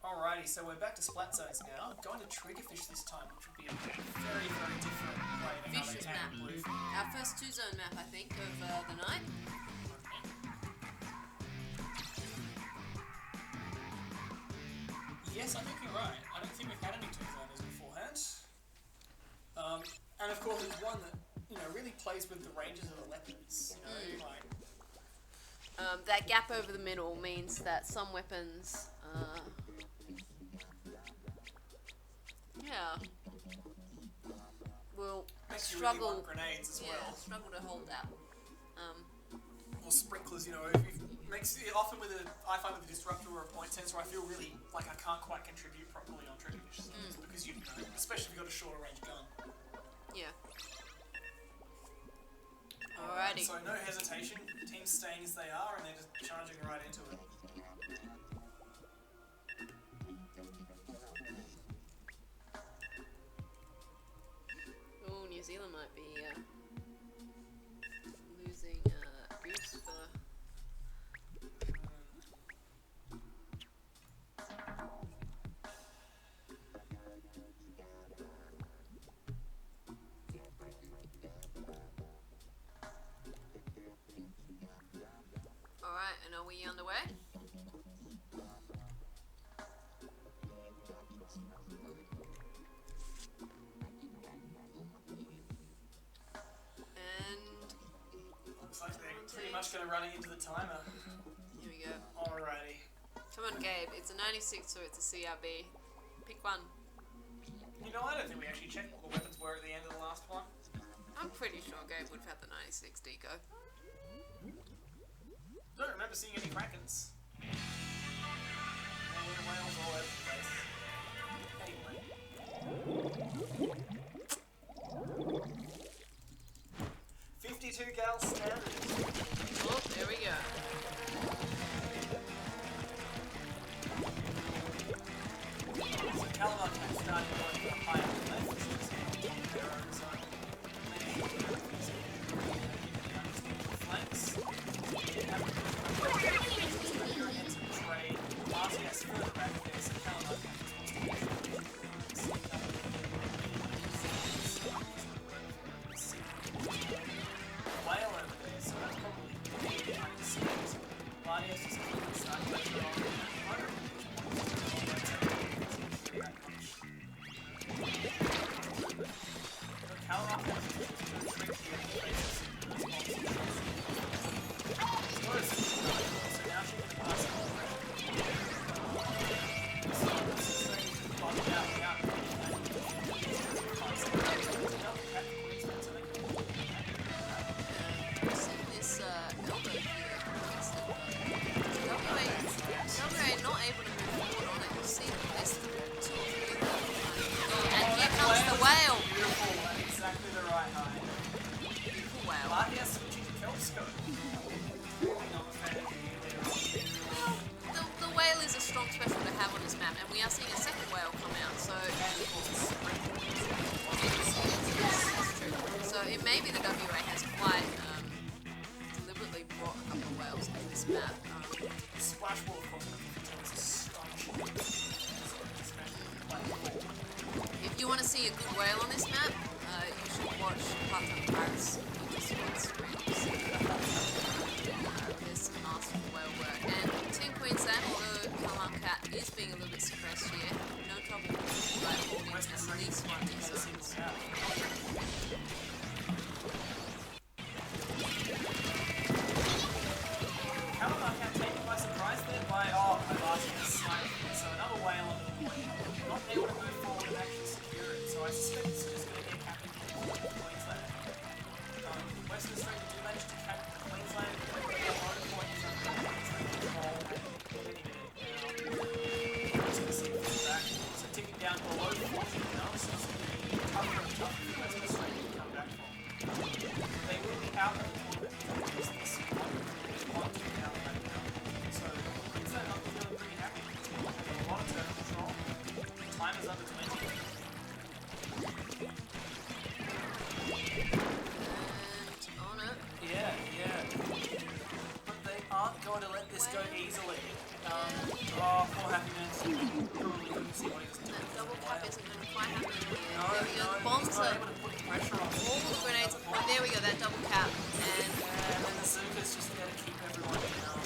Alrighty, so we're back to splat zones now. Going to triggerfish this time, which would be a very, very different way to how they Fish's tackle map. bluefin. Our first 2-zone map, I think, of the night. Yes, I think you're right. I don't think we've had any 2-zoners beforehand. And of course, it's one that really plays with the ranges of the weapons. That gap over the middle means that some weapons, will Makes you struggle. really want grenades as well. Struggle to hold out. Or sprinklers, often with I find with a disruptor or a point sensor, I feel really like I can't quite contribute properly on triggerfish because especially if you've got a shorter range gun. Yeah. Alrighty. So no hesitation, teams staying as they are and they're just charging right into it. Oh, New Zealand might be losing Goose for... Alright, and are we underway? Looks like they're pretty much going to run into the timer. Here we go. Alrighty. Come on, Gabe. It's a 96 or it's a CRB. Pick one. I don't think we actually checked what the weapons were at the end of the last one. I'm pretty sure Gabe would have had the 96 Deco. Don't remember seeing any Krakens. Whales all over the place. Anyway. 52 gal standard. Oh, there we go. So Calamar can start going to the higher left, which is their own zone. Flanks. Trade. RTS further back there, so Calamar whale over there, so that's probably behind the scenes. RTS just keeping the start pressure on. Calamar has a trick here to face so now she can pass it on pressure. So this is saying she's bugged out without This elbow here. Elbow not able to move forward on it. You see this 2 or 3 and here comes the whale. Beautiful, at exactly the right height. Beautiful whale. RTS switching to kelp scope. The whale is a strong special to have on this map, and we are seeing a second whale come out, so it may be the WA has quite deliberately brought a couple of whales to this map. Splash wall, of course, is astonishing. If you want to see a good whale on this map, you should watch Part-Time Pirates with this one streams. There's some masterful whale work. And Team Queensland, although Calamar Cat is being a little bit suppressed here, no trouble by holding at least one of these zones. Calamar Cat taken by surprise there by RTS snipe. So another whale on the point. Not able to move forward and actually secure it. So I suspect it's just going to get captured in Queensland. Western Australia do manage to capture the Queensland. Their own point is under Queensland control at any minute now. Just going to see it back. So ticking down below 40 now. So it's going to be tougher and tougher. No, There we go. no, The bombs he's not are able to put pressure on all the grenades are point. There we go. That double cap, and and then the Zuka's just there to keep everyone down.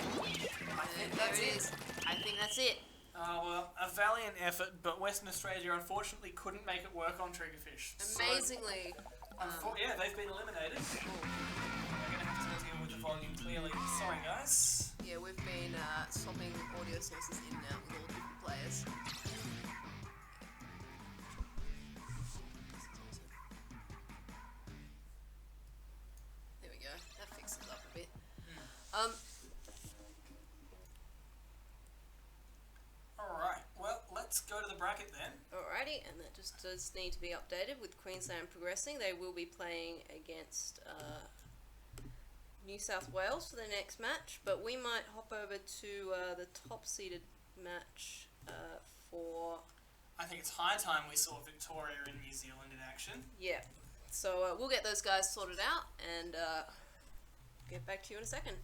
I think there that's it it. is. I think that's it. Well, a valiant effort, but Western Australia unfortunately couldn't make it work on Triggerfish. Amazingly. Yeah, they've been eliminated. We're going to have to deal with the volume clearly. Sorry, guys. Yeah, we've been swapping audio sources in and out with all different players. There we go. That fixes up a bit. Alright, well, let's go to the bracket then. Alrighty, and that just does need to be updated with Queensland progressing. They will be playing against New South Wales for the next match, but we might hop over to the top-seeded match for... I think it's high time we saw Victoria and New Zealand in action. Yeah, so we'll get those guys sorted out and get back to you in a second.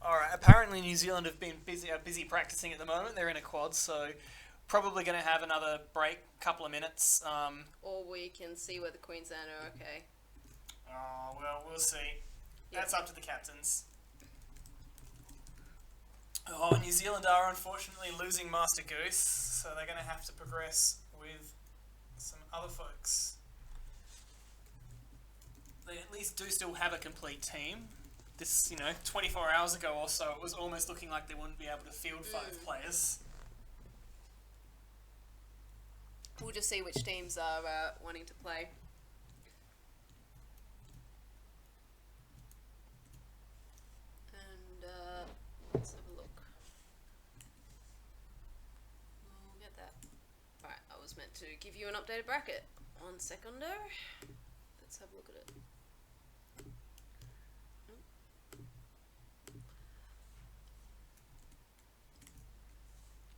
Alright, apparently New Zealand have been busy practicing at the moment. They're in a quad, so probably going to have another break, couple of minutes. Or we can see whether Queensland are okay. Oh, well, we'll see. That's up to the captains. Oh, New Zealand are unfortunately losing Master Goose, so they're going to have to progress with some other folks. They at least do still have a complete team. This, 24 hours ago or so, it was almost looking like they wouldn't be able to field 5 players. We'll just see which teams are wanting to play. And let's have a look. We'll get that. Alright, I was meant to give you an updated bracket. 1 secundo. Let's have a look at it.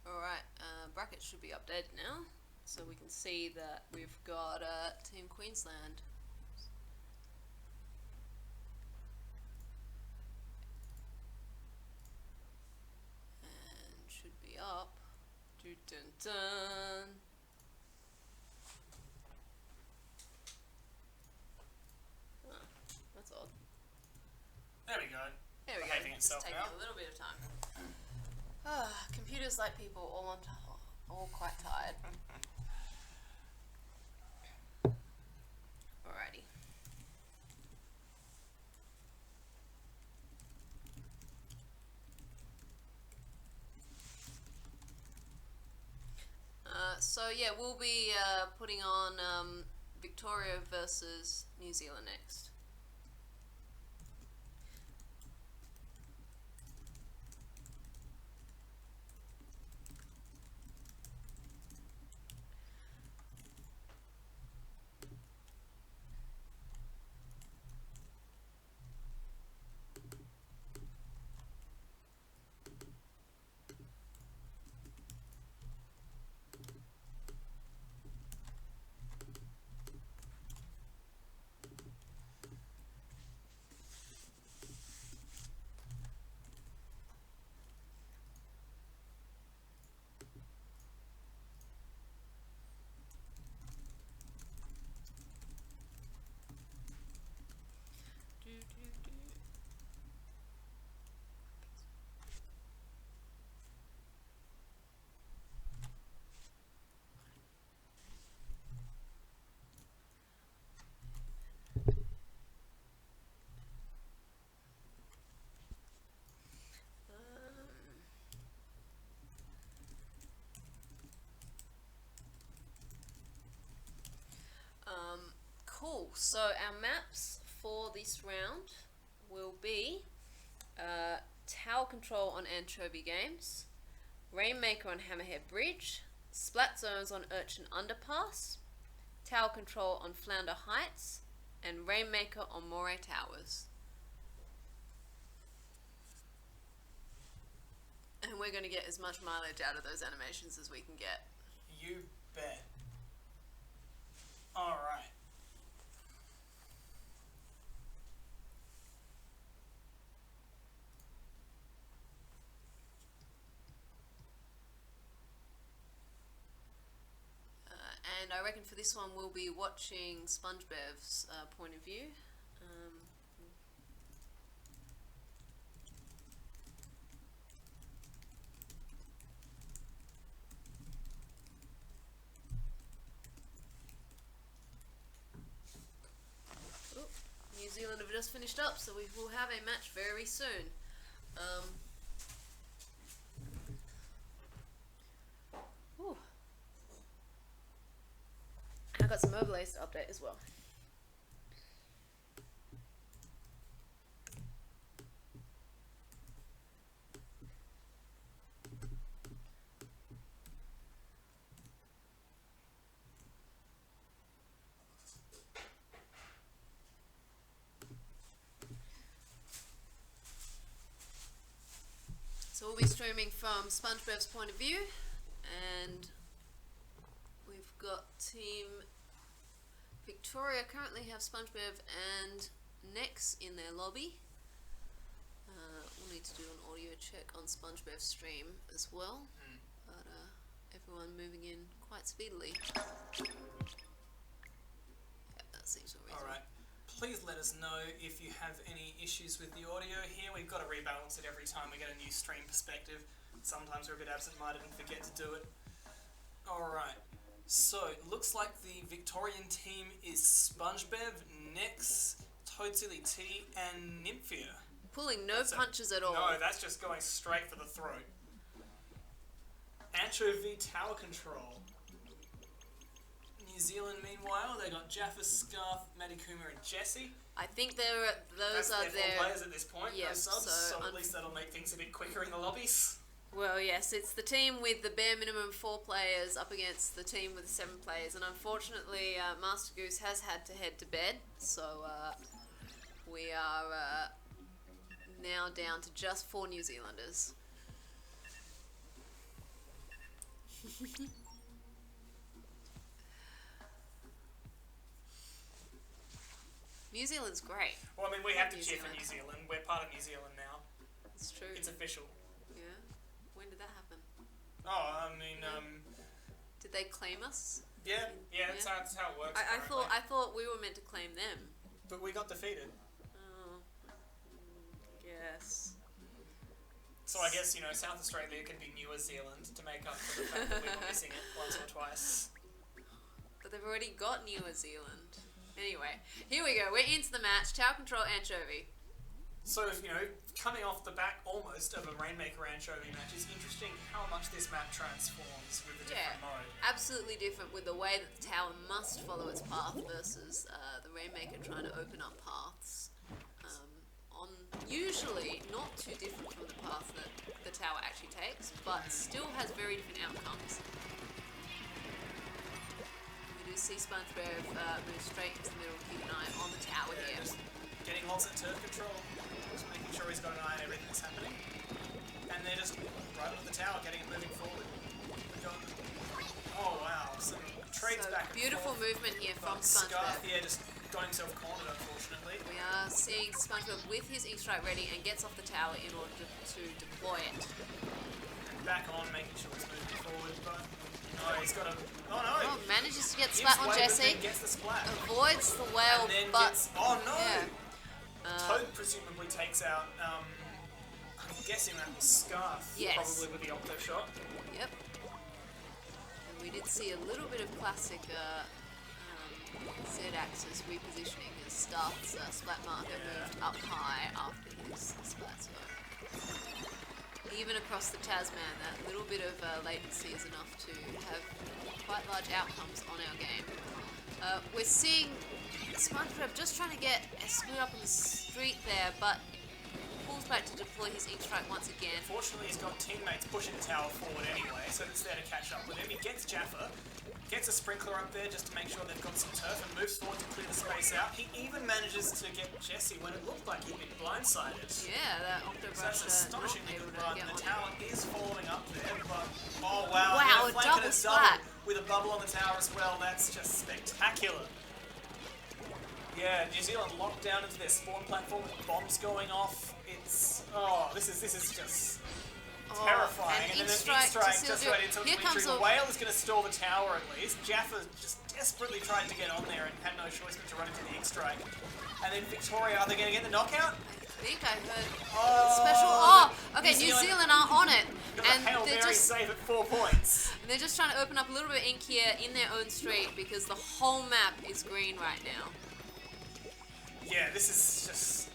Alright, bracket should be updated now, so we can see that we've got Team Queensland. And should be up. Dun dun dun. Oh, that's odd. There we go. There we Behaving go. Just itself taking now. a little bit of time. Computers like people, all quite tired. Alrighty. So yeah, we'll be putting on Victoria versus New Zealand next. Cool. So our maps for this round will be Tower Control on Anchovy Games, Rainmaker on Hammerhead Bridge, Splat Zones on Urchin Underpass, Tower Control on Flounder Heights, and Rainmaker on Moray Towers. And we're going to get as much mileage out of those animations as we can get. You bet. Alright. And I reckon for this one we'll be watching SpongeBev's point of view. New Zealand have just finished up, so we will have a match very soon. I got some overlays to update as well. So we'll be streaming from SpongeBev's point of view, and we've got Team Victoria currently have SpongeBev and Nex in their lobby. We'll need to do an audio check on SpongeBev's stream as well, but everyone moving in quite speedily. Yeah, that seems all reasonable. Alright. Please let us know if you have any issues with the audio here. We've got to rebalance it every time we get a new stream perspective. Sometimes we're a bit absent-minded and forget to do it. Alright. So, it looks like the Victorian team is SpongeBev, Nex, Toadsilly T, and Nymphia. Pulling no punches at all. No, that's just going straight for the throat. Anchovy Tower Control. New Zealand, meanwhile, they got Jaffa, Scarf, Maddie-Kuma, and Jessie. I think those That's are their 4 players at this point, yep, no subs, so at least that'll make things a bit quicker in the lobbies. Well, yes, it's the team with the bare minimum 4 players up against the team with 7 players, and unfortunately, Master Goose has had to head to bed, so we are now down to just 4 New Zealanders. New Zealand's great. Well, I mean, we have to cheer for New Zealand. We're part of New Zealand now. It's true. It's official. Yeah. When did that happen? Oh, I mean, Did they claim us? yeah, that's how it works. I thought we were meant to claim them. But we got defeated. Oh, yes. So I guess, South Australia can be New Zealand to make up for the fact that we were missing it once or twice. But they've already got New Zealand. Anyway, here we go. We're into the match. Tower Control Anchovy. So, coming off the back almost of a Rainmaker Anchovy match, it's interesting how much this map transforms with the different mode. Absolutely different with the way that the tower must follow its path versus the Rainmaker trying to open up paths. On usually not too different from the path that the tower actually takes, but still has very different outcomes. We do see SpongeBev move straight into the middle, keep an eye on the tower here. Just getting lots of turf control, just making sure he's got an eye on everything that's happening. And they're just right onto the tower, getting it moving forward. Oh wow, some trades back and beautiful forth. movement here from Scarf SpongeBev. here just got himself cornered, unfortunately. We are seeing SpongeBob with his ink strike ready and gets off the tower in order to deploy it. And back on, making sure he's moving forward, but no, he's got a... Oh no! Oh, manages to get Splat on Jessie. Gets the splat. Avoids the whale, and then but... oh no! Yeah. Toad presumably takes out, I'm guessing that was Scarf, yes. Probably with the Octo Shot. Yep. And we did see a little bit of classic Z-axis repositioning as Star's splat marker moved up high after his splat. So even across the Tasman, that little bit of latency is enough to have quite large outcomes on our game. We're seeing SpongeBob just trying to get a scoot up on the street there, but pulls back to deploy his ink strike once again. Fortunately, he's got teammates pushing the tower forward anyway, so it's there to catch up with him. He gets Jaffa, gets a sprinkler up there just to make sure they've got some turf, and moves forward to clear the space out. He even manages to get Jesse when it looked like he'd been blindsided. Yeah, that Octobrush So that's astonishingly good run. The on tower is following up there, but oh wow, Wow, they're a flanking double a splat. with a bubble on the tower as well. That's just spectacular. Yeah, New Zealand locked down into their spawn platform with bombs going off. It's this is just terrifying. And then an ink strike just right into the entry. The whale is going to stall the tower at least. Jaffa just desperately tried to get on there and had no choice but to run into the ink strike. And then Victoria, are they going to get the knockout? I think I heard special. Okay, New Zealand are on it, and Hail they're Mary just save at 4 points. they're just trying to open up a little bit of ink here in their own street because the whole map is green right now. Yeah, this is just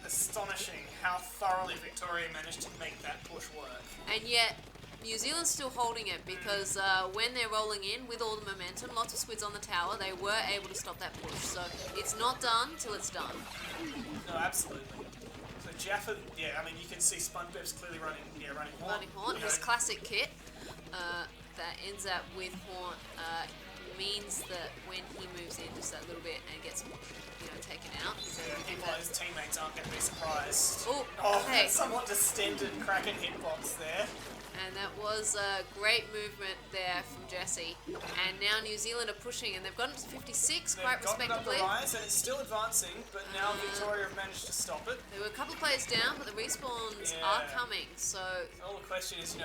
astonishing how thoroughly Victoria managed to make that push work. And yet, New Zealand's still holding it because when they're rolling in with all the momentum, lots of squids on the tower, they were able to stop that push. So it's not done till it's done. No, absolutely. So Jaffa, I mean, you can see SpongeBob's clearly running Horn. Running Horn, his classic kit that ends up with Horn means that when he moves in just that little bit and gets taken out. So his teammates aren't going to be surprised. Okay. Somewhat distended Kraken hitbox there. And that was a great movement there from Jesse. And now New Zealand are pushing, and they've gotten to 56 quite respectably. They've gotten up the rise, and it's still advancing, but now Victoria have managed to stop it. There were a couple of players down, but the respawns are coming. So all the question is,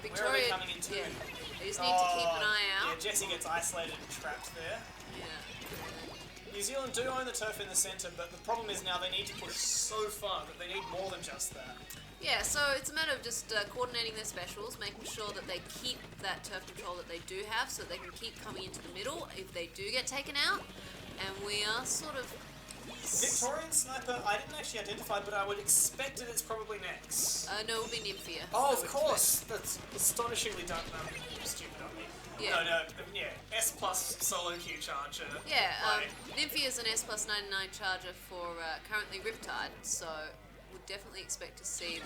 Victoria, where are they coming into? Yeah, they just need to keep an eye out. Yeah, Jesse gets isolated and trapped there. Yeah. New Zealand do own the turf in the centre, but the problem is now they need to push so far that they need more than just that. Yeah, so it's a matter of just coordinating their specials, making sure that they keep that turf control that they do have so that they can keep coming into the middle if they do get taken out. And we are sort of... Victorian Sniper, I didn't actually identify, but I would expect it it's probably next. No, it will be Nymphia. Oh, of course! That's astonishingly done. Stupid on me. Yeah. S plus solo Q charger. Yeah, Nymphia is an S plus 99 charger for currently Riptide, so would definitely expect to see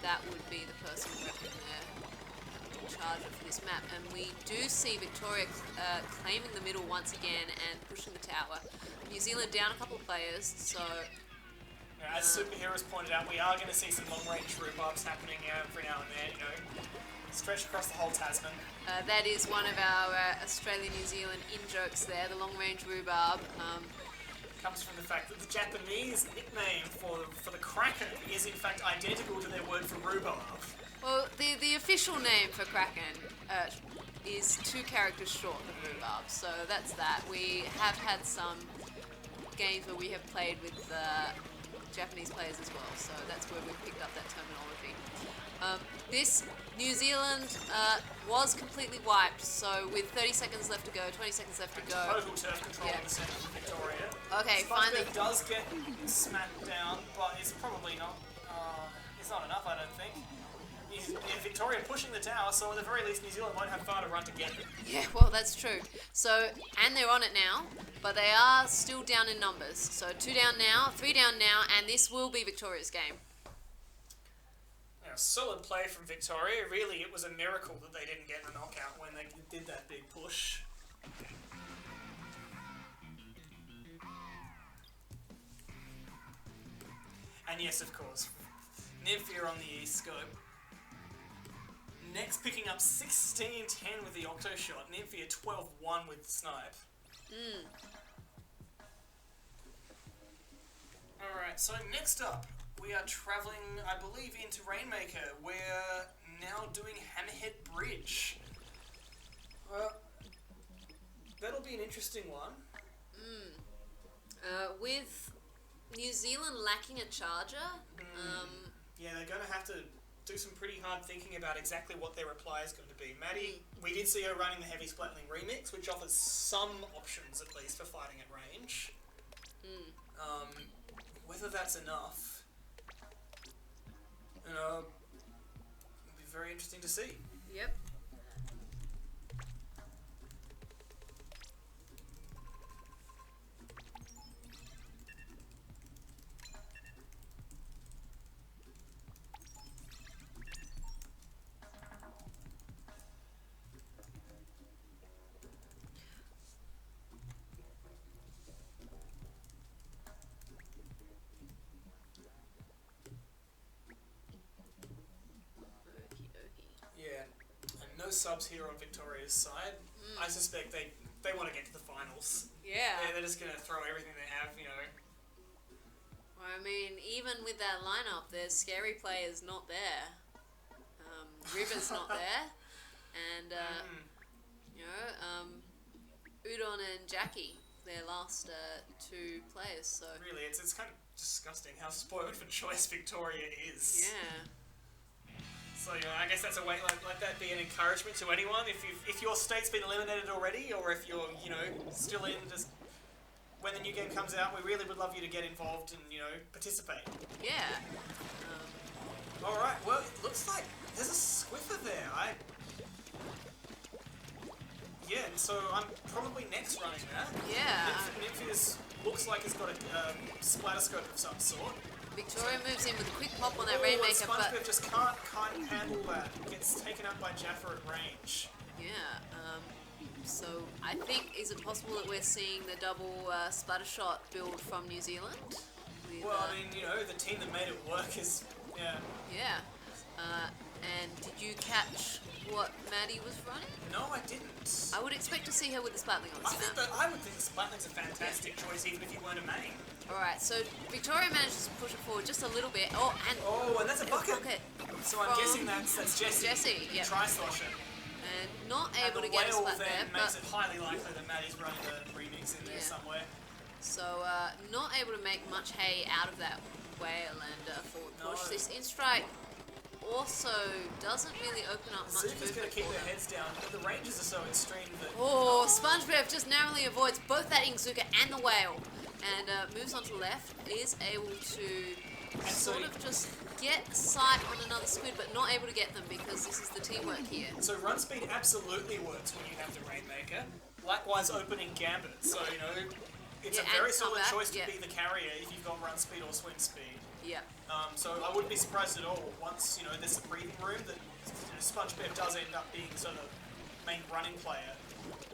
that would be the person repping their charger for this map. And we do see Victoria claiming the middle once again and pushing the tower. New Zealand down a couple of players, so... as Superheroes pointed out, we are going to see some long-range rhubarbs happening every now and then, stretched across the whole Tasman. That is one of our Australia-New Zealand in-jokes there, the long-range rhubarb. Comes from the fact that the Japanese nickname for the Kraken is in fact identical to their word for rhubarb. Well, the official name for Kraken is 2 characters short of rhubarb, so that's that. We have had some games where we have played with Japanese players as well, so that's where we picked up that terminology. This New Zealand was completely wiped, so with 30 seconds left to go, 20 seconds left to go. Total turf control in the centre of Victoria. Okay, finally. Does get smacked down, but it's probably not. It's not enough, I don't think. Victoria pushing the tower, so at the very least New Zealand won't have far to run to get them. Yeah, well, that's true. So, and they're on it now, but they are still down in numbers. So 2 down now, 3 down now, and this will be Victoria's game. Solid play from Victoria. Really, it was a miracle that they didn't get the knockout when they did that big push. And yes, of course, Nymphia on the east scope. Next, picking up 16-10 with the Octo shot. Nymphia 12-1 with the snipe. Alright, so next up, we are travelling, I believe, into Rainmaker. We're now doing Hammerhead Bridge. That'll be an interesting one. With New Zealand lacking a charger, yeah, they're going to have to do some pretty hard thinking about exactly what their reply is going to be. Maddie, we did see her running the Heavy Splatling remix, which offers some options at least for fighting at range. Whether that's enough... it'll be very interesting to see. Yep. no subs here on Victoria's side. I suspect they want to get to the finals. Yeah. They're just going to throw everything they have, you know. Well, I mean, even with that lineup, there's scary players not there. River's not there, and you know, Udon and Jackie, their last two players. So really, it's kind of disgusting how spoiled for choice Victoria is. yeah. So I guess that's a way like that be an encouragement to anyone if your state's been eliminated already, or if you're still in. Just when the new game comes out, we really would love you to get involved and participate. Yeah. All right. Well, it looks like there's a squiffer there. Yeah, so I'm probably next running that. Yeah. Nymph looks like it's got a splatterscope of some sort. Victoria moves in with a quick pop on that Rainmaker, but SpongeBob just can't handle that. Gets taken out by Jaffa at range. yeah. So I think, is it possible that we're seeing the double splatter shot build from New Zealand? With, Well, I mean, the team that made it work is yeah. And did you catch what Maddie was running? No, I didn't. I would expect to see her with the Splatling on the I would think the Splatling's a fantastic choice, even if you weren't a main. Alright, so Victoria manages to push it forward just a little bit. Oh, and that's a bucket. So I'm guessing that's Jessie. Jessie, yeah. Tri-slosh it. And not And able the to get a whale splat then there, makes but it highly likely that Maddie's running a remix in there Yeah. somewhere. so not able to make much hay out of that whale and forward push. No. This in-strike also doesn't really open up much Zuka's going movement to keep for their them. heads down, but the ranges are so extreme that... Oh, SpongeBob just narrowly avoids both that Inkzuka and the whale, and moves on to the left, is able to sort of just get sight on another squid, but not able to get them because this is the teamwork here. So run speed absolutely works when you have the Rainmaker. Likewise, opening Gambit. So, it's Yeah, a very and come solid back, choice to yeah. be the carrier if you've got run speed or swim speed. Yeah. So I wouldn't be surprised at all once, there's a breathing room that SpongeBob does end up being sort of main running player.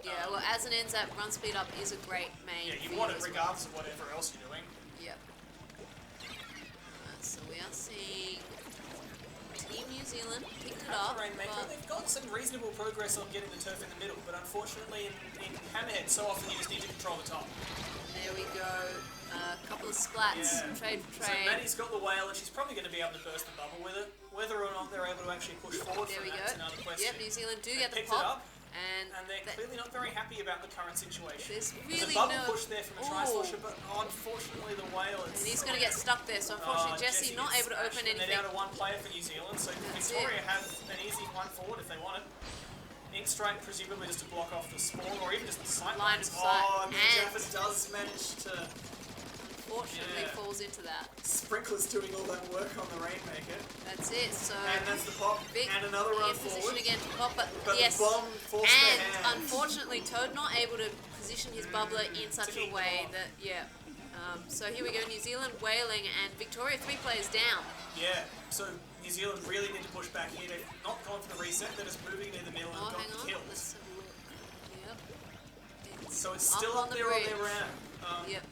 Yeah, well, as an NZAP, run speed up is a great main. Yeah, you for want it as well. regardless of whatever else you're doing. Yep. So we are seeing Team New Zealand picked it up. Rainmaker, But they've got some reasonable progress on getting the turf in the middle, but unfortunately in Hammerhead, so often you just need to control the top. there we go. A couple of splats, Yeah. trade for So trade. Maddie's got the whale, and she's probably going to be able to burst the bubble with it. Whether or not they're able to actually push forward There from we that's go. another question. Yep, New Zealand do They get the picked it pop. up, And they're clearly not very happy about the current situation. there's There's really a bubble no... push there from a tri-slosher, but unfortunately the whale is... And he's going to get stuck there, so unfortunately Jessie not gets able to smashed, open and anything. they're down to one player for New Zealand, so That's Victoria it. have an easy one forward if they want it. Ink strike presumably just to block off the spawn, or even just the sight Line lines. of sight. Oh, I mean, And- Jaffa does manage to... Unfortunately Yeah. falls into that. Sprinkler's doing all that work on the Rainmaker. That's it, so... And that's the pop, Vic and another run in position forward. again to pop, but But yes. the bomb forced And their hand. unfortunately, Toad not able to position his bubbler in such to a eat way them that, yeah. So here we go, New Zealand whaling and Victoria 3 players down. Yeah, so New Zealand really need to push back here. They've not gone for the reset, they're just moving near the middle and Oh, got hang on. killed. Let's have a look. Yep. So it's still up the there on bridge. their round. Yep.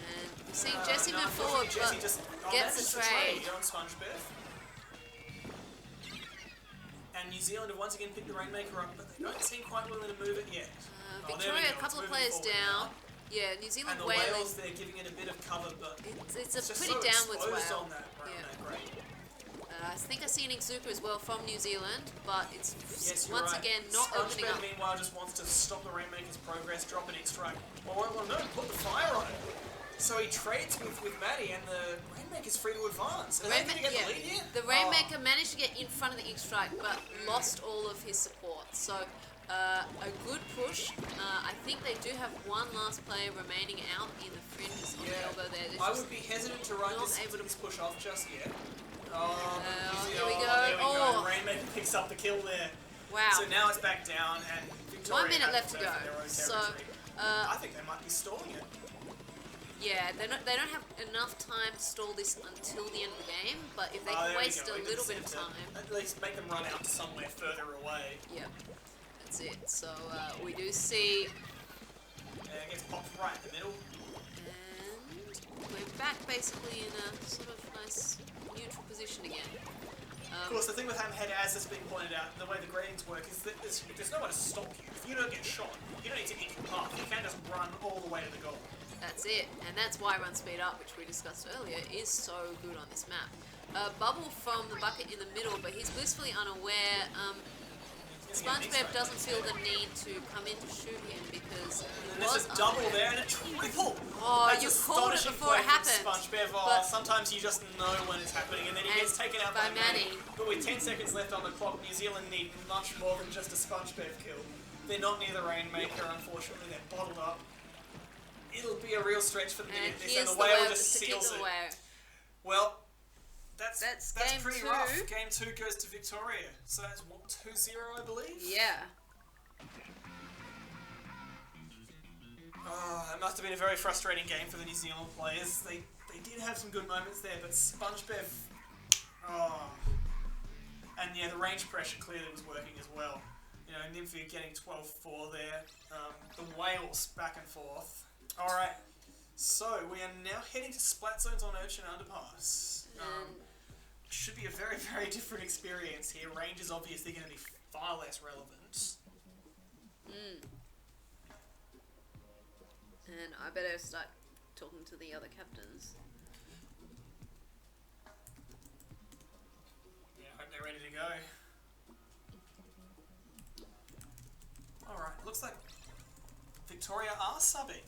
And we're seeing Uh, Jessie no, move forward, Jessie but just gets manages the to trade. on SpongeBob. And New Zealand have once again picked the Rainmaker up, but they don't seem quite willing to move it yet. Oh, there we Victoria, go, a couple it's of moving players forward down. now. Yeah, New Zealand And the whaling. whales, they're giving it a bit of cover, but It's a just pretty so downwards exposed whale. on that grade. I think I see an Inkzuka as well from New Zealand, but it's Yes, you're once right. again not opening SpongeBob, up. meanwhile, just wants to stop the Rainmaker's progress, drop an X-strike. Well, no, put the fire on it. So he trades with Maddie, and the Rainmaker's free to advance. Are they going to get the lead here? The Rainmaker managed to get in front of the ink strike, but lost all of his support. So a good push. I think they do have one last player remaining out in the fringes on the elbow there. They're I just would be hesitant to run not this, able to this push off just yet. here we go. There we Oh. go. Rainmaker picks up the kill there. wow. So now it's back down, and Victoria 1 minute have left to their go. own So territory. I think they might be stalling it. yeah, they don't have enough time to stall this until the end of the game. But if they Oh, can there we waste go, a into little the bit of centre. time. At least make them run out to somewhere further away. Yep, that's it. So we do see, It gets popped right in the middle. and we're back basically in a sort of nice neutral position again. Of course, the thing with Hamhead, as has been pointed out, the way the gradients work is that there's no one to stop you. If you don't get shot, you don't need to ink your path. You can just run all the way to the goal. That's it, and that's why Run Speed Up, which we discussed earlier, is so good on this map. Bubble from the bucket in the middle, but he's blissfully unaware. SpongeBob doesn't feel the need to come in to shoot him because he there's was a double unaware. there and a triple. Oh, That's you called it astonishing before play it happened. from SpongeBob. But Sometimes you just know when it's happening, and then he gets taken out by Manny. But with 10 seconds left on the clock, New Zealand need much more than just a SpongeBob kill. They're not near the Rainmaker, unfortunately. They're bottled up. It'll be a real stretch for them to get this, and the whale just seals it. Well, that's pretty rough. Game 2 goes to Victoria. So that's what, 2-0, I believe? Yeah. Oh, it must have been a very frustrating game for the New Zealand players. They did have some good moments there, but SpongeBob... Oh. And yeah, the range pressure clearly was working as well. You know, Nymphia getting 12-4 there. The whales back and forth. Alright, so we are now heading to Splat Zones on Ocean Underpass. Should be a very, very different experience here. Range is obviously going to be far less relevant. And I better start talking to the other captains. Yeah, I hope they're ready to go. Alright, looks like Victoria are subbing.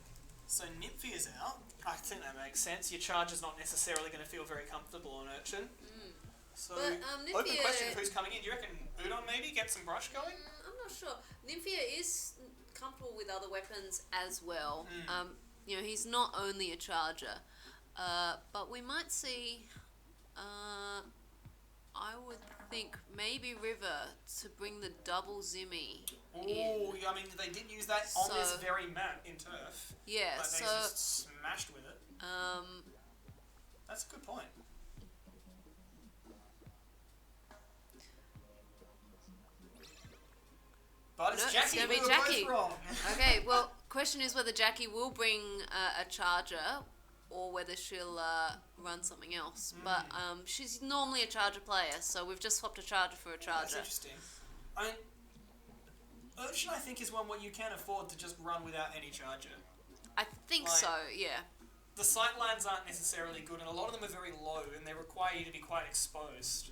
So Nymphia's out. I think that makes sense. Your charger's not necessarily going to feel very comfortable on Urchin. So, But, open Nymphia- question of who's coming in. Do you reckon Udon maybe get some brush going? I'm not sure. Nymphia is comfortable with other weapons as well. You know, he's not only a charger. But we might see, I would think maybe River to bring the double Zimmy in. Oh, I mean, they did use that on this very map in Turf. Yeah, But they just smashed with it. That's a good point. But it's No, it's Jackie. gonna We be were Jackie. both wrong. Okay, well, question is whether Jackie will bring a charger or whether she'll run something else. But she's normally a charger player, so we've just swapped a charger for a charger. That's interesting. I mean, Ocean, I think, is one where you can afford to just run without any charger. I think so, yeah. The sight lines aren't necessarily good, and a lot of them are very low, and they require you to be quite exposed.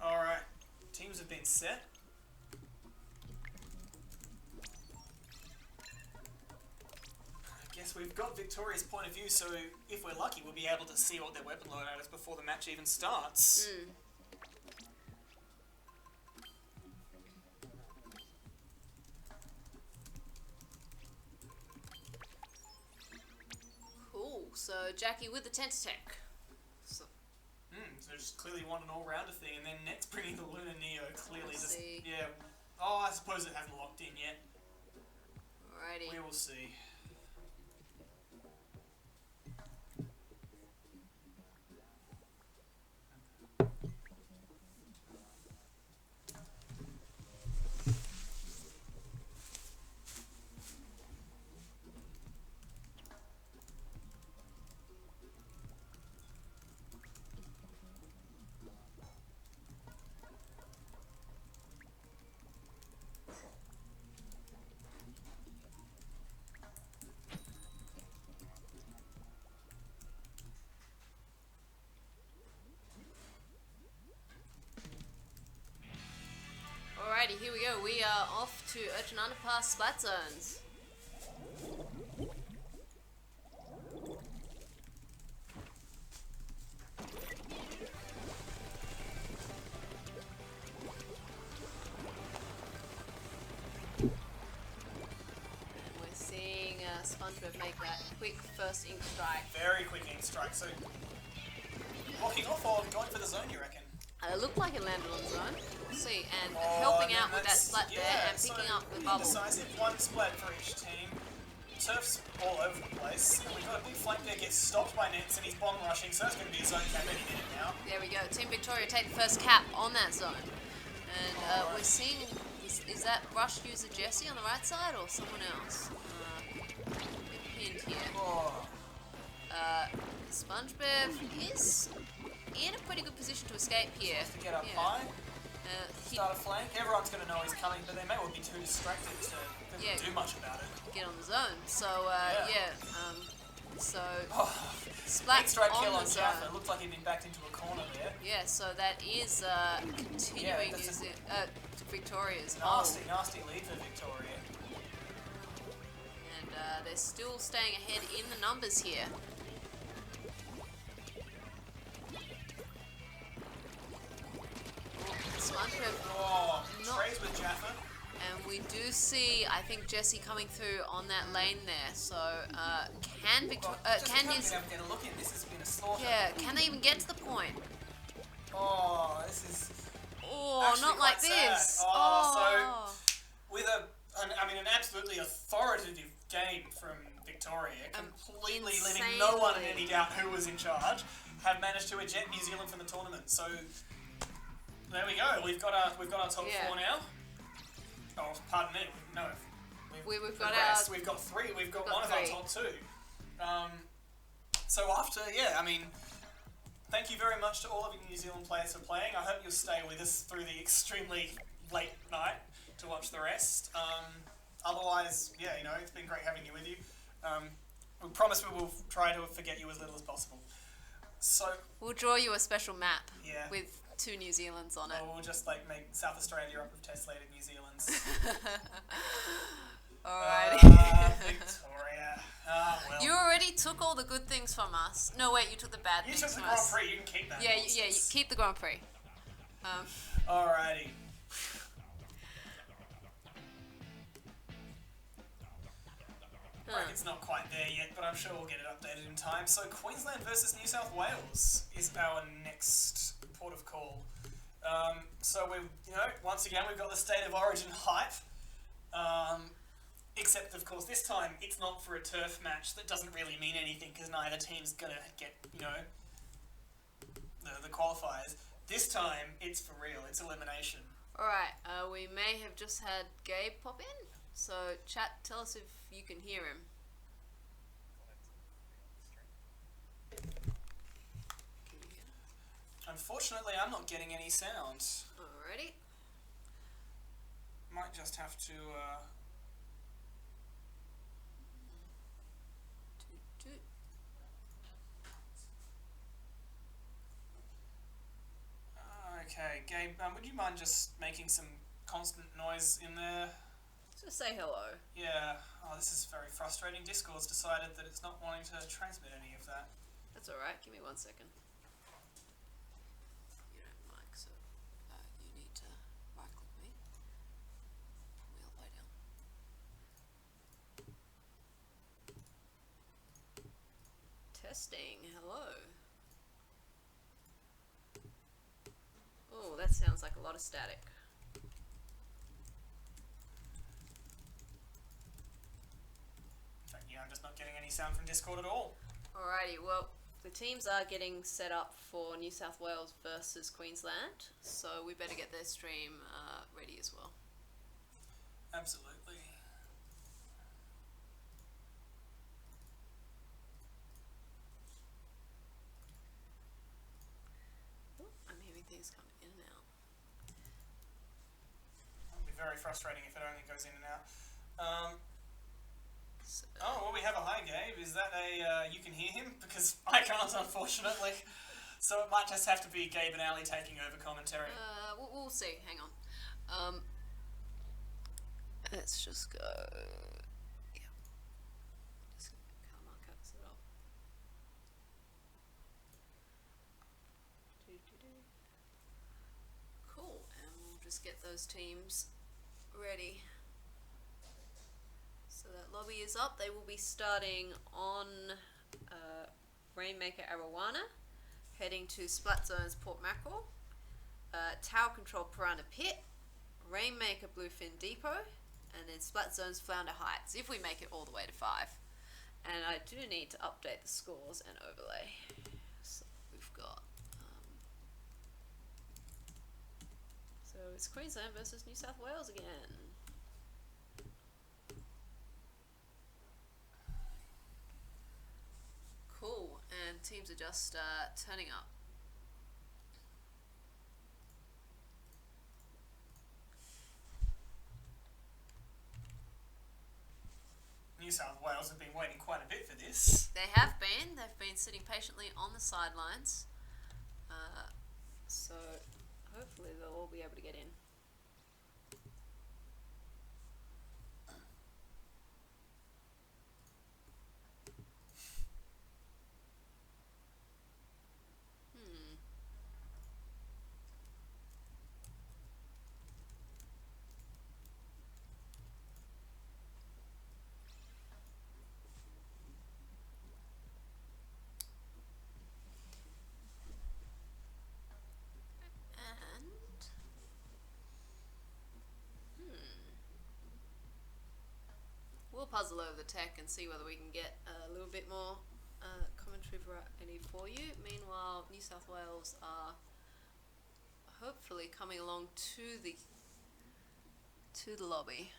Alright, teams have been set. I guess we've got Victoria's point of view, so if we're lucky, we'll be able to see what their weapon loadout is before the match even starts. Cool, so Jackie with the Tentatek. So just clearly want an all-rounder thing, and then next bringing the Luna Neo, clearly Let's just... see. Yeah. Oh, I suppose it hasn't locked in yet. Alrighty. We will see. Alrighty, here we go. We are off to Ocean Underpass Splat Zones. We're seeing SpongeBob make that quick first ink strike. Very quick ink strike, so... Walking off or going for the zone, you reckon? It looked like it landed on zone. See, and Oh, helping and out with that that's- splat there yeah, and picking so up the bubble. Indecisive, one splat for each team. Turf's all over the place. And we've got a big flank there, gets stopped by Nets, and he's bomb rushing, so that's going to be a zone cap any minute now. There we go. Team Victoria take the first cap on that zone. And we're seeing, is that rush user Jesse on the right side or someone else? Pinned here. Oh. SpongeBob is in a pretty good position to escape here. To get up Yeah. high, He start a flank. Everyone's going to know he's coming, but they may well be too distracted to Yeah. do much about it. get on the zone. So so Oh, Splat extra on kill the on zone. Jaffa. Looked like he'd been backed into a corner there. Yeah, so that is continuing that's Victoria's. Nasty lead for Victoria. And they're still staying ahead in the numbers here. SpongeBob, Oh, Not- trades with Jaffa. and we do see, I think, Jesse coming through on that lane there. So can Victoria, Just can haven't his, been able to get a look in. This has been a slaughter. yeah, can they even get to the point? Oh, this is Oh, actually not quite like this. sad. Oh, with an absolutely authoritative game from Victoria, completely leaving no one in any doubt who was in charge, have managed to eject New Zealand from the tournament. So there we go. We've got our top Yeah. four now. Oh, pardon me. No, We've got progressed. our- We've got three. We've got got one of three. our top two. So after, thank you very much to all of you New Zealand players for playing. I hope you'll stay with us through the extremely late night to watch the rest. Otherwise, it's been great having you with you. We promise we will try to forget you as little as possible. So, we'll draw you a special map yeah. with 2 New Zealands on it. Or we'll just make South Australia up with tesslated New Zealand's. Alrighty. Victoria. Well. You already took all the good things from us. No, wait, you took the bad You things took the from Grand us. Prix, you can keep that. Yeah, you nonsense. keep the Grand Prix. Alrighty. It's not quite there yet, but I'm sure we'll get it updated in time. So Queensland versus New South Wales is our next port of call. So once again, we've got the State of Origin hype. Except, of course, this time it's not for a turf match. That doesn't really mean anything because neither team's gonna get, the qualifiers. This time it's for real. It's elimination. Alright, we may have just had Gabe pop in. So, chat, tell us if you can hear him. Can you hear him? Unfortunately, I'm not getting any sound. Alrighty. Might just have to. Toot, toot. Okay, Gabe, would you mind just making some constant noise in there? Just say hello. Yeah. Oh, this is very frustrating. Discord's decided that it's not wanting to transmit any of that. That's alright, give me 1 second. You don't mic, so you need to right click me. We'll lie down. Testing, hello. Oh, that sounds like a lot of static. Yeah, I'm just not getting any sound from Discord at all. Alrighty, well, the teams are getting set up for New South Wales versus Queensland, so we better get their stream ready as well. Absolutely. Oh, I'm hearing things come in and out. It'll be very frustrating if it only goes in and out. So, Oh, well, we have a hi, Gabe. Is that you can hear him? Because I can't, unfortunately. So it might just have to be Gabe and Ali taking over commentary. we'll see. Hang on. Let's just go. Yeah. Just come on, cut it off. Cool, and we'll just get those teams ready. So that lobby is up. They will be starting on Rainmaker Arowana heading to Splat Zone's Port Mackerel, Tower Control Piranha Pit, Rainmaker Bluefin Depot, and then Splat Zone's Flounder Heights, if we make it all the way to 5. And I do need to update the scores and overlay. So we've got... so it's Queensland versus New South Wales again. Cool, and teams are just turning up. New South Wales have been waiting quite a bit for this. They have been. They've been sitting patiently on the sidelines. So hopefully they'll all be able to get in. We'll puzzle over the tech and see whether we can get a little bit more commentary variety for you. Meanwhile, New South Wales are hopefully coming along to the lobby.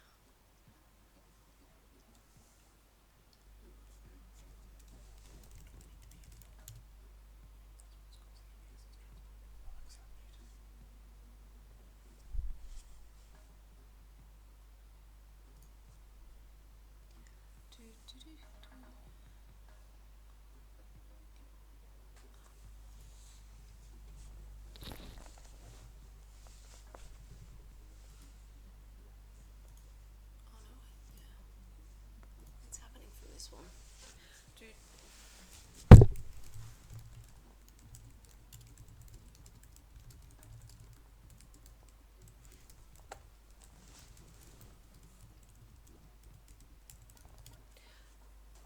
One.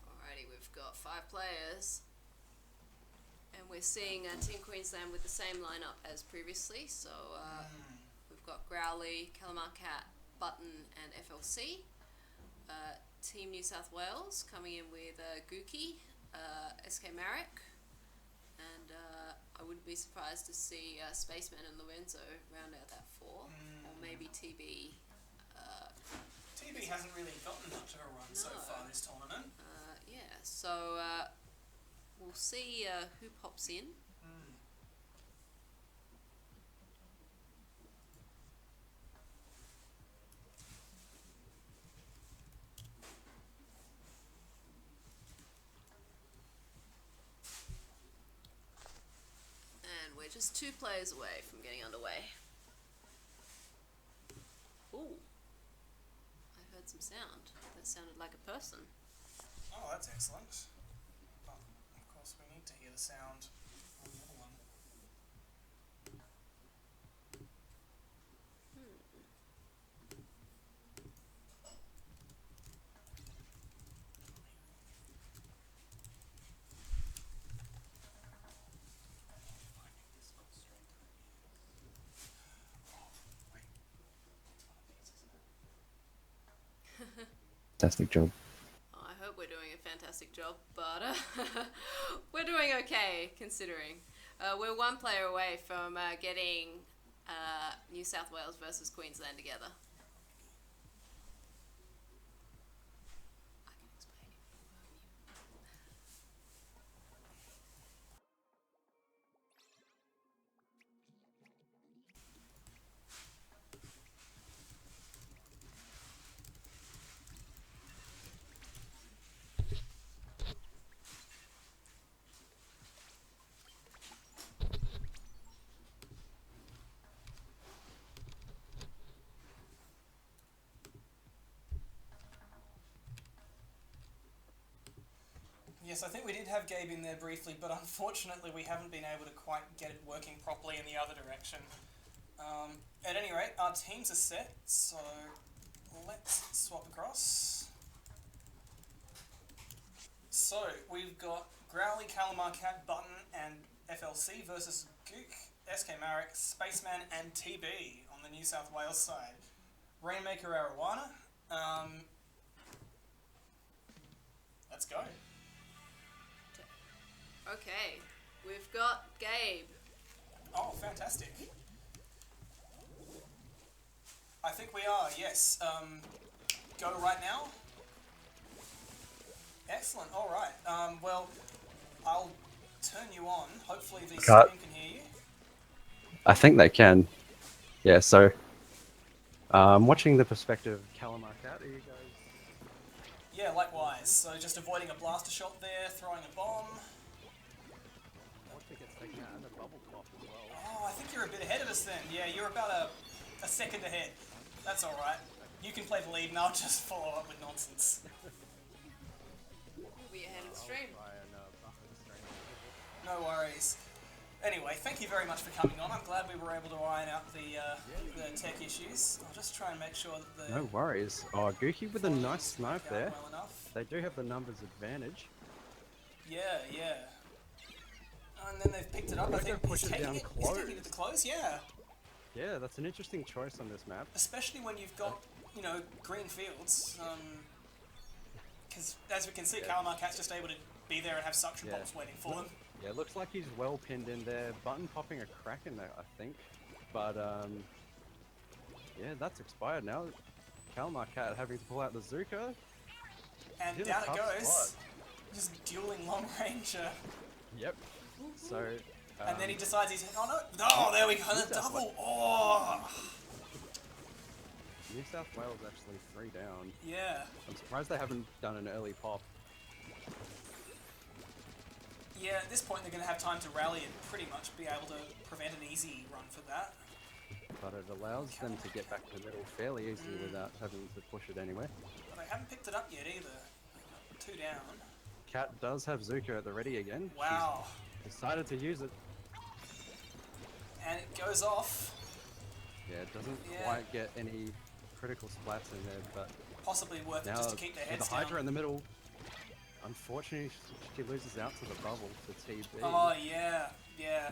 Alrighty, we've got 5 players, and we're seeing Team Queensland with the same lineup as previously. So we've got Growly, Calamar Cat, Button, and FLC. Team New South Wales coming in with Gookie, SK Marek, and I wouldn't be surprised to see Spaceman and Lorenzo round out that 4, or maybe TB. TB hasn't really gotten much of a run so far this tournament. Yeah, so we'll see who pops in. We're just 2 players away from getting underway. Ooh. I heard some sound. That sounded like a person. Oh, that's excellent. But, of course, we need to hear the sound on the other one. Fantastic job. I hope we're doing a fantastic job, but we're doing okay considering. We're 1 player away from getting New South Wales versus Queensland together. Yes, I think we did have Gabe in there briefly, but unfortunately we haven't been able to quite get it working properly in the other direction. At any rate, our teams are set, so let's swap across. So, we've got Growly, Calamar Cat, Button, and FLC versus Gook, SK Marek, Spaceman, and TB on the New South Wales side. Rainmaker Arowana. Let's go. Okay, we've got Gabe. Oh, fantastic. I think we are, yes. Go right now. Excellent, alright. Well, I'll turn you on. Hopefully the Cut. stream can hear you. I think they can. Yeah, so watching the perspective of Calamar Cat, are you guys? Yeah, likewise. So just avoiding a blaster shot there, throwing a bomb. Watch it gets taken out and a bubble pop as well. Oh, I think you're a bit ahead of us then. Yeah, you're about a second ahead. That's alright. You can play the lead and I'll just follow up with nonsense. We'll be ahead of the stream. Try and buffer the stream. No worries. Anyway, thank you very much for coming on. I'm glad we were able to iron out the tech issues. I'll just try and make sure that the... No worries. Oh, Gookie with a nice snipe work out there. well enough. They do have the numbers advantage. Yeah, yeah. And then they've picked it up. I think push he's it taking down it. He's close. taking it to close. Yeah. Yeah, that's an interesting choice on this map. Especially when you've got, you know, green fields. Because as we can see, Calamar Cat's just able to be there and have suction Yeah. bombs waiting for them. Yeah, looks like he's well pinned in there. Button popping a crack in there, I think. But yeah, that's expired now. Calamar Cat having to pull out the Zuka. And He's in a down it tough goes. spot. Just dueling long range. Yep. So. And then he decides he's... Oh no! Oh, there we go. The double. Oh! New South Wales actually 3 down. Yeah. I'm surprised they haven't done an early pop. Yeah, at this point they're going to have time to rally and pretty much be able to prevent an easy run for that. But it allows them to get back to the middle fairly easily without having to push it anyway. But they haven't picked it up yet either. 2 down. Cat does have Zuka at the ready again. Wow. She's decided to use it. And it goes off. Yeah, it doesn't Yeah. quite get any critical splats in there, but Possibly worth it now just to keep their with heads the Hydra down. in the middle, unfortunately she loses out to the bubble to TB. Oh yeah, yeah.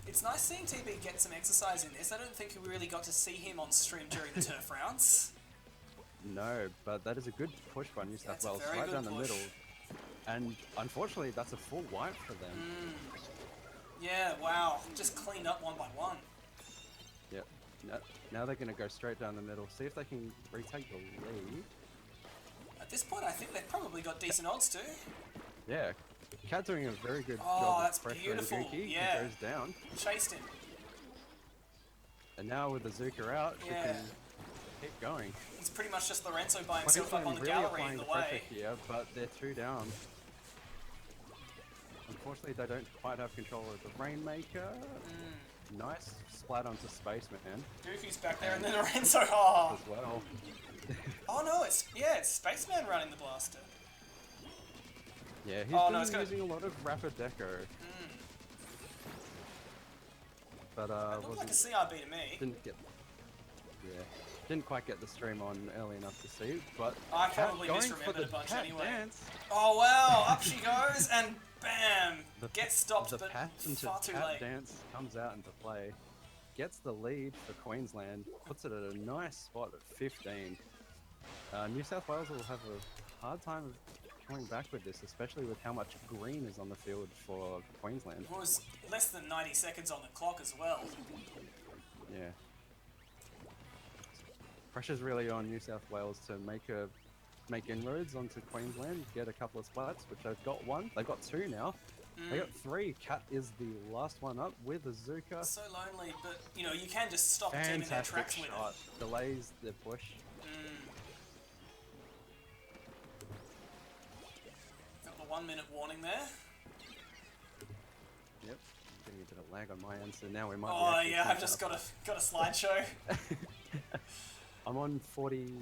It's nice seeing TB get some exercise in this. I don't think we really got to see him on stream during the turf rounds. No, but that is a good push by New South That's a Wales very right good down the push. middle. And unfortunately that's a full wipe for them. Yeah, wow. Just cleaned up one by one. Yep. Now they're going to go straight down the middle, see if they can retake the lead. At this point, I think they've probably got decent odds too. Yeah, Cat doing a very good Oh, job that's of pressuring beautiful, Gookie. yeah. He goes down. Chased him. And now with the Zuka out, she Yeah. can keep going. He's pretty much just Lorenzo by himself up on Queensland the really gallery applying in the the pressure way. here, but they're 2 down. Unfortunately, they don't quite have control of the Rainmaker. Nice splat onto Spaceman Goofy's back there, and then Lorenzo. Oh, as well. oh no! It's Spaceman running the blaster. Yeah, he's Oh, no, been it's gonna- using a lot of rapid deco. But It looked like a wasn't CRB to me. didn't quite get the stream on early enough to see. But I Cat probably going for misremembered the a bunch Cat anyway. dance. Oh wow! Up she goes, and bam! Gets stopped, The but pattern to far too tap late. dance comes out into play. Gets the lead for Queensland. Puts it at a nice spot at 15. New South Wales will have a hard time of coming back with this, especially with how much green is on the field for Queensland. It was less than 90 seconds on the clock as well. Yeah. Pressure's really on New South Wales to make inroads onto Queensland, get a couple of splats, which they've got 1. They've got 2 now. They got 3. Cat is the last one up with a Zuka. So lonely, but you know you can just stop a team in their Fantastic tracks with shot. it. Delays their push. Got the 1 minute warning there. Yep. Getting a bit of lag on my end, so now we might. Oh be yeah, I've just got a slideshow. I'm on 40.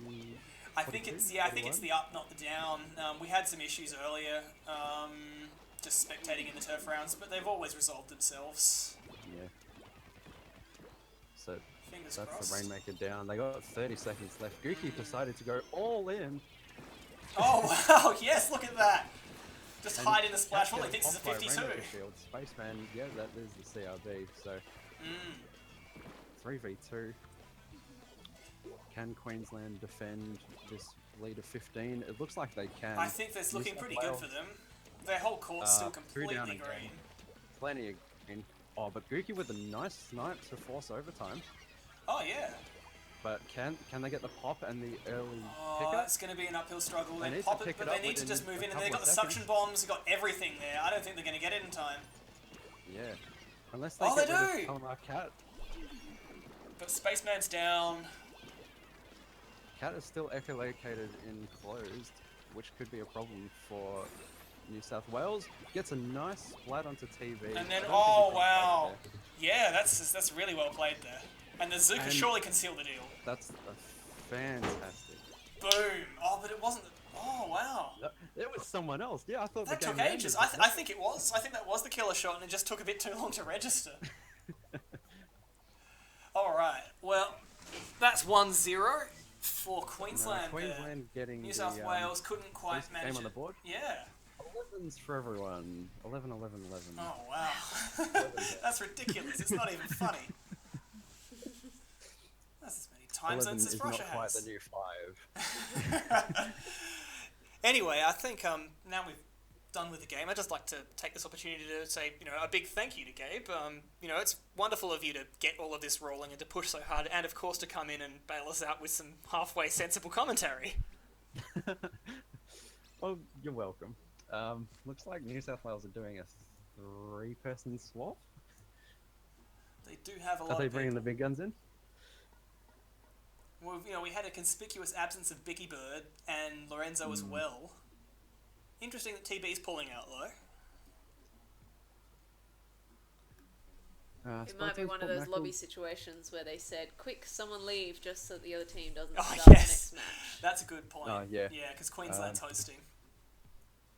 I think it's 41? the up, not the down. We had some issues earlier, just spectating in the turf rounds, but they've always resolved themselves. Yeah. So Fingers that's crossed. the Rainmaker down. They got 30 seconds left. Gookie decided to go all in. Oh wow! Yes, look at that. Just And hide in the splash Cat wall. He gets thinks it's a popped by 52. Rainmaker Shield. Spaceman, yeah, that is the CRB. So 3v2. Can Queensland defend this lead of 15? It looks like they can. I think that's looking pretty good for them. Their whole court's still completely down green. again. Plenty of green. Oh, but Gookie with a nice snipe to force overtime. Oh yeah. But can they get the pop and the early Oh, pickup? it's going to be an uphill struggle. They They need pop to it, pick but it they up need to just within move a in, and they've couple got of the suction seconds. bombs. They've got everything there. I don't think they're going to get it in time. Yeah. Unless they Oh, get they rid do! of Calamar Cat. But Spaceman's down. Cat is still echolocated in closed, which could be a problem for New South Wales. Gets a nice splat onto TV. And then, I don't think oh he can wow. fight there. Yeah, that's really well played there. And the Zuka And- surely can seal the deal. That's a fantastic. Boom. Oh, but it wasn't. Oh wow. It was someone else. Yeah, I thought That the game took ages. ended. I think it was. I think that was the killer shot, and it just took a bit too long to register. All right. Well, that's 1-0 for Queensland. Queensland getting New South the, Wales couldn't quite first manage game on it. the board. Yeah. 11s for everyone. 11, 11, 11. Oh wow. That's ridiculous. It's not even funny. That's as many time 11 zones as is Russia not quite has. the new 5. Anyway, I think now we've done with the game, I'd just like to take this opportunity to say, a big thank you to Gabe. It's wonderful of you to get all of this rolling and to push so hard, and of course to come in and bail us out with some halfway sensible commentary. Well, you're welcome. Looks like New South Wales are doing a 3-person swap. They do have a lot Are they of bringing the people. big guns in? Well, we had a conspicuous absence of Bicky Bird and Lorenzo as well. Interesting that TB's pulling out, though. It might be one of those lobby situations where they said, quick, someone leave, just so the other team doesn't Oh, start the yes. next match. That's a good point. Oh, yeah. Yeah, because Queensland's hosting.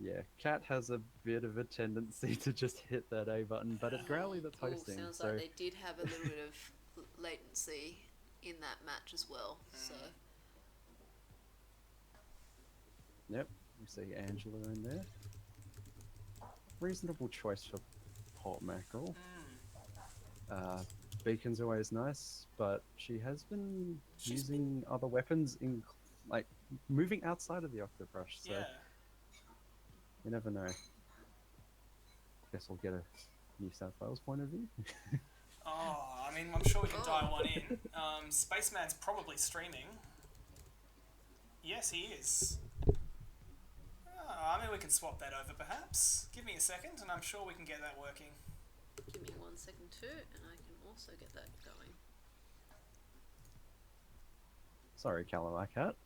Yeah, Cat has a bit of a tendency to just hit that A button, but it's Growly that's Ooh, hosting. sounds So like they did have a little bit of latency in that match as well. So yep, we see Angela in there. Reasonable choice for Port Mackerel. Beacon's always nice, but she has been using other weapons in, like, moving outside of the Octobrush, so Yeah. you never know. Guess we'll get a New South Wales point of view. Oh, I mean, I'm sure we can dial one in. Spaceman's probably streaming. Yes, he is. I mean, we can swap that over, perhaps. Give me a second, and I'm sure we can get that working. give me 1 second too, and I can also get that going. Sorry, Calamar Cat.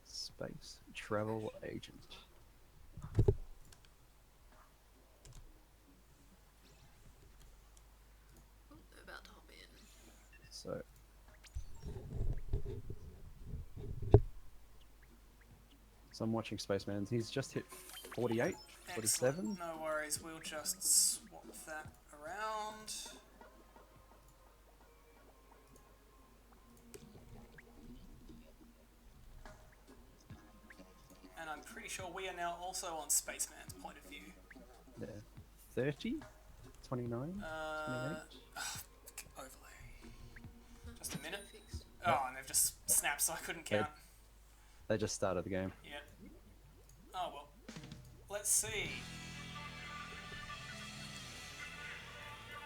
Space travel agent. Oh, they're about to hop in. So. So I'm watching Spaceman. He's just hit 48, 47. Excellent. No worries, we'll just swap that around. And I'm pretty sure we are now also on Spaceman's point of view. Yeah. 30, 29, 28. Overlay. Just a minute. Oh, and they've just snapped, so I couldn't count. They just started the game. Yeah. Oh well. Let's see.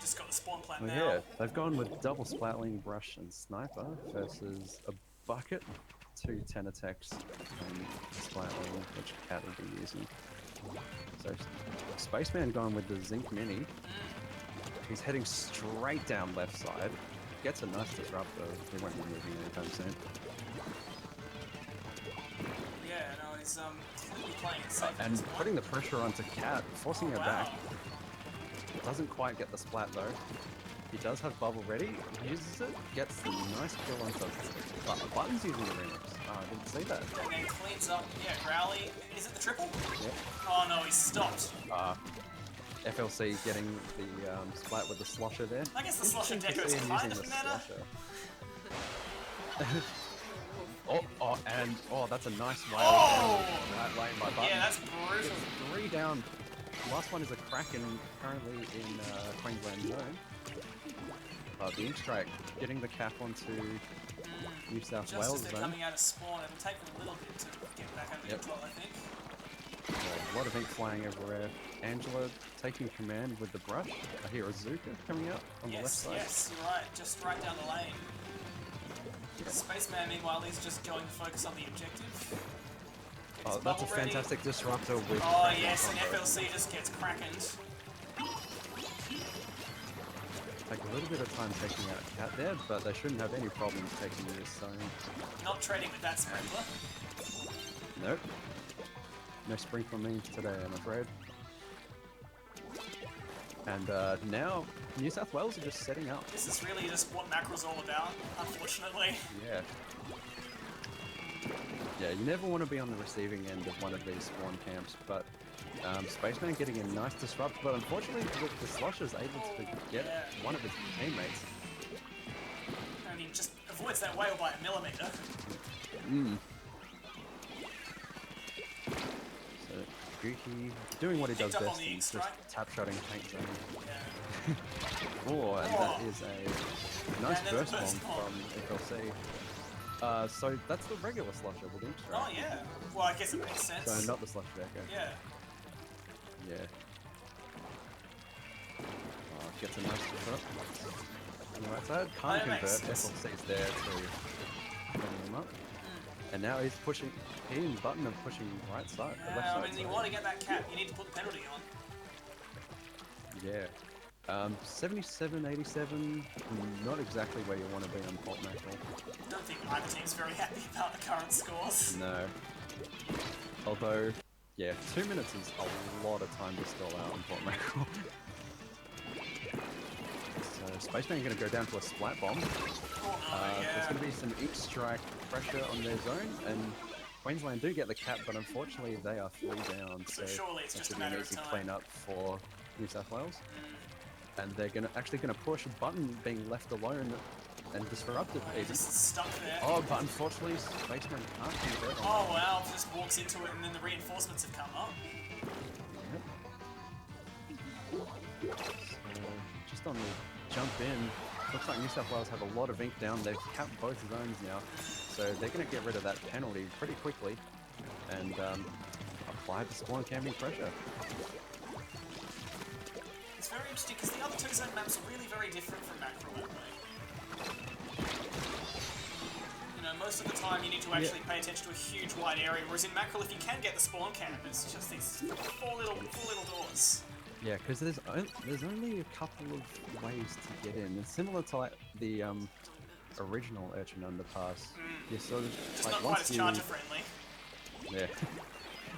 Just got the spawn plant Oh now. yeah, they've gone with double Splatling, Brush, and Sniper versus a bucket, 2 10 attacks, and Splatling, which Cat will be using. So Spaceman gone with the Zinc Mini. He's heading straight down left side. Gets a nice disruptor. He won't be moving anytime soon. Yeah, no, he's playing it safe. at And this point. putting the pressure onto Cat, forcing her Wow. back. Doesn't quite get the splat though. He does have bubble ready, uses it, gets the nice kill onto Button's using the remix. Oh, I didn't see that. And then cleans up. Yeah, Growly. Is it the triple? Yep. Oh no, he's stopped. FLC getting the splat with the slosher there. I guess the slosher Interesting to deco is see him kind using of the meta. slosher. That's a nice whale Oh! down that lane by Button. Yeah, that's brutal. 3 down. Last one is a Kraken currently in Queensland zone. The Ink Strike getting the cap onto New South Just Wales as they're zone. coming out of spawn, it'll take them a little bit to get back under control, I think. A lot of ink flying everywhere. Angela taking command with the brush. I hear a Zuka coming out on the left side. Yes, you're right. Just right down the lane. Spaceman, meanwhile, he's just going to focus on the objective. That's a fantastic disruptor with... Oh yes, and FLC just gets crackened. Take a little bit of time taking out Cat there, but they shouldn't have any problems taking this zone. Not trading with that sprinkler. Nope. No sprinkler means today, I'm afraid. And now, New South Wales are just setting up. This is really just what Mackerel's all about, unfortunately. Yeah. Yeah, you never want to be on the receiving end of one of these spawn camps, but Spaceman getting a nice disrupt, but unfortunately the Slosher's able to get one of his teammates. And he just avoids that whale by a millimeter. So, Gookie doing what he does best, and just tap-shotting tank zone. Yeah. And that is a nice burst bomb from FLC. So that's the regular Slosher with Ink Strike. Oh yeah. Well, I guess it makes sense. So not the Slosher Echo. Yeah. Yeah. Gets a nice disrupt on the right side. Can't convert. FLC's there to bring him up. And now he's pushing. He and Button are pushing right side. Yeah, left side. I mean, you want to get that cap, you need to put the penalty on. Yeah. 77, 87, not exactly where you want to be on Port Mackerel. I don't think either team's very happy about the current scores. No. Although, yeah, 2 minutes is a lot of time to stall out on Port Mackerel. So Spaceman going to go down to a Splat Bomb. There's going to be some Ink Strike pressure on their zone, and Queensland do get the cap, but unfortunately they are 3 down. So surely it's just a matter of time. Clean up for New South Wales. And they're actually going to push Button being left alone and disrupted. Just stuck there. Oh, but unfortunately, Spaceman can't convert. Oh wow, just walks into it and then the reinforcements have come up. Yep. So, just on the jump in, looks like New South Wales have a lot of ink down. They've capped both zones now. So they're going to get rid of that penalty pretty quickly and apply the spawn camping pressure. It's very interesting because the other 2 zone maps are really very different from Mackerel, aren't they? You know, most of the time you need to actually pay attention to a huge wide area, whereas in Mackerel, if you can get the spawn camp, it's just these four little doors. Yeah, because there's only a couple of ways to get in. It's similar to like the original Urchin Underpass. You sort of just like not quite as charger friendly. Yeah.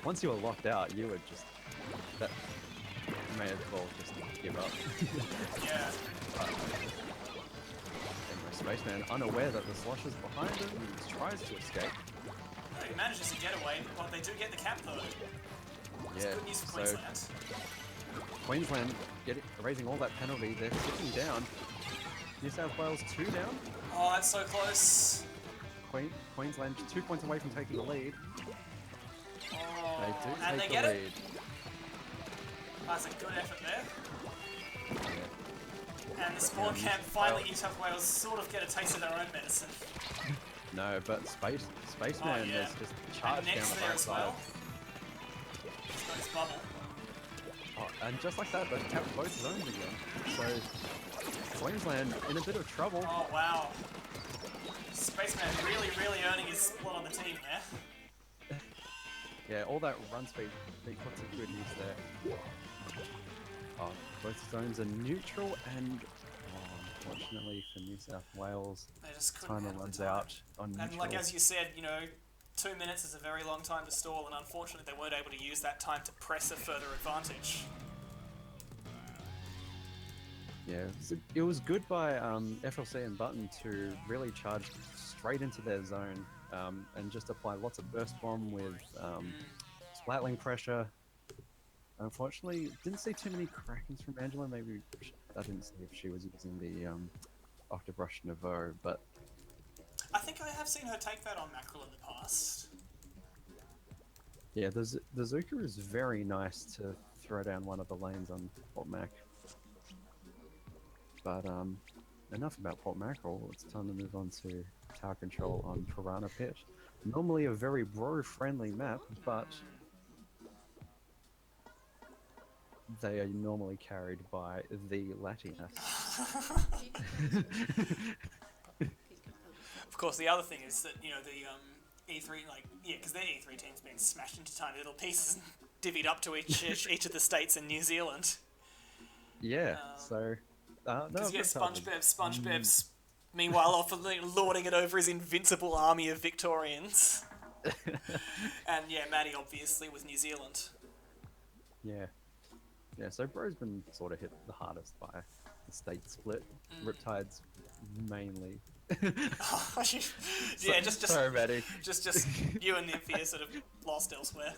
Once you were locked out, you would just may as well just give up. Yeah. Anyway, Spaceman, unaware that the Slosher's behind him, tries to escape. No, he manages to get away, but they do get the cap though. That's good news for Queensland. Queensland raising all that penalty, they're sitting down. New South Wales 2 down. Oh, that's so close. Queensland 2 points away from taking the lead. Oh, They do and take they get the it. lead. That's a good effort there. Yeah. And the spawn camp, finally New South Wales sort of get a taste of their own medicine. No, but Spaceman has just charged down the right side. Well. He's got his bubble. And just like that, they've capped both zones again. So Queensland in a bit of trouble. Oh wow. Spaceman really earning his spot on the team there. Yeah, all that run speed being put to good use there. Oh, both zones are neutral, and unfortunately for New South Wales, they just couldn't timer runs out on neutral. And like as you said, you know, 2 minutes is a very long time to stall, and unfortunately they weren't able to use that time to press a further advantage. Yeah, it was good by FLC and Button to really charge straight into their zone and just apply lots of burst bomb with splatling pressure. Unfortunately, didn't see too many Krakens from Angela. Maybe I didn't see if she was using the Octobrush Nouveau, but I think I have seen her take that on Mackerel in the past. Yeah, the Zuka is very nice to throw down one of the lanes on Port Mac. But enough about Port Mackerel. It's time to move on to tower control on Piranha Pit. Normally a very bro-friendly map, but they are normally carried by the Latinas. Of course, the other thing is that, you know, the E3, like, yeah, because their E3 team's been smashed into tiny little pieces and divvied up to each of the states in New Zealand. Yeah, so... Because, yeah, SpongeBob's meanwhile off lording it over his invincible army of Victorians. And, yeah, Maddie, obviously, with New Zealand. Yeah. Yeah, so Bro's been sort of hit the hardest by the state split. Riptide's mainly... yeah, just sorry, Maddie. Just you and Nymphy are sort of lost elsewhere.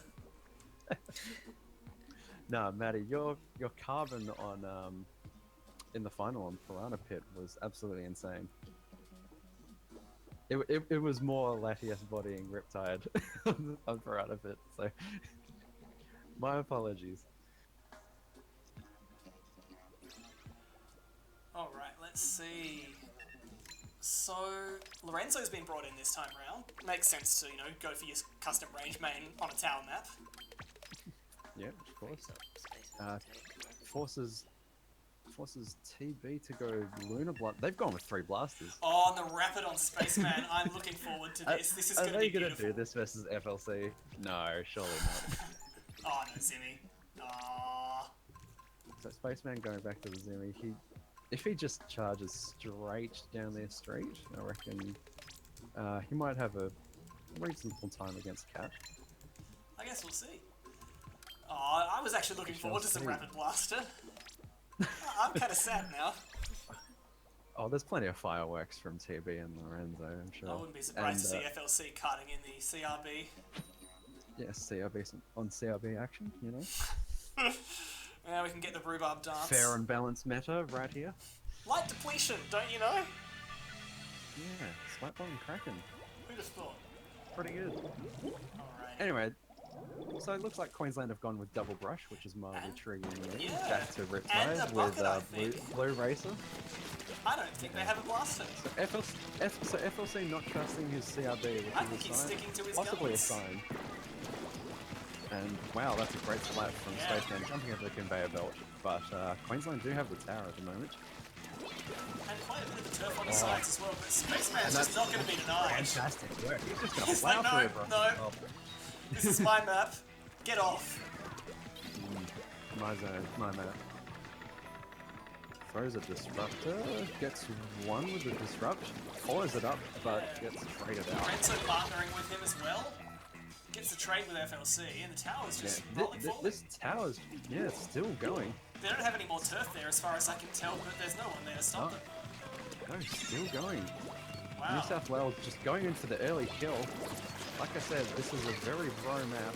Nah, Maddie, your carbon on in the final on Piranha Pit was absolutely insane. It was more Latias bodying Riptide on Piranha Pit, so my apologies. Alright, let's see. So, Lorenzo's been brought in this time round. Makes sense to, you know, go for your custom range main on a tower map. Yeah, of course. Forces TB to go Lunar Blood. They've gone with 3 blasters. Oh, and the Rapid on Spaceman. I'm looking forward to this. This is going to be beautiful. Are they going to do this versus FLC? No, surely not. Oh, no, Zimmy. Aww. So Spaceman going back to the Zimmy, if he just charges straight down their street, I reckon he might have a reasonable time against Cat. I guess we'll see. Oh, I was actually looking forward to some Rapid Blaster. I'm kind of sad now. Oh, there's plenty of fireworks from TB and Lorenzo, I'm sure. I wouldn't be surprised to see FLC cutting in the CRB. Yes, CRB on CRB action, you know. Now we can get the rhubarb dance. Fair and balanced meta right here. Light depletion, don't you know? Yeah, Splat and Kraken. Who'd have thought? Pretty good. Alright. Anyway, so it looks like Queensland have gone with Double Brush, which is mildly triggering me. Yeah. Back to And Riptide a bucket, I with think. Blue Racer. I don't think they have a blaster. So FLC not trusting his CRB, which I is think a he's sign, sticking to his possibly guns. a sign. And wow, that's a great splat from Yeah. Spaceman jumping over the conveyor belt. But Queensland do have the tower at the moment. And quite a bit of the turf on the sides as well, but Spaceman's just not going to be denied. Fantastic work. He's just going to He's plow like, through it, bro. no. Oh, This is my map. Get off. my zone, my map. Throws a disruptor, gets one with the disrupt, follows it up, but gets traded out. Lorenzo partnering with him as well. Gets the trade with FLC, and the tower's just rolling forward. This tower's, yeah, it's still going. They don't have any more turf there as far as I can tell, but there's no one there to stop them. No, still going. Wow. New South Wales just going in for the early kill. Like I said, this is a very bro map.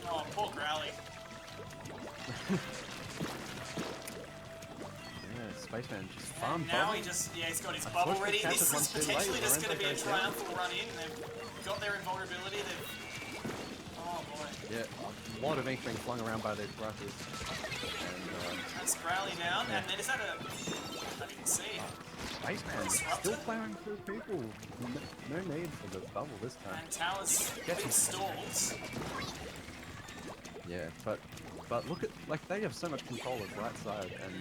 Oh, poor Growly. Yeah, Spaceman just farm And now bubble. he just, yeah, he's got his bubble pushed the ready. cat This at is 1 too potentially late. just going to be a Lorenzo goes down. triumphal run in. They've got their invulnerability. Oh boy. Yeah, a lot of ink being flung around by these brushes. And That's Growly down, and then is that a... I didn't see. Spaceman Disruptor? still plowing through people. No need for the bubble this time. And Tower's been stalled. Yeah, but look at, like, they have so much control of right side, and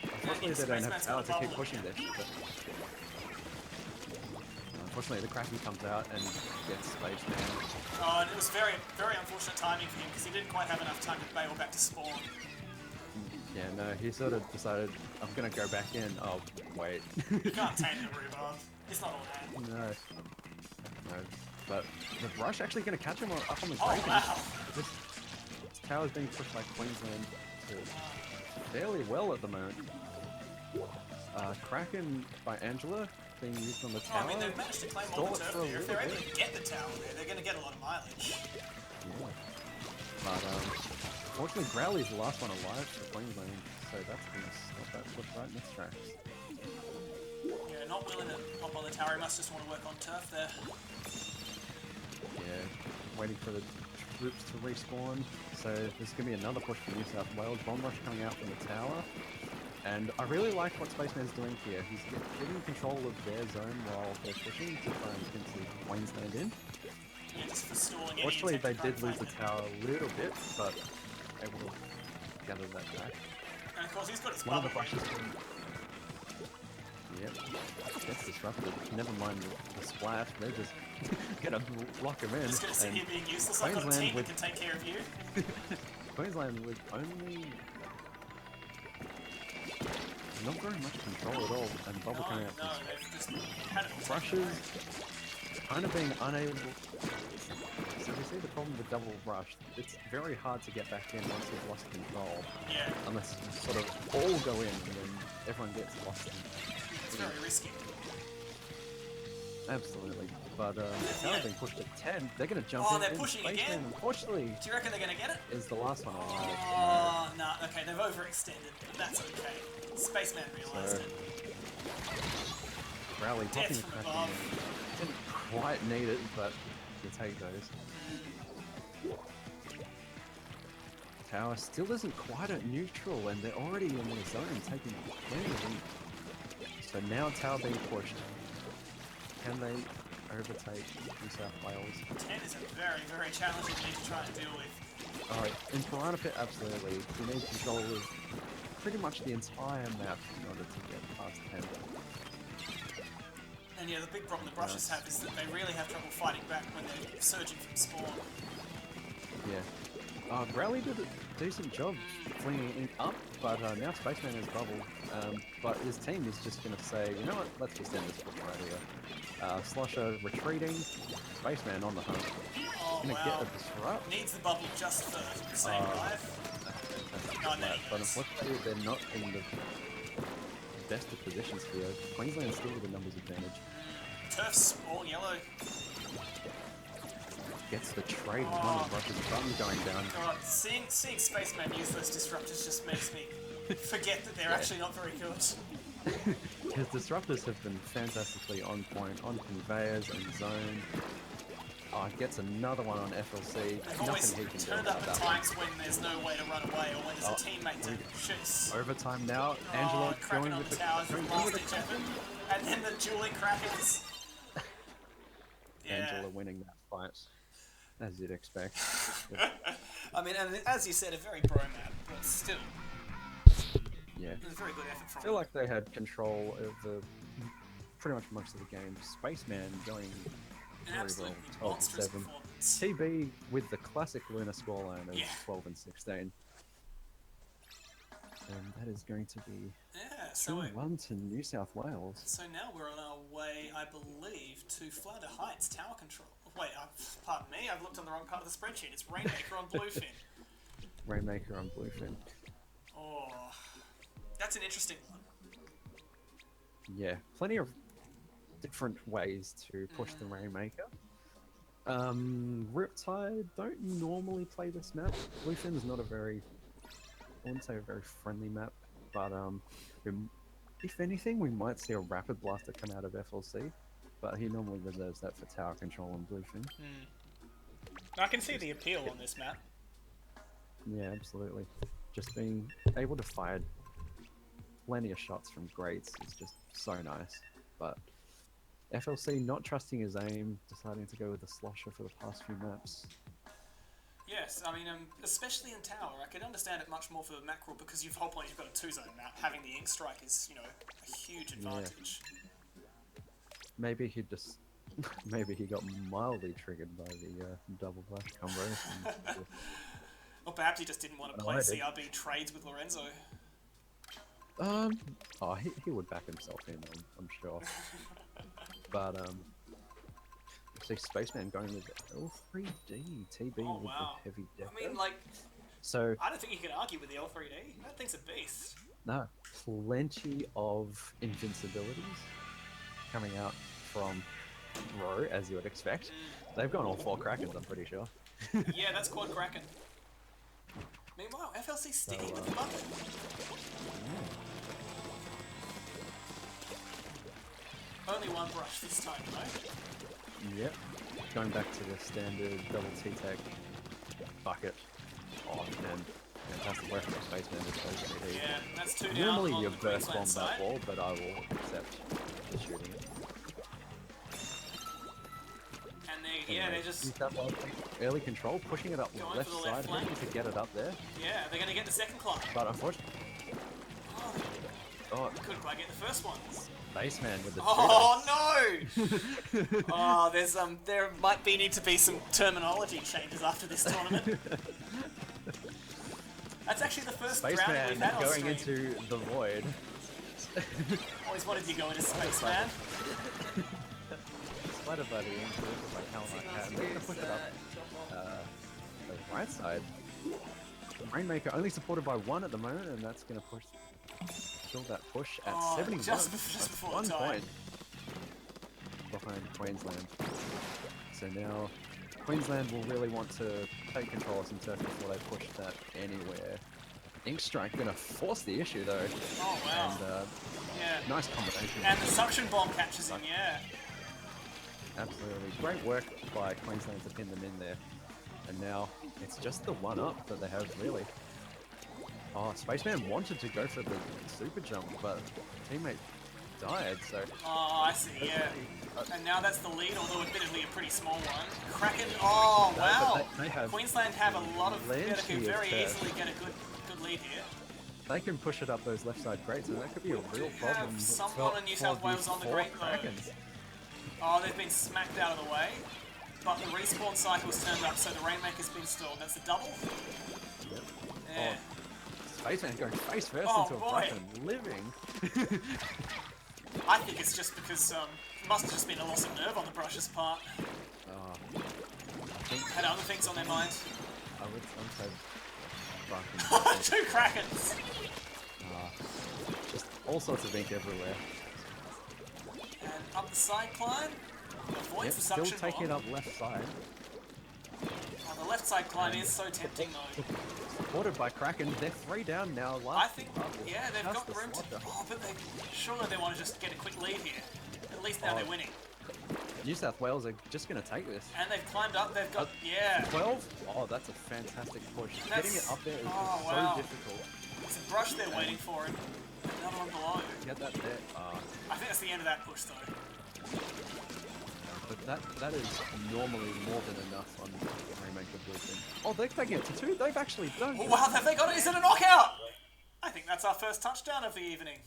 unfortunately they don't have power to keep pushing this. But unfortunately, the Kraken comes out and gets Spaceman. Oh, and it was very, very unfortunate timing for him because he didn't quite have enough time to bail back to spawn. Yeah, no, he sort of decided, I'm gonna go back in. Oh, wait. You can't tame the rhubarb. It's not all that. No. But the brush actually gonna catch him up on the Oh, Kraken. wow. This tower's being pushed by Queensland fairly well at the moment. Kraken by Angela being used on the tower. I mean, they've managed to claim all the turf there. If they're able to get the tower there, they're going to get a lot of mileage. Yeah. But unfortunately, Growly's the last one alive for Queensland, so that's gonna stop that push right in its tracks. Yeah, Yeah, not willing to hop on the tower. He must just want to work on turf there. Yeah, waiting for the troops to respawn. So there's going to be another push for New South Wales. Bomb rush coming out from the tower. And I really like what Spaceman's doing here. He's getting control of their zone while they're pushing to try and pencil Queensland in. Yeah, just for stalling any Fortunately, they intent to did lose the fragment. tower a little bit, but able to gather that back. And of course, he's got his One of the bubble. brushes. Yep, gets disrupted. Never mind the splash. They're just gonna lock him in. Just gonna sit and here being useless. I've got a Queensland team that with- can take care of you. Queensland with only not very much control at all, and bubble coming out No, from they've just had it all taken brushes, away. kind of being unable. So we see the problem with double rush. It's very hard to get back in once you've lost control, Yeah, unless you sort of all go in and then everyone gets lost. it's very risky. Absolutely. But now Yeah. being pushed at 10, they're going to jump Oh, in. they're and pushing Spaceman, again. unfortunately, Do you reckon they're gonna get it? is the last one alive. Oh, no. Okay, they've overextended, but that's okay. Spaceman realised So- it. Rally Death popping a from crack above. in there. Didn't quite need it, but you take those. Tower still isn't quite at neutral, and they're already in their zone, taking plenty of them. So now Tower being pushed. Can they overtake New South Wales? 10 is a very, very challenging thing to try and deal with. Alright, in Piranha Pit, absolutely. You need control of pretty much the entire map in order to get past 10. And yeah, the big problem the brushes have is that they really have trouble fighting back when they're surging from spawn. Yeah. Rally did a decent job flinging it up, but now Spaceman has bubble. But his team is just going to say, you know what, let's just end this push right here. Slosher retreating, Spaceman on the hunt. Oh, Going to wow. get a disrupt. Needs the bubble just for save life. Oh, and then he But goes. unfortunately, they're not in the best of positions here. Queensland still with a numbers advantage. Turf's all yellow. Gets the trade as one of Russia's button going down. God, seeing Spaceman use those disruptors just makes me forget that they're actually not very good. His disruptors have been fantastically on point, on conveyors and zone. Gets another one on FLC. They've always Nothing he can do turned up about at that. times when there's no way to run away or when there's Oh, a teammate to shoot. Overtime now. Angela cracking going on with the the towers going with in last with the ditch effort. And then the dueling Krakens. Yeah. Angela winning that fight, as you'd expect. I mean, and as you said, a very pro map, but still, Yeah. it was a very good effort I from feel them. like they had control over pretty much most of the game. Spaceman going An very well, absolutely 12 monstrous 7. performance. TB with the classic Lunar scoreline of Yeah. 12 and 16. And that is going to be Yeah, so 2-1 to New South Wales. so now we're on our way, I believe, to Flounder Heights Tower Control. Wait, pardon me, I've looked on the wrong part of the spreadsheet. It's Rainmaker on Bluefin. Rainmaker on Bluefin. Oh, that's an interesting one. Yeah, plenty of different ways to push the Rainmaker. Riptide don't normally play this map. Bluefin is not a very, I wouldn't say a very friendly map, but if anything, we might see a Rapid Blaster come out of FLC, but he normally reserves that for tower control on Bluefin. I can see the appeal on this map. Yeah, absolutely. Just being able to fire plenty of shots from grates is just so nice. But FLC not trusting his aim, deciding to go with the Slosher for the past few maps. Yes, I mean, especially in Tower, I could understand it much more for Mackerel because you've whole point you've got a two-zone map. Having the Ink Strike is, you know, a huge advantage. Maybe he just, maybe he got mildly triggered by the double flash combos. And, Or perhaps he just didn't want to No, play I did. CRB trades with Lorenzo. oh, he would back himself in, I'm sure. But see Spaceman going with L3D, TB Oh, with wow. the heavy death. I mean, like, So I don't think you can argue with the L3D. That thing's a beast. no, plenty of invincibilities coming out from Ro, as you would expect. They've gone all 4 Krakens, I'm pretty sure. Yeah, that's quad Kraken. Meanwhile, FLC sticking with the bucket. Only one brush this time, though. Yep. Going back to the standard double T-Tech bucket. Oh, and fantastic work from Spaceman with those AD. Yeah, that's 2 down. Normally on you the burst bomb Queensland side. that wall, but I will accept the shooting it. And they're just Use that one. Early control, pushing it up the Going left for the side, left flank. hoping to get it up there. yeah, they're gonna get the second climb. But unfortunately, oh, Couldn't quite get the first one. Spaceman with the Oh no! Oh, there might need to be some terminology changes after this tournament. That's actually the first round Spaceman we've had on going stream. into the void. Always wanted you to go into Spaceman. Spider Buddy into it by Calmac Cat. They're going to push it up the right side. Rainmaker only supported by 1 at the moment, and that's going to push kill that push at 71. Just before That's the 1 time. point behind Queensland. So now Queensland will really want to take control of some turf before they push that anywhere. Ink Strike going to force the issue though. Oh wow. And Yeah. nice combination. And the suction bomb catches him, yeah. Absolutely. Great work by Queensland to pin them in there. And now it's just the 1-up that they have, really. Oh, Spaceman wanted to go for the super jump, but teammate died, so... Oh, I see, yeah. And now that's the lead, although admittedly a pretty small one. Kraken, oh No, wow! but they have Queensland have a lot of... They plenty could of very turf. easily get a good lead here. They can push it up those left side grates, and that could be a real have problem. someone in New South for Wales on the four grate, though. Krakens. Oh, they've been smacked out of the way. But the respawn cycle's turned up, so the Rainmaker's been stalled. That's a double. Yep. Yeah. Spaceman going face first Oh, into a boy. Kraken, living. I think it's just because it must have just been a loss of nerve on the Brush's part. Oh, I think Had other things on their mind. I would say Kraken. 2 Krakens! Just all sorts of ink everywhere. And up the side climb. Avoids Yep, the still suction taking bomb. it up left side. Oh, the left side climb is so tempting though. Supported by Kraken, they're 3 down now. I think, Last yeah, they've just got the room to... slaughter. Oh, but surely they want to just get a quick lead here. At least now they're winning. New South Wales are just going to take this. And they've climbed up, they've got... Yeah. 12? Oh, that's a fantastic push. Getting it up there is Oh, so wow. difficult. It's a brush they're waiting for and another one below. Get that there. I think that's the end of that push though. But that is normally more than enough on Rainmaker Blueprint. Oh, they're taking it to 2. They've actually done Oh, it. wow, have they got it? Is it a knockout? I think that's our first touchdown of the evening.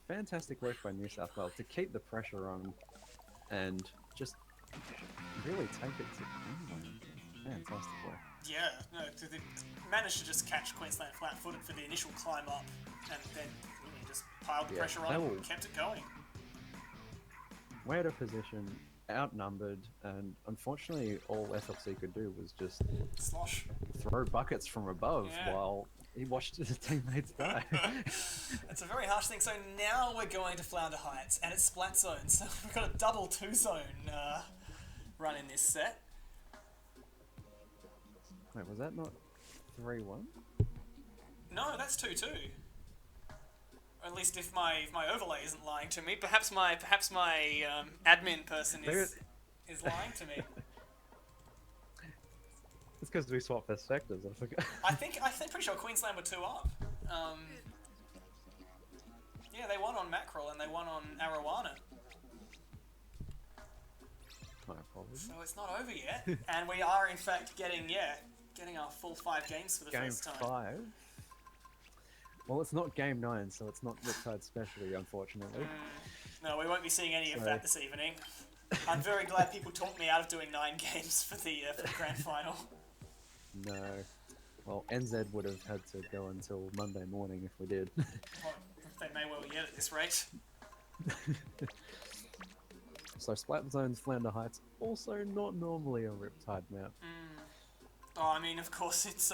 Fantastic work by New South Wales to keep the pressure on and just really take it to Queensland. Fantastic work. Yeah, no, they managed to just catch Queensland flat-footed for the initial climb up and then really just piled the Yeah, pressure they on will- and kept it going. Way out of position, outnumbered, and unfortunately all FLC could do was just Slosh. throw buckets from above Yeah. while he watched his teammates die. It's a very harsh thing. So now we're going to Flounder Heights and it's Splat Zone. So we've got a double 2-zone run in this set. Wait, was that not 3-1? No, that's 2-2. Or at least if my overlay isn't lying to me. Perhaps my admin person is lying to me. It's because we swapped perspectives, I forgot. I'm pretty sure Queensland were 2 up. Yeah, they won on Mackerel and they won on Arowana. My apologies. So it's not over yet. And we are in fact getting our full 5 games for the Game first time. 5. Well, it's not Game 9, so it's not Riptide Specialty, unfortunately. No, we won't be seeing any of So- that this evening. I'm very glad people talked me out of doing 9 games for the grand final. No. Well, NZ would have had to go until Monday morning if we did. Well, they may well yet at this rate. So Splat Zone's Flounder Heights, also not normally a Riptide map. Oh, I mean, of course, it's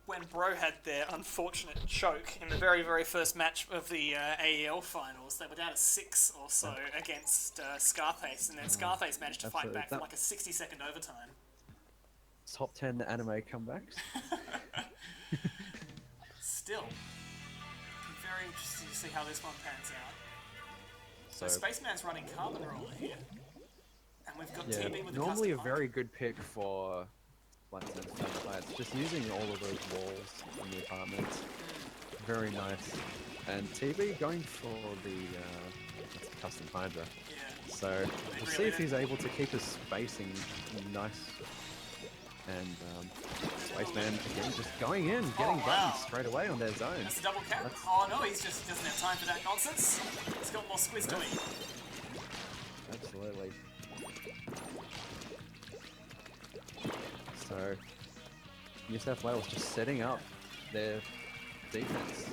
when Bro had their unfortunate choke in the very, very first match of the AEL finals. They were down to 6 or so against Scarface, and then Scarface managed to fight Absolutely. back for like a 60-second overtime. Top 10 anime comebacks. Still, I'm very interested to see how this one pans out. So Spaceman's running Carbon Roller here. And we've got Yeah, TB with normally a custom very good pick for Splat fights. Just using all of those walls in the apartments. Very nice. And TB going for the custom Hydra. Yeah. So we'll see if he's able to keep his spacing nice. And Spaceman again just going in, getting buttons straight away on their zone. That's a double cap. Oh no, he doesn't have time for that nonsense. He's got more squiz to eat. Absolutely. So New South Wales just setting up their defense.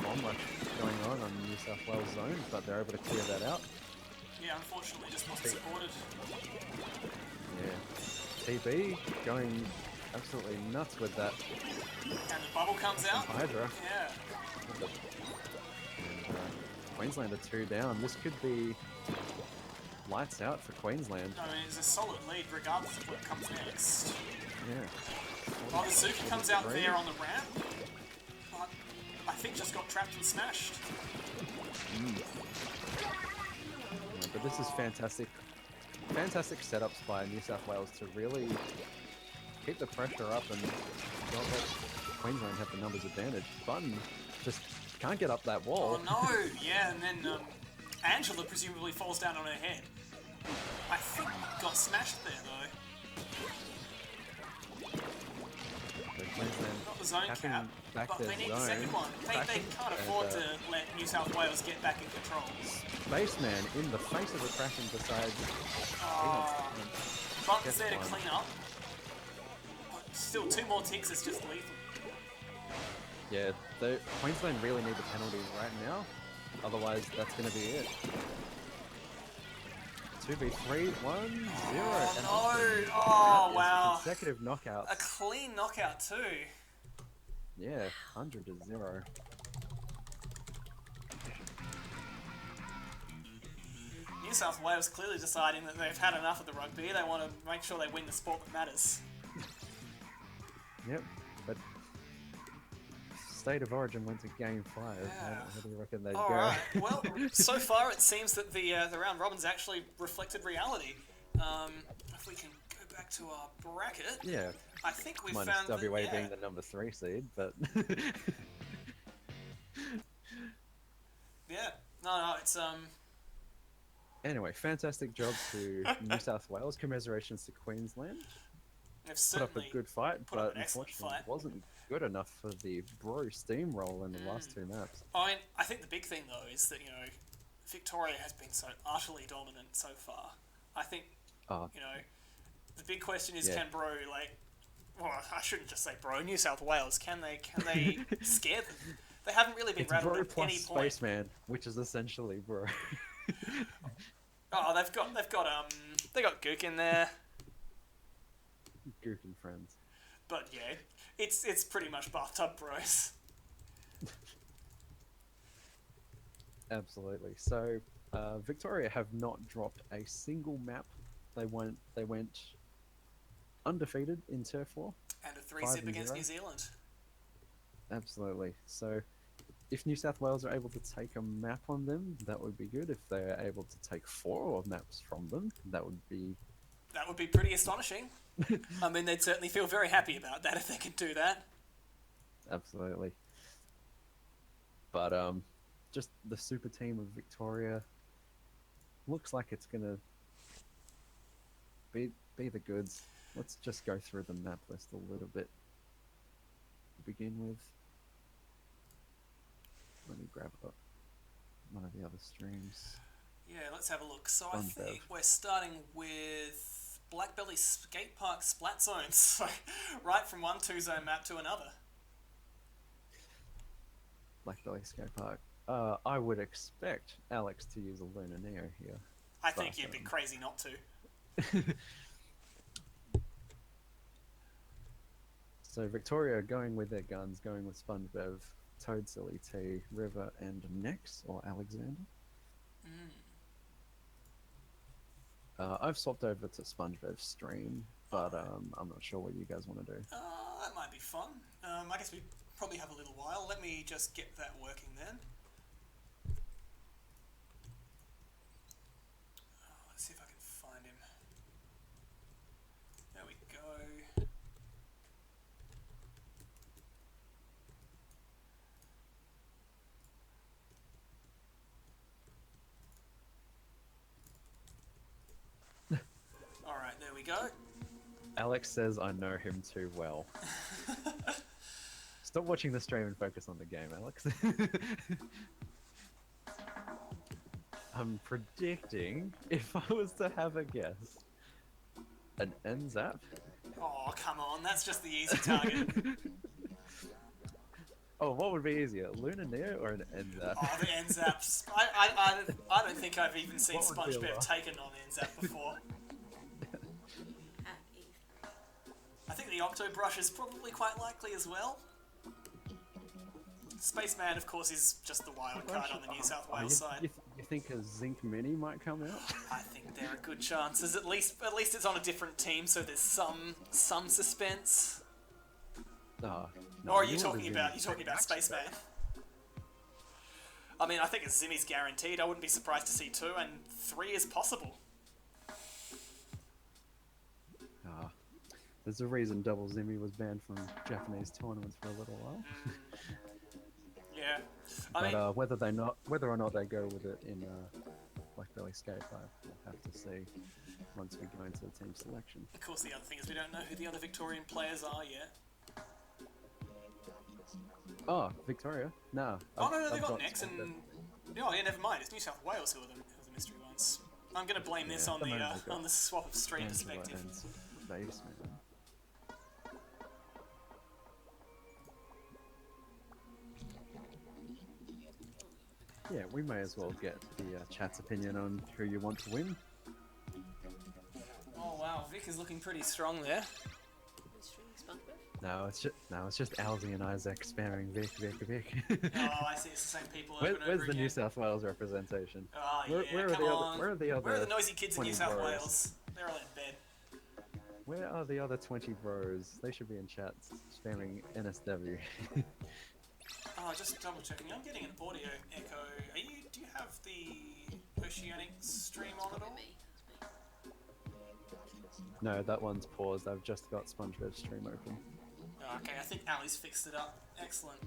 Bomb rush going on New South Wales zone, but they're able to clear that out. Yeah, unfortunately just wasn't supported. Yeah. TB going absolutely nuts with that. And the bubble comes out. Hydra. Yeah. And, Queenslander 2 down. This could be lights out for Queensland. I mean, it's a solid lead regardless of what comes next. Yeah. Oh, the Zuki comes out there on the ramp. But I think just got trapped and smashed. Yeah, but this is fantastic. Fantastic setups by New South Wales to really keep the pressure up and not let Queensland have the numbers advantage. Button just can't get up that wall. Oh no, yeah, and then Angela presumably falls down on her head. I think got smashed there though. So Queensland Not the zone tapping cap, back but their they need the zone, second one. They can't afford to let New South Wales get back in control. Spaceman in the face of the Kraken decides Button's there to clean up. But still, 2 more ticks is just lethal. yeah, the Queensland really need the penalty right now, otherwise that's going to be it. 2v3, 1-0. Oh no! Oh wow! Consecutive knockouts. A clean knockout too. Yeah, 100-0. New South Wales clearly deciding that they've had enough of the rugby. They want to make sure they win the sport that matters. Yep, but State of Origin went to Game 5. Yeah. How do you reckon they'd All go? right. Well, so far it seems that the round robin's actually reflected reality. If we can go back to our bracket, Yeah, I think we minus found WA that, being the number 3 seed, but yeah. No, it's anyway, fantastic job to New South Wales. Commiserations to Queensland. they've Put up a certainly good fight, put up but an excellent unfortunately fight. wasn't good enough for the Bro steamroll in the last 2 maps. I mean, I think the big thing though is that Victoria has been so utterly dominant so far. I think Oh, the big question is, Yeah. can Bro well, I shouldn't just say Bro. New South Wales, can they scare them? They haven't really been it's rattled Bro at plus any point. Spaceman, which is essentially Bro. Oh, they got Gook in there, Gook and friends. but yeah, it's pretty much bathtub bros. Absolutely. So, Victoria have not dropped a single map. They went undefeated in Turf War. And a 3-zip against 5-0. New Zealand. Absolutely. So, if New South Wales are able to take a map on them, that would be good. If they're able to take 4 maps from them, that would be... That would be pretty astonishing. I mean, they'd certainly feel very happy about that if they could do that. Absolutely. But, just the super team of Victoria looks like it's gonna be the goods. Let's just go through the map list a little bit to begin with. Let me grab up one of the other streams. Yeah, let's have a look. So I Fun think Bev. we're starting with Blackbelly Skate Park Splat Zones. So right from one 2-zone map to another. Blackbelly Skate Park. I would expect Alex to use a Lunar Neo here. I think But, you'd be crazy not to. So Victoria going with their guns, going with SpongeBev, Toad Silly T, River, and Nex, or Alexander. I've swapped over to SpongeBev's stream, but I'm not sure what you guys want to do. That might be fun. I guess we probably have a little while. Let me just get that working then. go. Alex says I know him too well. Stop watching the stream and focus on the game, Alex. I'm predicting, if I was to have a guess, an NZAP. Oh, come on, that's just the easy target. Oh, what would be easier, Lunar Neo or an NZAP? Oh, the NZAPs. I don't think I've even seen What would be SpongeBob a lot? take a non-NZAP before. At E3. I think the Octobrush is probably quite likely as well. Spaceman, of course, is just the wild card on the New South Wales side. You think a Zinc Mini might come out? I think there are good chances. At least it's on a different team, so there's some suspense. No, Or are you want talking a about Zinc. Spaceman? I mean, I think a Zimmy's guaranteed. I wouldn't be surprised to see 2, and 3 is possible. Ah, there's a reason Double Zimmy was banned from Japanese tournaments for a little while. Yeah, But whether or not they go with it in Black Belly Skate, we'll have to see once we go into the team selection. of course, the other thing is we don't know who the other Victorian players are yet. Oh, Victoria? No. Oh no, they've I've got Nex and oh yeah, never mind. It's New South Wales who are the mystery ones. I'm gonna blame this on at the moment we've got the swap of stream Angela perspective. and Baseman. Yeah, we may as well get the chat's opinion on who you want to win. Oh wow, Vic is looking pretty strong there. Mystery SpongeBob. No, it's just Alzy and Isaac spamming Vic. Oh, I see. It's the same people over and Where's over the again. New South Wales representation? Oh Where- yeah, where are come the on. other- where are the Where are other the noisy kids in 20 New South bros? Wales? They're all in bed. Where are the other 20 bros? They should be in chats spamming NSW. Oh, just double checking. I'm getting an audio echo. Do you have the Oceanink stream on at all? Me. No, that one's paused. I've just got SpongeBob stream open. Oh, okay, I think Ali's fixed it up. Excellent.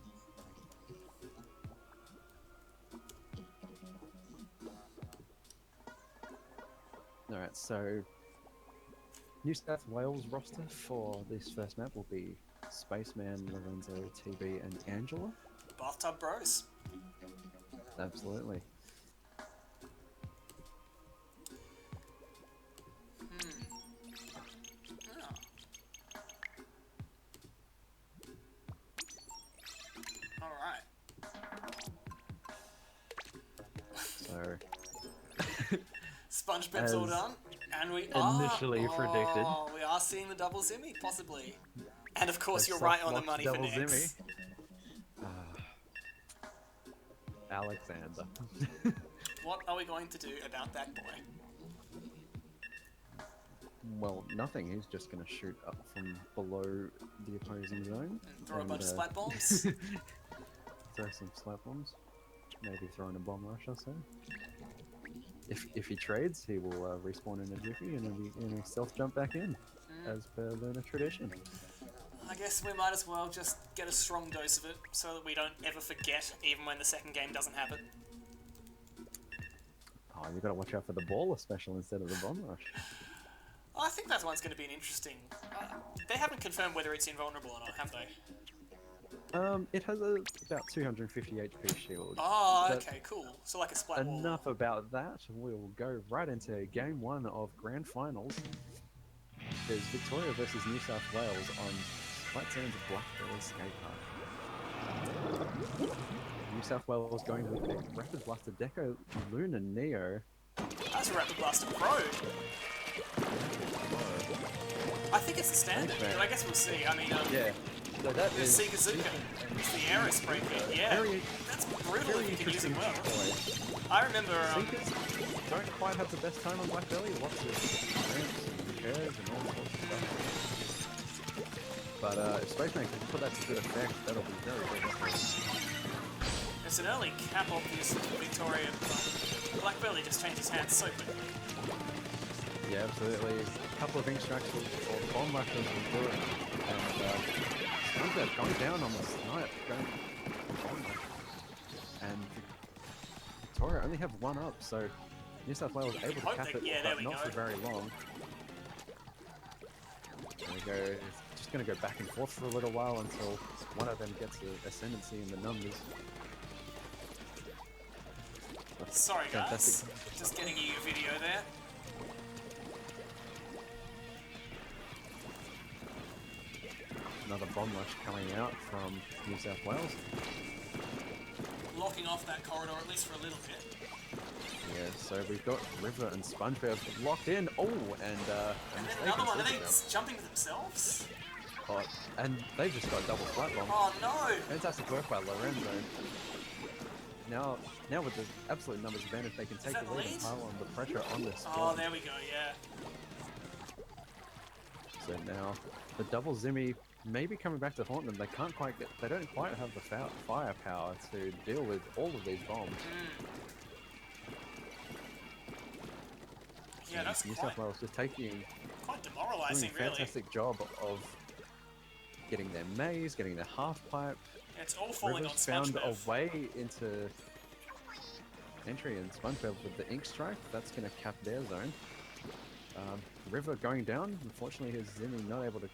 Alright, so New South Wales roster for this first map will be Spaceman, Lorenzo, TB, and Angela. Bathtub Bros. Absolutely. Oh. Alright. So, SpongeBob's all As done. And we initially predicted. Oh, we are seeing the double Zimmy, possibly. And of course, They've you're right on the soft-locked money for double Nex. Zimmy. Alexander. What are we going to do about that boy? Well, nothing. He's just going to shoot up from below the opposing zone. And throw a bunch of and, splat bombs? throw some slap bombs. Maybe throw in a bomb rush or so. If he trades, he will respawn in a jiffy and he'll stealth jump back in, as per Lunar tradition. I guess we might as well just get a strong dose of it so that we don't ever forget, even when the second game doesn't have it. Oh, you got to watch out for the baller special instead of the bomb rush. I think that one's going to be an interesting... they haven't confirmed whether it's invulnerable or not, have they? It has about 250 HP shield. Oh, But okay, cool. So like a splat wall. Enough about that. We'll go right into game 1 of grand finals. There's Victoria versus New South Wales on Splat Sands Blackbelly Skate Park. New South Wales going with a Rapid Blaster Deco Lunar Neo. That's a Rapid Blaster Pro. I think it's the standard, Thanks, man. but I guess we'll see. I mean, Yeah. So that the is Segazuka. It's the Aerospray kit, yeah. Very- That's brutal very if you can use it interesting well. choice. I remember, Seekers don't quite have the best time on Blackbelly. Lots of ramps and curves and all sorts of stuff. But if Spaceman can put that to good effect, that'll be very good. it's an early cap, obviously, for Victoria, but Blackbelly just changes hands so quickly. Yeah, absolutely. A couple of ink strikes or bomb rushes will do it. And SpongeBob going down on the snipe, going bomb rush. And Victoria only have one up, so New South Wales able to Hope cap they- it, yeah, there but we not go. for very long. Just gonna go back and forth for a little while until one of them gets the ascendancy in the numbers. Sorry guys, Fantastic. just getting you a video there. Another bomb rush coming out from New South Wales. Locking off that corridor at least for a little bit. Yeah, so we've got River and SpongeBob locked in. Oh, and then another one. Are they jumping to themselves? Oh, and they've just got a double flat bomb. Oh no! Fantastic work by Lorenzo. Now with the absolute numbers advantage, they can take the lead and pile on the pressure on this. Oh, there we go. Yeah. So now the double Zimmy may be coming back to haunt them. They don't quite have the firepower to deal with all of these bombs. Yeah, that's New South Wales just quite doing demoralising, a really. fantastic job of getting their maze, getting their half pipe. It's all falling River's on found SpongeBob. a way into entry, and SpongeBob with the ink strike, that's going to cap their zone. River going down, unfortunately his Zimmy not able to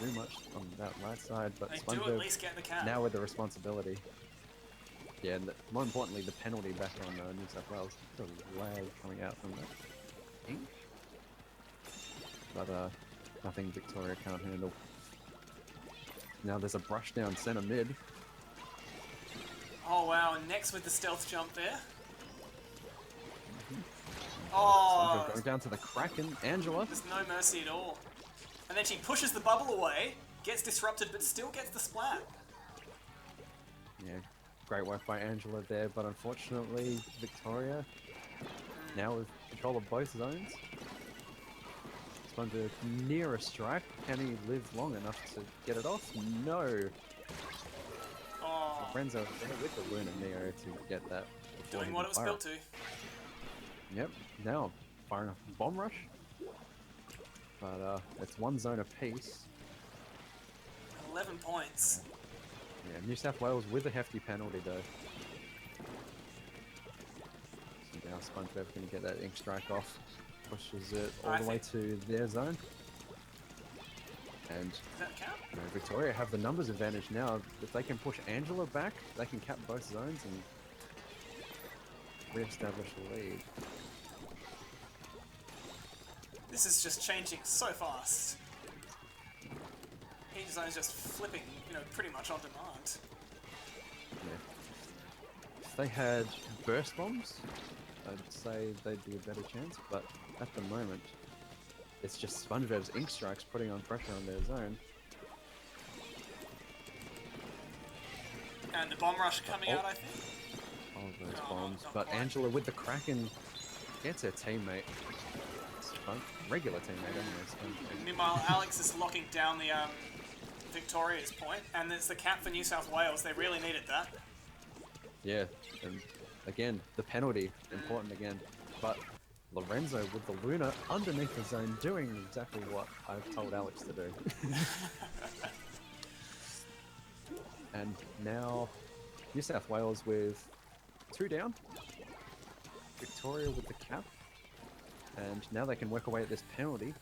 do much on that right side, but They do at SpongeBob least get the cap. now with the responsibility. Yeah, and more importantly, the penalty back on New South Wales. The lag coming out from that ink. But nothing Victoria can't handle. Now there's a brush down center mid. Oh wow, and next with the stealth jump there. SpongeBob Oh, going down to the Kraken. Angela. there's no mercy at all. And then she pushes the bubble away, gets disrupted, but still gets the splat. Yeah, great work by Angela there, but unfortunately Victoria now with control of both zones. SpongeBob near a strike. Can he live long enough to get it off? No. Oh, Lorenzo there with the Luna Neo to get that. before doing he what can it was fire built to. Yep, now firing a bomb rush. But it's one zone apiece. 11 points. Yeah, New South Wales with a hefty penalty though. So now SpongeBob can get that ink strike off. Pushes it all the way to their zone. And Does that count? Victoria have the numbers advantage now. If they can push Angela back, they can cap both zones and re-establish the lead. This is just changing so fast. Each zone's just flipping, pretty much on demand. Yeah. If they had burst bombs, I'd say they'd be a better chance, but at the moment, it's just SpongeBob's ink strikes putting on pressure on their zone. And the bomb rush coming out, I think. All of those No, bombs, not but quite. Angela with the Kraken gets her teammate. Regular teammate anyway. Meanwhile, Alex is locking down the Victoria's point, and it's the cap for New South Wales. They really needed that. Yeah, and again, the penalty, important again. But Lorenzo with the Luna underneath the zone doing exactly what I've told Alex to do. And now New South Wales with 2 down. Victoria with the cap. And now they can work away at this penalty.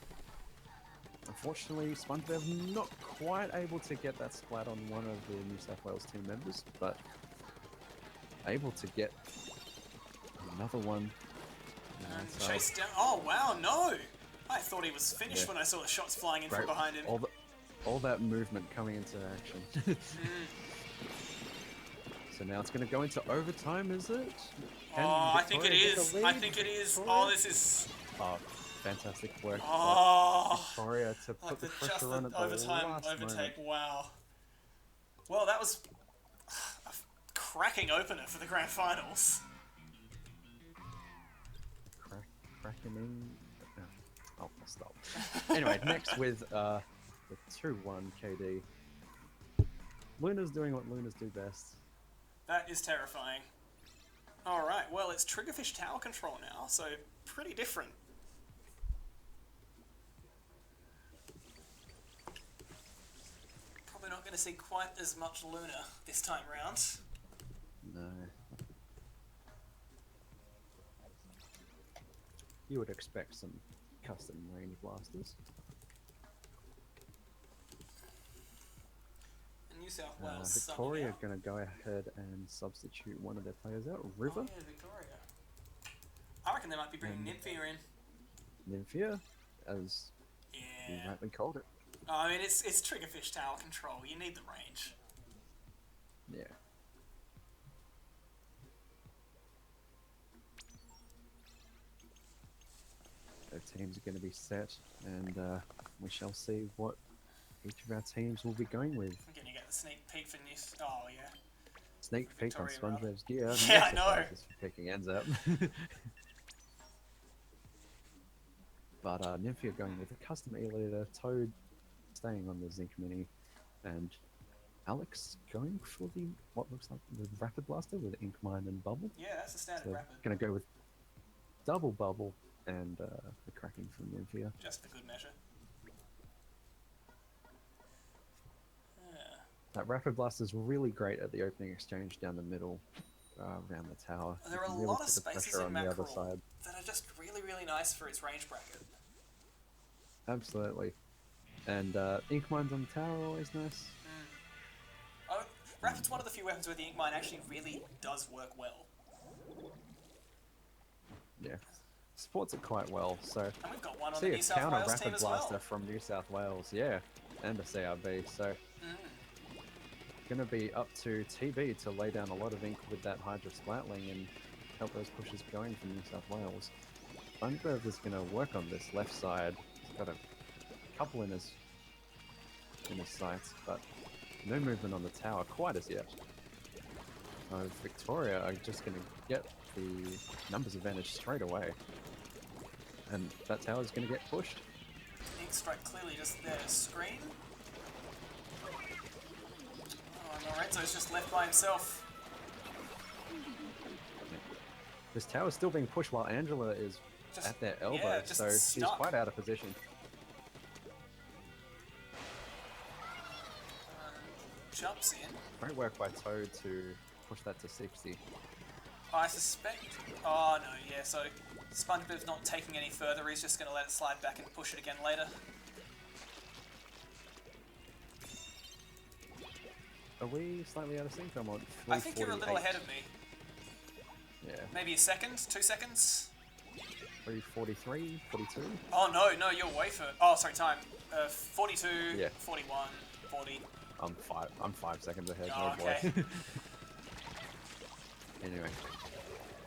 Unfortunately, SpongeBob not quite able to get that splat on one of the New South Wales team members, but able to get another one. And chased down. Oh wow, no! I thought he was finished when I saw the shots flying in from behind him. All that movement coming into action. So now it's going to go into overtime, is it? I think it is. I think it is. Oh, this is. Oh, fantastic work. Oh, Victoria to put like the just pressure the on at the overtime last overtake. moment. Wow. Well, that was a cracking opener for the grand finals. Crackening. I'll stop. Anyway, next with the 2-1 KD. Luna's doing what Lunas do best. That is terrifying. Alright, well, it's Triggerfish tower control now, so pretty different. Probably not going to see quite as much Luna this time round. No. You would expect some custom range blasters. New South Wales subbing Victoria out. going to go ahead and substitute one of their players out. River, Oh, yeah, Victoria. I reckon they might be bringing Nymphia in. Nymphia, as you Yeah. rightly called it. Oh, I mean, it's triggerfish tower control. You need the range. Yeah. Their teams are going to be set, and we shall see what each of our teams will be going with. I'm gonna get the sneak peek for New. Oh yeah. Sneak peek on Victoria, rather. SpongeBob's gear. Yeah, No I know. surprises for picking ANZ. But Nymphia going with a custom E-leader, Toad staying on the Zinc Mini, and Alex going for the what looks like the Rapid Blaster with Ink Mine and Bubble. Yeah, that's a standard So rapid. going to go with double Bubble and the Kraken from Nymphia. Just for good measure. Yeah. That Rapid Blaster is really great at the opening exchange down the middle, around the tower. There You are can a really lot of put the spaces pressure in on the other Mackerel side. that are just really, really nice for its range bracket. Absolutely. And Ink Mines on the tower, always nice. Oh, Rapid's one of the few weapons where the Ink Mine actually really does work well. Yeah. Supports it quite well, so... And we've got one on See the a New South counter Wales team Rapid as Blaster well. from New South Wales, yeah. And a CRB, so... Gonna be up to TB to lay down a lot of ink with that Hydra Splatling and help those pushes going from New South Wales. SpongeBob is gonna work on this left side. He's got a couple in his sights, but no movement on the tower quite as yet. Victoria are just gonna get the numbers advantage straight away. And that tower is gonna get pushed. Ink Strike clearly just there to screen. Oh, Lorenzo's just left by himself. This tower is still being pushed while Angela is Just, at their elbow, yeah, just so she's stuck. quite out of position. Jumps in. Great work by Toad to push that to 60. I suspect... Oh, no, yeah, so SpongeBob's not taking any further. He's just going to let it slide back and push it again later. Are we slightly out of sync? I'm on I think you're a little 348. ahead of me. Yeah. Maybe a second? 2 seconds? 343, 42? Oh, no, you're way further. Oh, sorry, time. 42, Yeah. 41, 40. I'm 5 seconds ahead. Oh, Oh boy. okay. Anyway.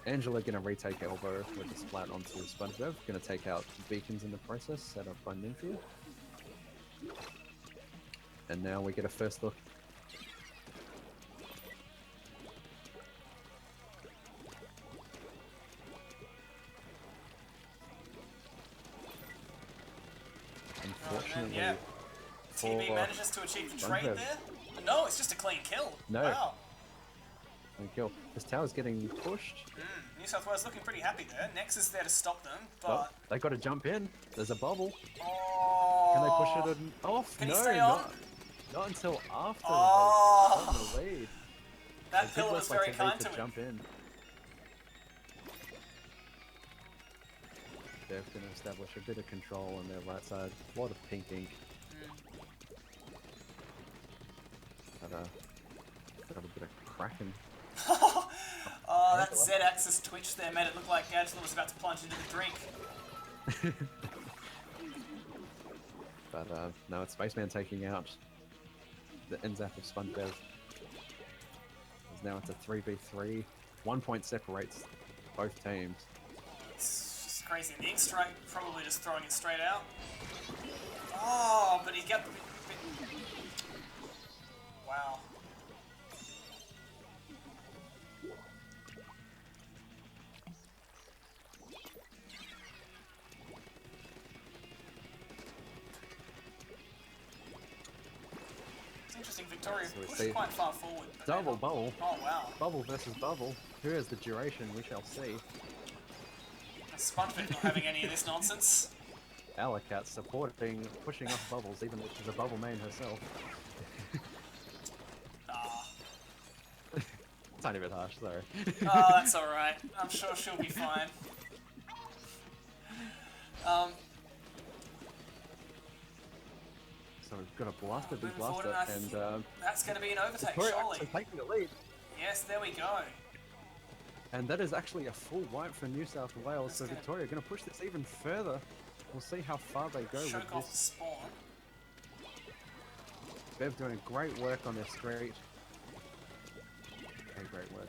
Angela gonna retake elbow with the splat onto SpongeBob. Gonna take out beacons in the process, set up by Nymphia. And now we get a first look. Unfortunately, Yeah. TB for manages to achieve the trade SpongeBob. there. No, it's just a clean kill. No. Wow. and kill. This tower's getting pushed. New South Wales looking pretty happy there. Nex is there to stop them, Oh, but... they got to jump in. There's a bubble. Oh. Can they push it off? Can he No, stay on? not until after Oh. they've gotten the lead. That Good pillar work was by very TB kind to to him. jump in. They're going to establish a bit of control on their right side. A lot of pink ink. But, got a bit of Kraken. Oh, that Z-axis twitch there made it look like Angela was about to plunge into the drink. But no, it's Spaceman taking out the NZAP of SpongeBob. It's now into 3v3. 1 point separates both teams. It's just crazy. The Ink Strike probably just throwing it straight out. Oh, but he got... Wow. It's interesting, Victoria So we pushed see quite far forward. but Double then- bubble. Oh, wow. Bubble versus bubble. Who has the duration? We shall see. SpongeBob not having any of this nonsense. Alacat supporting, pushing off bubbles, even though she's a bubble main herself. Ah. Tiny bit harsh, sorry. Oh, that's alright. I'm sure she'll be fine. So we've got a blaster, big moving forward, blaster, and and that's going to be an overtake, Victoria surely. actually taking the lead. Yes, there we go. And that is actually a full wipe for New South Wales, That's so gonna- Victoria going to push this even further. We'll see how far they go Choke with off the this. spawn. Bev doing great work on their straight. Okay, great work.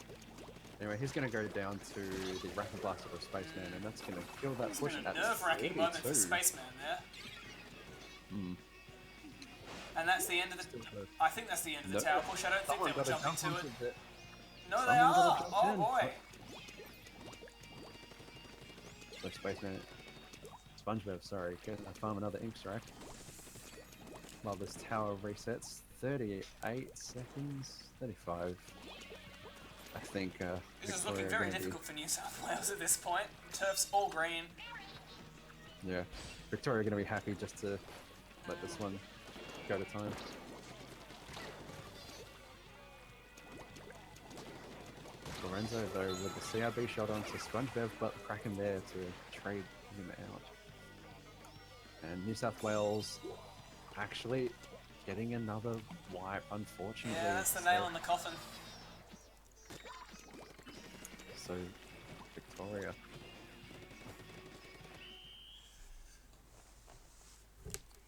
Anyway, he's going to go down to the Rapid Blaster of Spaceman, and that's going to kill that It's push been a at nerve-wracking moment for 42. Spaceman there. Mm. And that's the end of the... I think that's the end of the No. tower push. I don't think Someone they were got a jumping jump to onto it. the... No, they someone got a are! jump Oh in. boy! So Spaceman... SpongeBob, sorry, going to farm another Ink Strike. While this tower resets. 38 seconds? 35. I think This is Victoria looking are very gonna be- difficult for New South Wales at this point. Turf's all green. Yeah, Victoria are going to be happy just to let this one go to time. Lorenzo, though, with the CRB shot onto SpongeBob, but Kraken there to trade him out. And New South Wales actually getting another wipe, unfortunately. Yeah, that's the nail in the coffin. So, Victoria.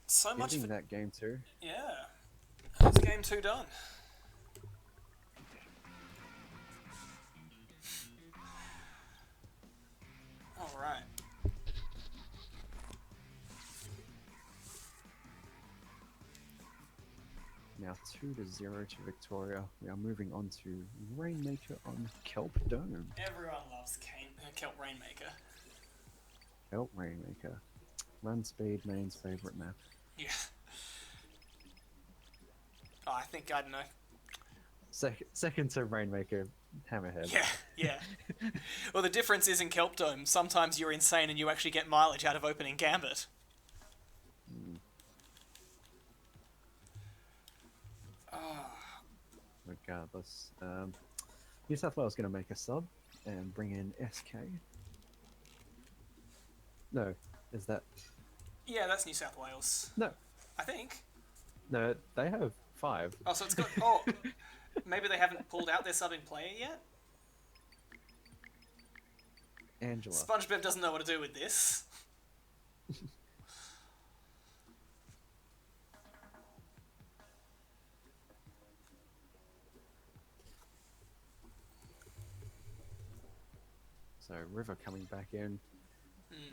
So much Getting for... that game too. Yeah. That's game 2 done. Alright. Now 2-0 to Victoria. We are moving on to Rainmaker on Kelp Dome. Everyone loves Kelp Rainmaker. Kelp Rainmaker. Run speed, main's favorite map. Yeah. Oh, I think, I don't know. Second to Rainmaker, Hammerhead. Yeah, yeah. Well, the difference is in Kelp Dome, sometimes you're insane and you actually get mileage out of opening Gambit. Regardless. New South Wales going to make a sub and bring in SK. No, is that... Yeah, that's New South Wales. No, I think. no, they have 5. Oh, so it's got... Oh, maybe they haven't pulled out their subbing player yet? Angela. SpongeBob doesn't know what to do with this. So River coming back in,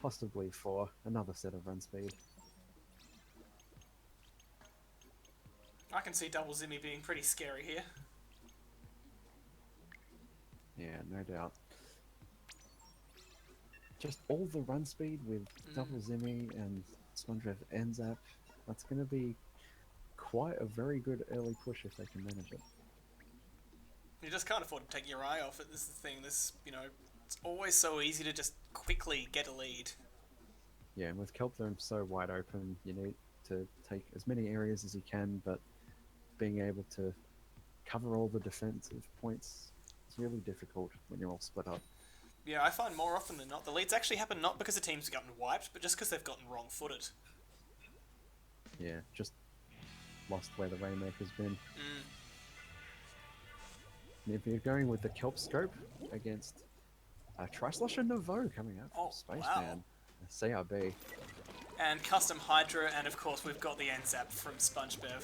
possibly for another set of run speed. I can see Double Zimmy being pretty scary here. Yeah, no doubt. Just all the run speed with Double Zimmy and SpongeBob ends up. That's going to be quite a very good early push if they can manage it. You just can't afford to take your eye off it. This is the thing. This, you know, it's always so easy to just quickly get a lead. Yeah, and with Kelp Dome so wide open, you need to take as many areas as you can, but being able to cover all the defensive points is really difficult when you're all split up. Yeah, I find more often than not, the leads actually happen not because the teams have gotten wiped, but just because they've gotten wrong-footed. Yeah, just lost where the Rainmaker's been. And if you're going with the Kelp Scope against Tri-Slosh and Novo coming up Oh, from wow. Spaceman, CRB. And Custom Hydra, and of course we've got the NZAP from SpongeBob.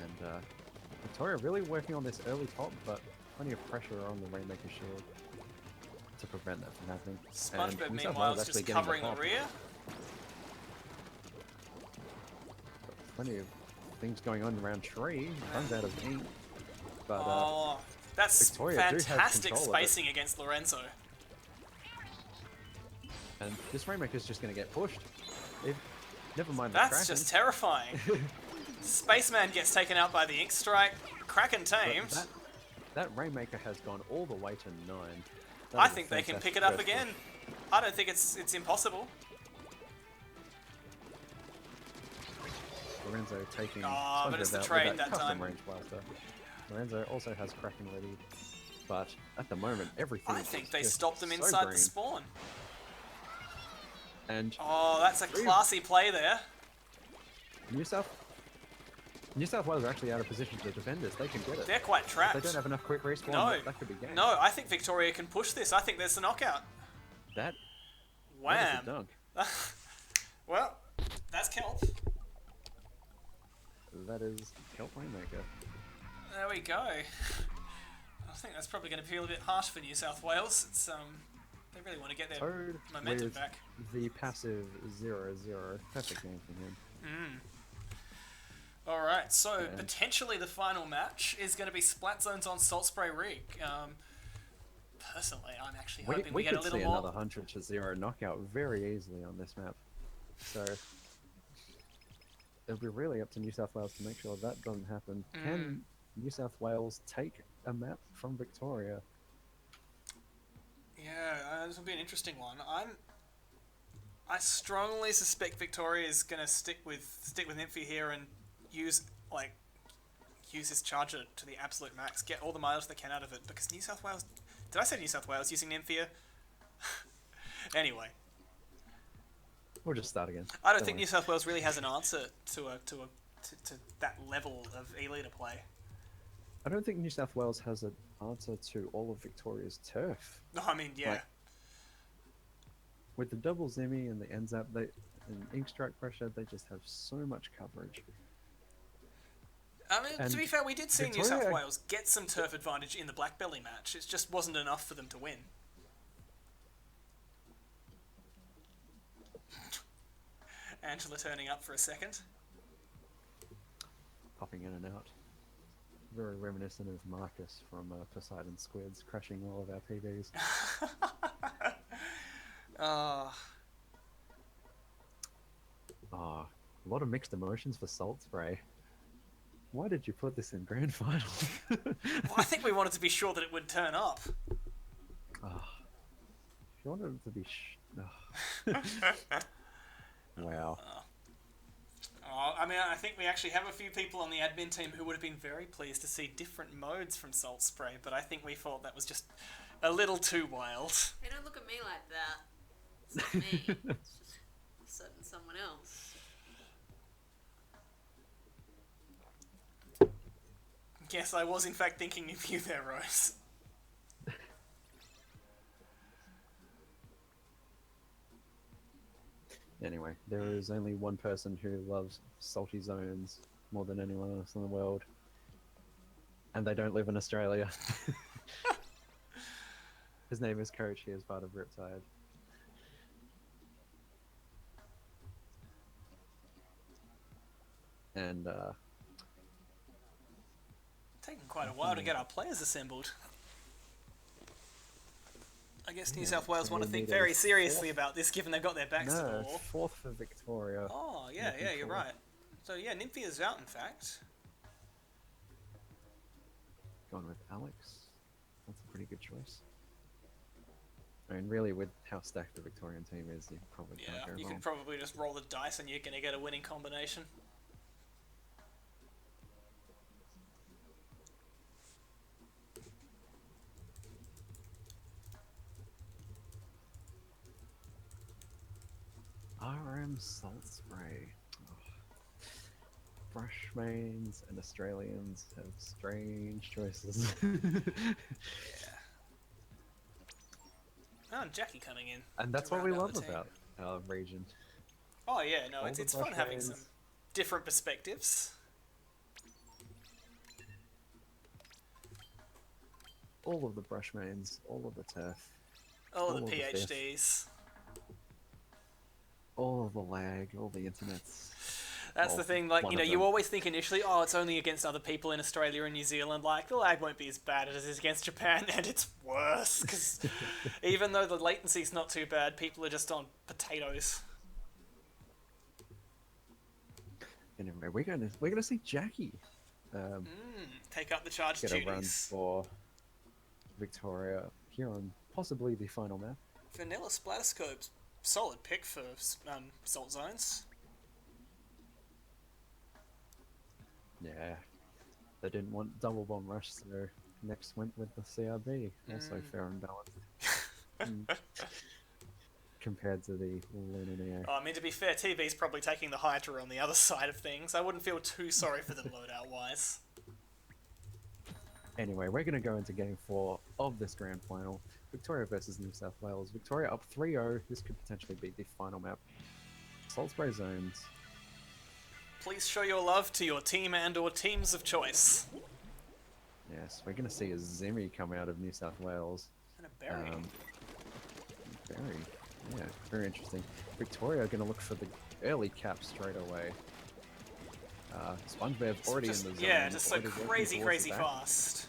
And Victoria really working on this early top, but plenty of pressure on the Rainmaker shield to prevent that from happening. SpongeBob, And New South meanwhile, Wales is actually just getting covering the top. rear. Plenty of things going on around Tree. Runs out of ink. But Oh, that's Victoria do have fantastic control of it. spacing against Lorenzo. and this Rainmaker's just going to get pushed. Never mind the That's Kraken. just terrifying. Spaceman gets taken out by the Ink Strike. Kraken but tamed. that Rainmaker has gone all the way to 9. That I is a think they can fantastic pick it up first again. push. I don't think it's impossible. Lorenzo taking Ah, but it's the SpongeBob out trade with that custom time. range blaster. Lorenzo also has Kraken ready, but at the moment everything I is think they just stopped them so inside green. the spawn. And Oh, that's a classy play there. New South Wales are actually out of position to defend this. They can get it. They're quite trapped. They don't have enough quick respawn. No, That could be game. no, I think Victoria can push this. I think there's a knockout. That Wham! is a dunk. Well, that's Kelp. That is Kelp Rainmaker. There we go. I think that's probably going to feel a bit harsh for New South Wales. It's they really want to get their Toad momentum with back. the passive 0-0. Perfect game for him. All right, so Yeah. potentially the final match is going to be Splat Zones on Salt Spray Rig. Personally, I'm actually hoping we get a could little see more. another 100-0 knockout very easily on this map. So it'll be really up to New South Wales to make sure that doesn't happen. Can New South Wales take a map from Victoria? Yeah, this will be an interesting one. I strongly suspect Victoria is going to stick with Nymphy here and use his charger to the absolute max, get all the miles they can out of it, because New South Wales... Did I say New South Wales using Nymphia? Anyway. We'll just start again. I don't think New South Wales really has an answer to that level of E-leader play. I don't think New South Wales has an answer to all of Victoria's turf. No, I mean, yeah. Like, with the double Zimmy and the ANZ and ink strike pressure, they just have so much coverage. I mean, And to be fair, we did see New Victoria- South Wales get some turf advantage in the Black Belly match. It just wasn't enough for them to win. Angela turning up for a second. Popping in and out. Very reminiscent of Marcus from Poseidon Squids crashing all of our PBs. Oh, Ah, a lot of mixed emotions for Salt Spray. Why did you put this in grand final? well, I think we wanted to be sure that it would turn up. If you wanted it to be Wow. Oh, I mean, I think we actually have a few people on the admin team who would have been very pleased to see different modes from Salt Spray, but I think we thought that was just a little too wild. Hey, don't look at me like that. It's not me. It's just certain someone else. Yes, I was in fact thinking of you there, Rose. Anyway, there is only one person who loves salty zones more than anyone else in the world. And they don't live in Australia. His name is Coach, he is part of Riptide. And, Taking quite a while to get our players assembled. I guess New South Wales want to think very seriously about this, given they've got their backs to the no, wall. 4th for Victoria. Oh, yeah, Looking you're forward. right. So, yeah, Nymphia's out, in fact. Gone with Alex. That's a pretty good choice. I mean, really, with how stacked the Victorian team is, you probably Yeah, can't go you wrong. could probably just roll the dice and you're going to get a winning combination. RM Salt Spray. Oh. Brush mains and Australians have strange choices. Oh, and Jackie coming in. And that's to what we round out love the team. about our region. Oh, yeah, no, All it's the fun brush having mains. some different perspectives. All of the brush mains, all of the turf, All All the of the fifth. PhDs. all of the lag, all the internets. That's Well, the thing, like, one you know, of you them. always think initially, oh, it's only against other people in Australia and New Zealand, like, the lag won't be as bad as it is against Japan, and it's worse, because even though the latency's not too bad, people are just on potatoes. Anyway, we're gonna see Jackie Take up the charge get a run duties. for Victoria here on possibly the final map. Vanilla Splatoscope's solid pick for Salt Zones. Yeah, they didn't want double bomb rush, so next went with the CRB. Also fair and balanced. Mm. compared to the Lunar Neo. Oh, I mean, to be fair, TV's probably taking the Hydra on the other side of things. I wouldn't feel too sorry for them loadout-wise. Anyway, we're going to go into Game 4 of this Grand Final. Victoria versus New South Wales. Victoria up 3-0. This could potentially be the final map. Salisbury Zones. Please show your love to your team and or teams of choice. Yes, we're going to see a Zimmy come out of New South Wales. And a berry. Yeah, very interesting. Victoria are going to look for the early cap straight away. SpongeBob already in the zone. Yeah, just so already working crazy towards the back. fast.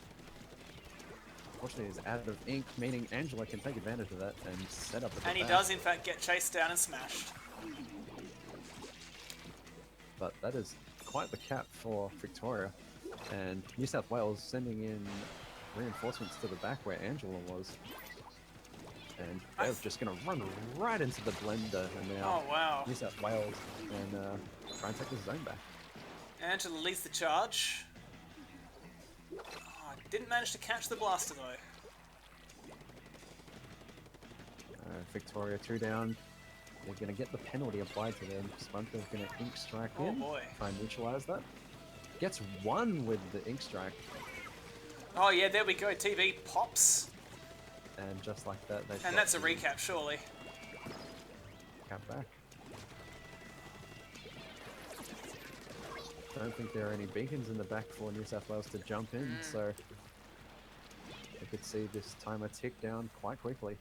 Unfortunately, he's out of ink, meaning Angela can take advantage of that and set up at the And he back. does, in fact, get chased down and smashed. But that is quite the cap for Victoria. And New South Wales sending in reinforcements to the back where Angela was. And they're just going to run right into the blender. And now Oh, wow. New South Wales can try and take the zone back. Angela leads the charge. Oh, didn't manage to catch the blaster, though. Victoria 2 down. They're going to get the penalty applied to them. SpongeBob's going to ink strike Oh, in. boy. Try and neutralize that. Gets one with the ink strike. Oh, yeah, there we go. TV pops. And just like that, they And that's a recap, surely. cap back. Don't think there are any beacons in the back for New South Wales to jump in, so we could see this timer tick down quite quickly.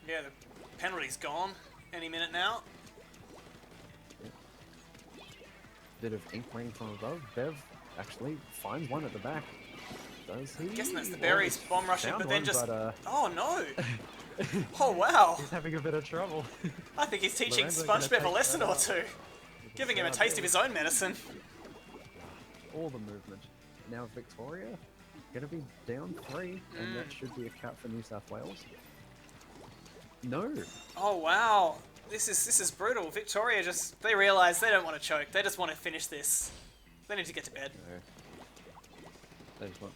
Yeah, the penalty's gone. Any minute now. Bit of ink raining from above. Bev actually finds one at the back. Does he? Guessing that's the berries bomb rushing, Found but then one, just... but, Oh, no! Oh, wow! he's having a bit of trouble. I think he's teaching Lorenzo gonna SpongeBob a take lesson that or out. two. Giving him a taste of his own medicine. All the movement. Now Victoria gonna be down 3, and that should be a cap for New South Wales. No. Oh, wow. This is brutal. Victoria just... They realise they don't want to choke. They just want to finish this. They need to get to bed. No. They just want...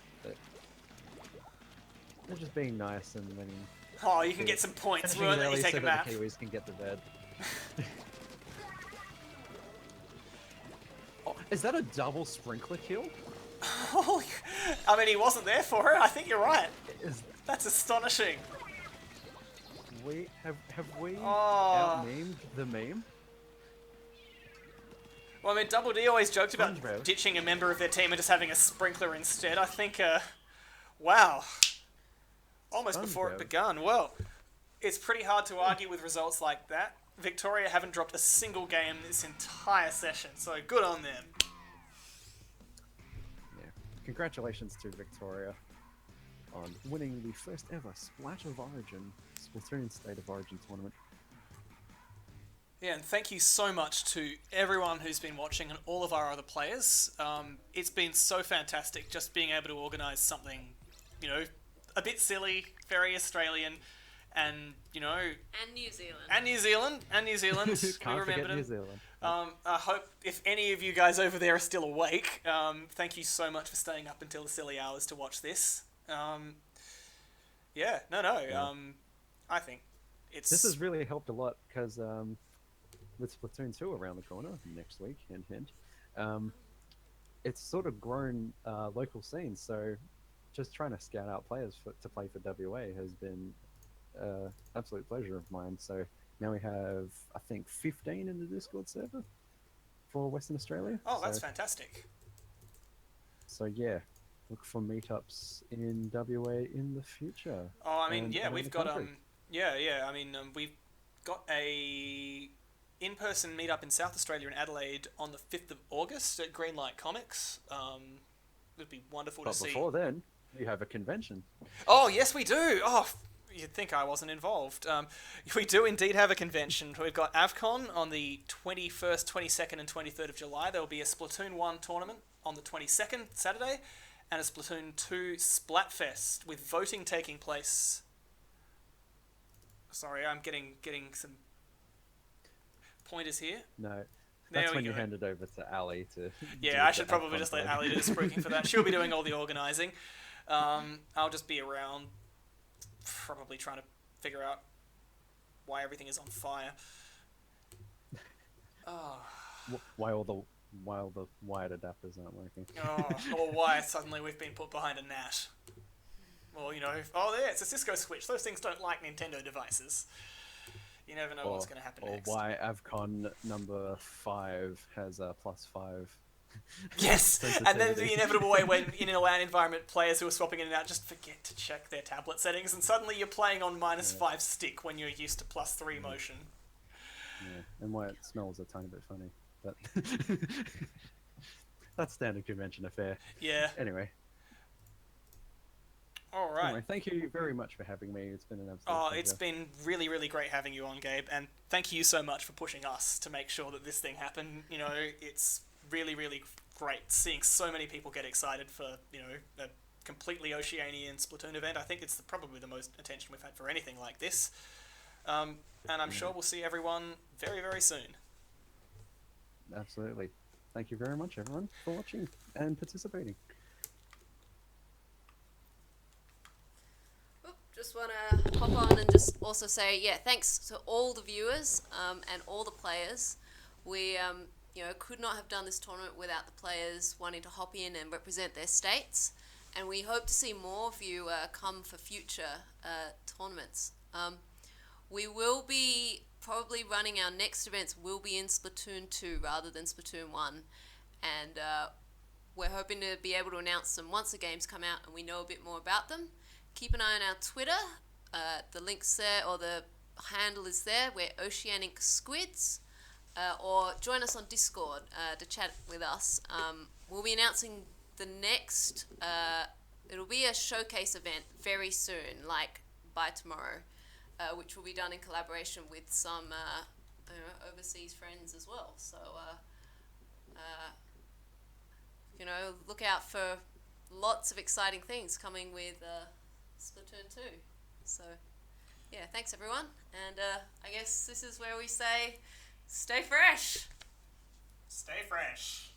They're just being nice and winning. Oh, you can get some points. We Finishing won't it let you early take so a that map. the Kiwis can get to bed. Oh, is that a double sprinkler kill? Holy... I mean, he wasn't there for it. I think you're right. Is That's astonishing. we have we Oh. out-memed the meme? Well, I mean, Double D always joked about SpongeBob. ditching a member of their team and just having a sprinkler instead. I think, wow. Almost before it SpongeBob. begun. Well, it's pretty hard to argue with results like that. Victoria haven't dropped a single game this entire session, so good on them. Yeah. Congratulations to Victoria on winning the first ever Splat of Origin, Splatoon State of Origin tournament. Yeah, and thank you so much to everyone who's been watching and all of our other players. It's been so fantastic just being able to organise something, you know, a bit silly, very Australian, and, you know... And New Zealand. And New Zealand. we Can't remembered forget them. New Zealand. I hope if any of you guys over there are still awake, thank you so much for staying up until the silly hours to watch this. Yeah, I think it's... This has really helped a lot because with Splatoon 2 around the corner next week, hint hint, it's sort of grown local scenes. So just trying to scout out players to play for WA has been absolute pleasure of mine. So now we have, I think, 15 in the Discord server for Western Australia. Oh, that's so, fantastic. So yeah, look for meetups in WA in the future. Oh, I mean, and yeah, around we've the got country. I mean, we've got a in-person meetup in South Australia in Adelaide on the 5th of August at Greenlight Comics. It'd be wonderful But to see. before then, you have a convention. Oh, yes, we do. Oh, you'd think I wasn't involved. We do indeed have a convention. We've got AVCON on the 21st, 22nd, and 23rd of July. There will be a Splatoon 1 tournament on the 22nd, Saturday, and a Splatoon 2 Splatfest with voting taking place. Sorry, I'm getting some pointers here. No, There that's we when you go. hand it over to Ali to. do Yeah, I the should probably AVCON just let plug. Ali do the spruiking for that. She'll be doing all the organising. I'll just be around, probably trying to figure out why everything is on fire. Oh. While the wired adapters aren't working. Or why suddenly we've been put behind a NAT. Well, it's a Cisco switch. Those things don't like Nintendo devices. You never know what's going to happen next. Or why Avcon number 5 has a +5. Yes, and then the inevitable way when in a LAN environment, players who are swapping in and out just forget to check their tablet settings, and suddenly you're playing on -5 stick when you're used to +3 motion. Yeah, and why it smells a tiny bit funny, but that's standard convention affair. Yeah. Anyway. All right. Anyway, thank you very much for having me. It's been an absolute pleasure. It's been really, really great having you on, Gabe, and thank you so much for pushing us to make sure that this thing happened. It's really, really great seeing so many people get excited for, a completely Oceanian Splatoon event. I think it's probably the most attention we've had for anything like this. And I'm sure we'll see everyone very, very soon. Absolutely. Thank you very much, everyone, for watching and participating. Just want to hop on and just also say, thanks to all the viewers and all the players. We, could not have done this tournament without the players wanting to hop in and represent their states. And we hope to see more of you come for future tournaments. We will be probably running our next events will be in Splatoon 2 rather than Splatoon 1. And we're hoping to be able to announce them once the games come out and we know a bit more about them. Keep an eye on our Twitter. The link's there, or the handle is there. We're Oceanink Squids. Or join us on Discord to chat with us. We'll be announcing the next... it'll be a showcase event very soon, like by tomorrow, which will be done in collaboration with some overseas friends as well. So, look out for lots of exciting things coming with... Splatoon 2. So, thanks everyone. And I guess this is where we say, stay fresh. Stay fresh.